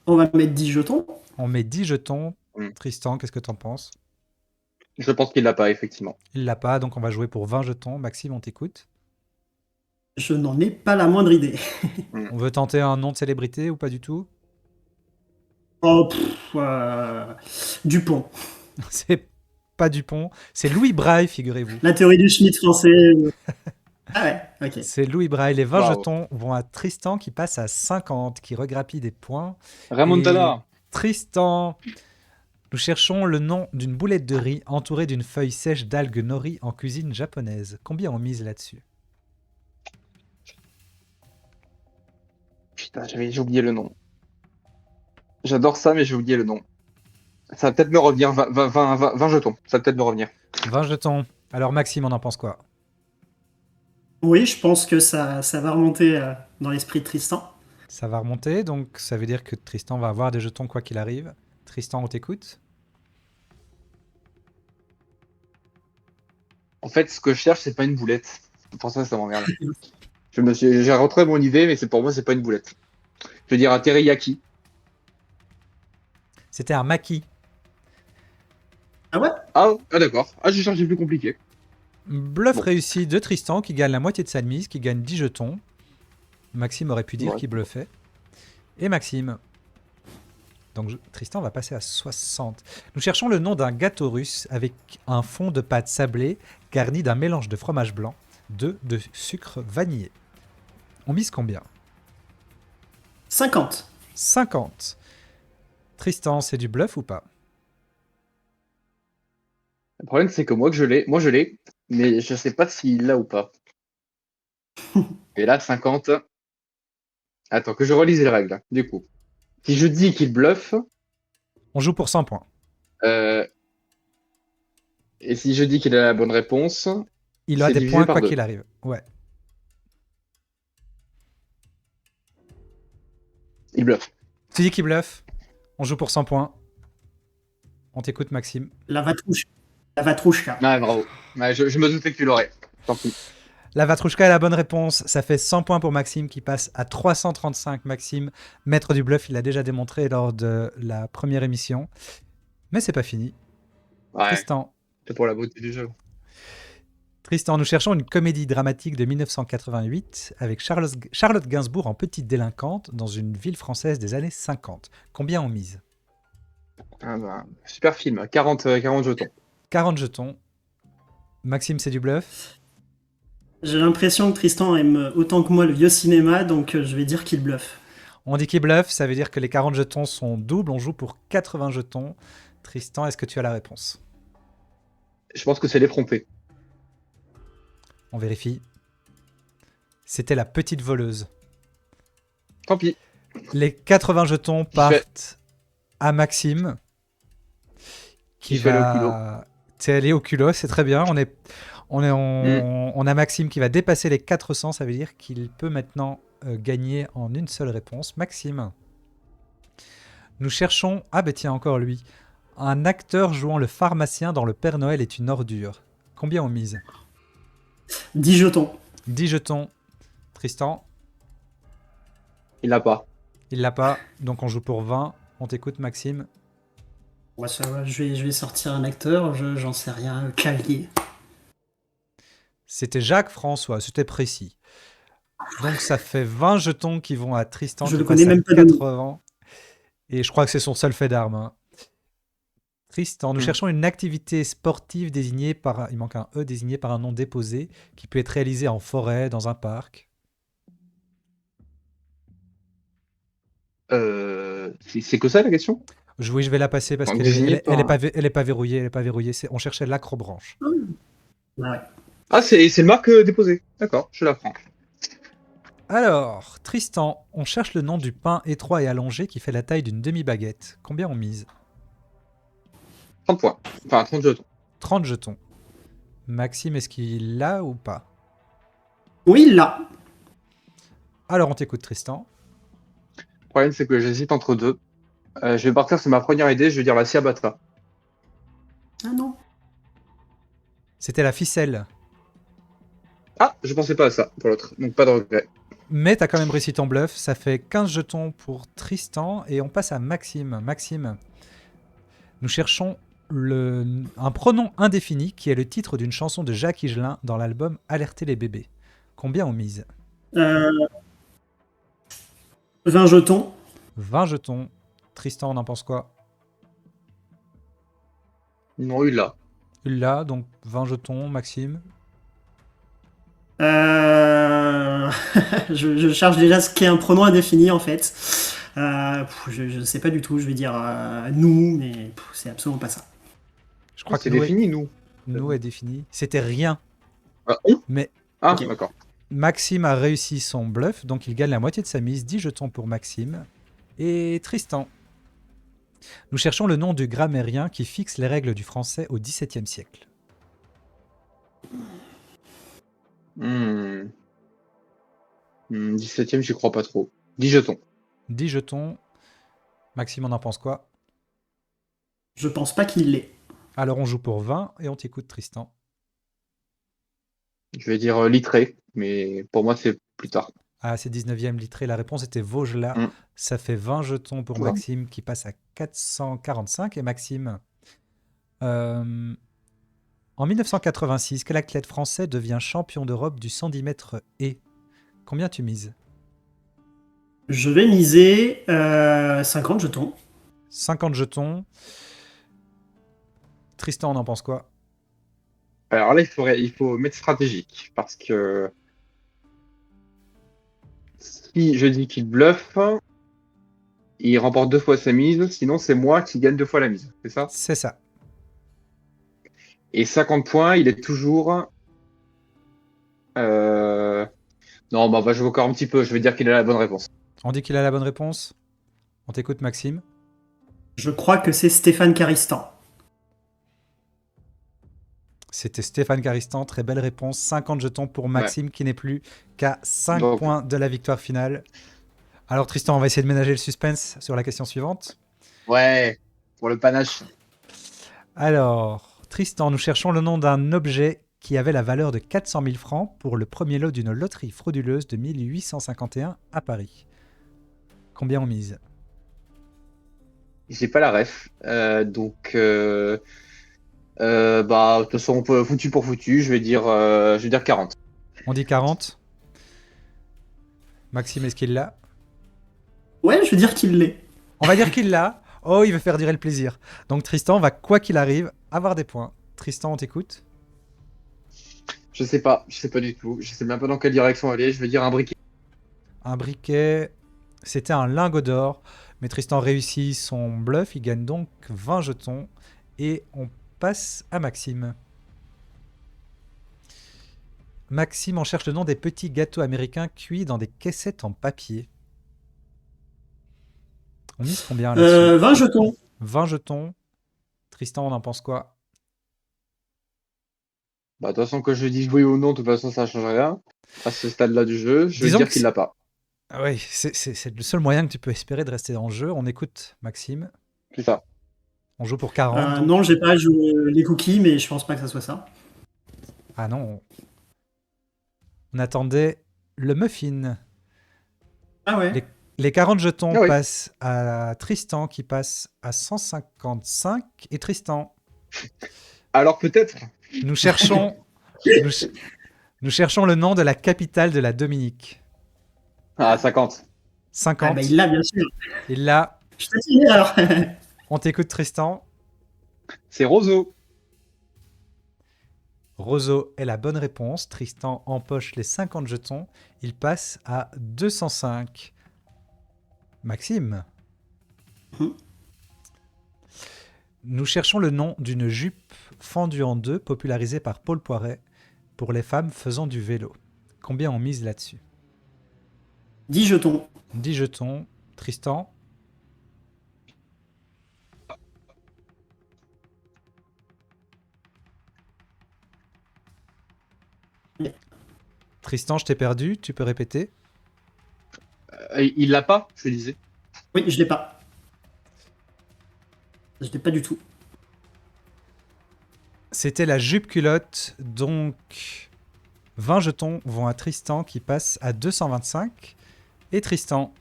on va mettre 10 jetons. On met 10 jetons. Mm. Tristan, qu'est-ce que t'en penses? Je pense qu'il l'a pas, effectivement. Il l'a pas, donc on va jouer pour 20 jetons. Maxime, on t'écoute. Je n'en ai pas la moindre idée. On veut tenter un nom de célébrité ou pas du tout? Oh, Dupont. C'est pas Dupont, c'est Louis Braille, figurez-vous. La théorie du Schmitt français. Ah ouais, ok. C'est Louis Braille. Les 20 Wow. jetons vont à Tristan qui passe à 50, qui regrappille des points. Ramontana. Tristan, nous cherchons le nom d'une boulette de riz entourée d'une feuille sèche d'algues nori en cuisine japonaise. Combien on mise là-dessus? Putain, j'ai oublié le nom. J'adore ça, mais j'ai oublié le nom. Ça va peut-être me revenir. 20 jetons. Ça va peut-être me revenir. 20 jetons. Alors Maxime, on en pense quoi? Oui, je pense que ça va remonter dans l'esprit de Tristan. Ça va remonter, donc ça veut dire que Tristan va avoir des jetons quoi qu'il arrive. Tristan, on t'écoute. En fait, ce que je cherche, c'est pas une boulette. Pour ça, ça m'emmerde. J'ai retrouvé mon idée, mais pour moi, c'est pas une boulette. Je veux dire un teriyaki. C'était un maquis. Ah ouais? Ah, d'accord. Ah, je cherchais plus compliqué. Bluff Bon. réussi de Tristan qui gagne la moitié de sa mise, qui gagne 10 jetons. Maxime aurait pu dire Ouais. qu'il bluffait. Et Maxime. Donc Tristan va passer à 60. Nous cherchons le nom d'un gâteau russe avec un fond de pâte sablée garni d'un mélange de fromage blanc, de sucre vanillé. On mise combien? 50. 50. Tristan, c'est du bluff ou pas? Le problème, c'est que moi, je l'ai, mais je sais pas s'il l'a ou pas. Et là, 50. Attends, que je relise les règles, du coup. Si je dis qu'il bluffe, On joue pour 100 points. et si je dis qu'il a la bonne réponse, Il a C'est des divisé points par quoi deux. qu'il arrive. Ouais. Il bluffe. Tu dis qu'il bluffe. On joue pour 100 points. On t'écoute, Maxime. La Vatrouche. La Vatrouchka. Ouais, bravo. Ouais, je me doutais que tu l'aurais. Tant pis. La Vatrouchka est la bonne réponse. Ça fait 100 points pour Maxime qui passe à 335. Maxime, maître du bluff, il l'a déjà démontré lors de la première émission. Mais c'est pas fini. Ouais, Tristan. c'est pour la beauté du jeu. Tristan, nous cherchons une comédie dramatique de 1988 avec Charlotte Gainsbourg en petite délinquante dans une ville française des années 50. Combien on mise? Ah bah, super film. 40 jetons. 40 jetons. Maxime, c'est du bluff. J'ai l'impression que Tristan aime autant que moi le vieux cinéma, donc je vais dire qu'il bluffe. On dit qu'il bluffe, ça veut dire que les 40 jetons sont doubles. On joue pour 80 jetons. Tristan, est-ce que tu as la réponse? Je pense que c'est l'effronté. On vérifie. C'était la petite voleuse. Tant pis. Les 80 jetons partent à Maxime. Qui Je vais aller au va... T'es allé au culot, c'est très bien. On a Maxime qui va dépasser les 400. Ça veut dire qu'il peut maintenant gagner en une seule réponse. Maxime. Nous cherchons... Ah ben tiens, encore lui. Un acteur jouant le pharmacien dans Le Père Noël est une ordure. Combien on mise? 10 jetons. 10 jetons. Tristan, Il l'a pas. il l'a pas, donc on joue pour 20. On t'écoute, Maxime. Ouais, ça va, je vais sortir un acteur, j'en sais rien, Clavier. C'était Jacques François, c'était précis. Donc ça fait 20 jetons qui vont à Tristan. Je qui le connais passe à même pas de nom. 80. Et je crois que c'est son seul fait d'armes. Hein. Tristan, nous cherchons une activité sportive désignée par... Il manque un E, désignée par un nom déposé, qui peut être réalisée en forêt, dans un parc. C'est que ça la question? Oui, je vais la passer parce Donc, qu'elle désigné elle est par- pas, elle est pas verrouillée. Elle est pas verrouillée. On cherchait l'acrobranche. Ouais. Ah, c'est le marque déposé. D'accord, je la prends. Alors, Tristan, on cherche le nom du pain étroit et allongé qui fait la taille d'une demi-baguette. Combien on mise? 30 points. Enfin, 30 jetons. 30 jetons. Maxime, est-ce qu'il l'a ou pas? Oui, là. Alors, on t'écoute, Tristan. Le problème, c'est que j'hésite entre deux. Je vais partir sur ma première idée, je vais dire la ciabatta. Ah non. C'était la ficelle. Ah, je pensais pas à ça pour l'autre, donc pas de regret. Mais t'as quand même réussi ton bluff. Ça fait 15 jetons pour Tristan. Et on passe à Maxime. Maxime, nous cherchons un pronom indéfini qui est le titre d'une chanson de Jacques Higelin dans l'album Alerter les bébés. Combien on mise? 20 jetons. 20 jetons. Tristan, on en pense quoi? Non, il l'a. Il l'a, donc 20 jetons. Maxime? Je cherche déjà ce qu'est un pronom indéfini en fait. Je sais pas du tout, je vais dire nous, mais c'est absolument pas ça. Je crois que C'est nous défini, nous. est défini. C'était rien. Ah, on Mais Ah, Ok. d'accord. Maxime a réussi son bluff, donc il gagne la moitié de sa mise. 10 jetons pour Maxime. Et Tristan. Nous cherchons le nom du grammairien qui fixe les règles du français au XVIIe siècle. 17ème, j'y crois pas trop. 10 jetons. 10 jetons. Maxime, on en pense quoi? Je pense pas qu'il l'ait. Alors on joue pour 20 et on t'écoute, Tristan. Je vais dire littré, mais pour moi, c'est plus tard. Ah, c'est 19e litré. La réponse était Vaugelas. Mm. Ça fait 20 jetons pour Ouais. Maxime qui passe à 445. Et Maxime, en 1986, quel athlète français devient champion d'Europe du 110 mètres et combien tu mises? Je vais miser 50 jetons. 50 jetons. Tristan, on en pense quoi? Alors là, il faut mettre stratégique, parce que si je dis qu'il bluffe, il remporte 2 fois sa mise, sinon c'est moi qui gagne 2 fois la mise, c'est ça? C'est ça. Et 50 points, il est toujours... Non, bah, je vais encore un petit peu, je vais dire qu'il a la bonne réponse. On dit qu'il a la bonne réponse. On t'écoute, Maxime. Je crois que c'est Stéphane Caristan. C'était Stéphane Caristan, très belle réponse. 50 jetons pour Maxime qui n'est plus qu'à 5 Donc- points de la victoire finale. Alors Tristan, on va essayer de ménager le suspense sur la question suivante. Ouais, pour le panache. Alors, Tristan, nous cherchons le nom d'un objet qui avait la valeur de 400 000 francs pour le premier lot d'une loterie frauduleuse de 1851 à Paris. Combien on mise? J'ai pas la ref. De toute façon, on peut foutu pour foutu. Je vais dire 40. On dit 40. Maxime, est-ce qu'il l'a? Ouais, je veux dire qu'il l'est. On va dire qu'il l'a. Oh, il veut faire durer le plaisir. Donc Tristan va, quoi qu'il arrive, avoir des points. Tristan, on t'écoute. Je sais pas du tout. Je sais même pas dans quelle direction aller. Je vais dire un briquet. Un briquet, c'était un lingot d'or. Mais Tristan réussit son bluff. Il gagne donc 20 jetons. Et on passe à Maxime. Maxime, on cherche le nom des petits gâteaux américains cuits dans des caissettes en papier. On mise combien là-dessus? 20 jetons. 20 jetons. Tristan, on en pense quoi? Bah, de toute façon, que je dise oui ou non, de toute façon, ça change rien. À ce stade-là du jeu, je vais Disons dire que qu'il l'a pas. Ah oui, c'est le seul moyen que tu peux espérer de rester dans le jeu. On écoute Maxime. C'est ça. On joue pour 40. donc- Non, j'ai pas joué les cookies, mais je pense pas que ça soit ça. Ah non. On attendait le muffin. Ah ouais. Les 40 jetons Ah oui. passent à Tristan qui passe à 155. Et Tristan, Alors peut-être. nous cherchons, nous cherchons le nom de la capitale de la Dominique. Ah, 50. 50. Ah bah, il l'a, bien sûr. Et là, Je t'ai dit alors. on t'écoute Tristan. C'est Roseau. Roseau est la bonne réponse. Tristan empoche les 50 jetons. Il passe à 205. Maxime. Mhm. Nous cherchons le nom d'une jupe fendue en deux popularisée par Paul Poiret pour les femmes faisant du vélo. Combien on mise là-dessus? 10 jetons. 10 jetons. Tristan. Tristan, je t'ai perdu. Tu peux répéter? Il l'a pas, je disais. Oui, je l'ai pas. Je l'ai pas du tout. C'était la jupe culotte. Donc, 20 jetons vont à Tristan qui passe à 225. Et Tristan.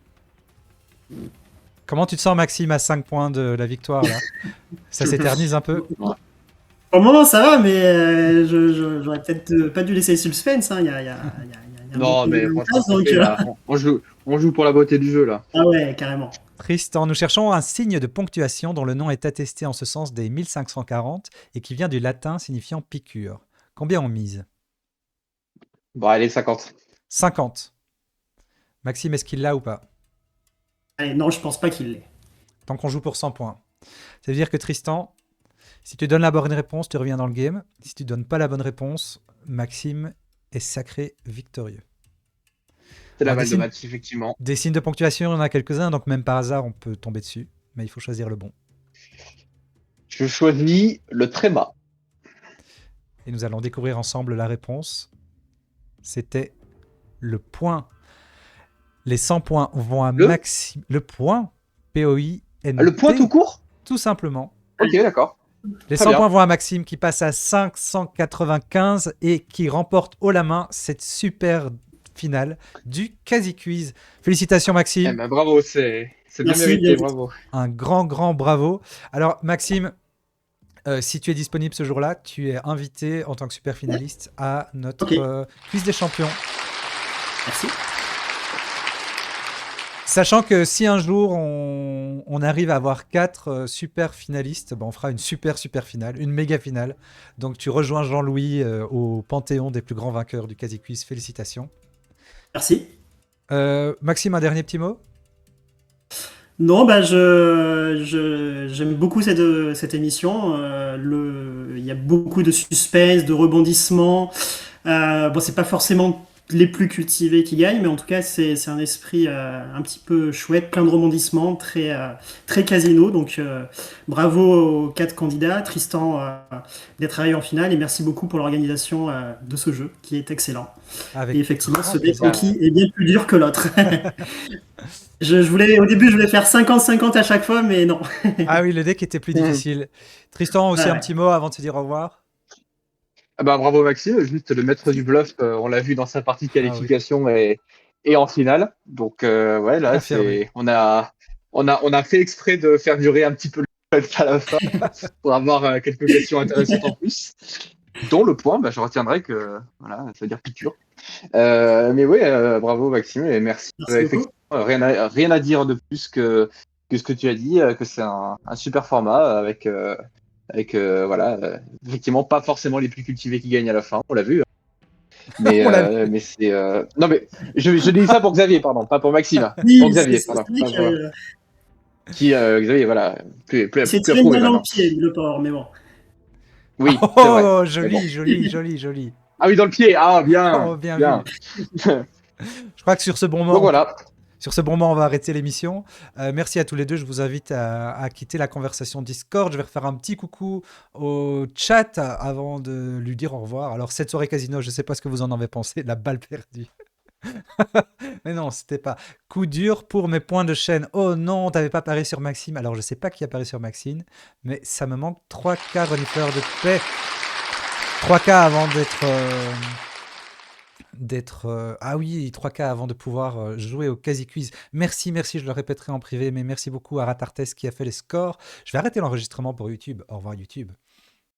Comment tu te sens, Maxime, à 5 points de la victoire là? Ça s'éternise un peu? Pour le moment, ça va, mais j'aurais peut-être pas dû laisser le suspense. Hein. Il y a Non, beaucoup mais de franchement, place, donc, là, on joue pour la beauté du jeu là. Ah ouais, carrément. Tristan, nous cherchons un signe de ponctuation dont le nom est attesté en ce sens dès 1540 et qui vient du latin signifiant piqûre. Combien on mise? Bon, allez, 50. 50. Maxime, est-ce qu'il l'a ou pas? Allez, non, je pense pas qu'il l'ait. Tant qu'on joue pour 100 points. Ça veut dire que Tristan, si tu donnes la bonne réponse, tu reviens dans le game. Si tu donnes pas la bonne réponse, Maxime est sacré victorieux. C'est la Alors, balle de match, effectivement. Des signes de ponctuation, il y en a quelques-uns, donc même par hasard, on peut tomber dessus. Mais il faut choisir le bon. Je choisis le tréma. Et nous allons découvrir ensemble la réponse. C'était le point. Les 100 points vont à Le Maxime. Le point P-O-I-N-T. Le point tout court? Tout simplement. Ok, d'accord. Les Très 100 bien. points vont à Maxime qui passe à 595 et qui remporte haut la main cette super finale du Quasi Quiz. Félicitations Eh Maxime. ben, bravo, c'est bien Merci, mérité, David. bravo. Un grand bravo. Alors Maxime, si tu es disponible ce jour-là, tu es invité en tant que super finaliste à notre Ok. Quiz des champions. Merci. Sachant que si un jour on arrive à avoir 4 super finalistes, ben on fera une super finale, une méga finale. Donc tu rejoins Jean-Louis au panthéon des plus grands vainqueurs du Quasi Quiz. Félicitations. Merci. Maxime, un dernier petit mot? Non, bah j'aime beaucoup cette émission. Il y a beaucoup de suspense, de rebondissements. Bon, c'est pas forcément les plus cultivés qui gagnent, mais en tout cas, c'est un esprit un petit peu chouette, plein de rebondissements, très casino. Donc, bravo aux 4 candidats, Tristan, d'être arrivé en finale, et merci beaucoup pour l'organisation de ce jeu, qui est excellent. Avec Et effectivement, grand ce dé plaisir. Funky est bien plus dur que l'autre. Au début, je voulais faire 50-50 à chaque fois, mais non. Ah oui, le deck était plus difficile. Tristan, aussi Ouais, un ouais. petit mot avant de se dire au revoir. Ah bah, bravo Maxime, juste le maître du bluff, on l'a vu dans sa partie de Ah oui, qualification et en finale. Donc ouais, là confirmé. on a fait exprès de faire durer un petit peu le fun à la fin pour avoir quelques questions intéressantes en plus. Dont le point, bah, je retiendrai que voilà, ça veut dire piqûre. Mais oui, bravo Maxime et merci. Merci beaucoup. Effectivement, rien à dire de plus que ce que tu as dit, que c'est un super format avec voilà, effectivement pas forcément les plus cultivés qui gagnent à la fin, on l'a vu. On l'a vu. Mais c'est non mais je dis ça pour Xavier, pardon, pas pour Maxime, pour Oui, Xavier, c'est pardon, vrai pas pour- qui Xavier, voilà, qu'il s'est plus tiré une approuvé balle dans le maintenant. pied, le porc, mais bon. Oui, c'est vrai. Oh, Mais bon. joli, joli, joli, joli. Ah oui, dans le pied. Ah bien, Oh, bien bien. vu. Je crois que sur ce bon Donc moment, voilà. on va arrêter l'émission. Merci à tous les deux. Je vous invite à quitter la conversation Discord. Je vais refaire un petit coucou au chat avant de lui dire au revoir. Alors, cette soirée casino, je ne sais pas ce que vous en avez pensé. La balle perdue. Mais non, c'était pas. Coup dur pour mes points de chaîne. Oh non, t'avais pas parié sur Maxime. Alors, je sais pas qui a parié sur Maxime, mais ça me manque 3K renifleurs de paix. 3K avant ah oui, 3K avant de pouvoir jouer au quasi quiz. Merci, je le répéterai en privé, mais merci beaucoup à Ratartes qui a fait les scores. Je vais arrêter l'enregistrement pour YouTube. Au revoir YouTube.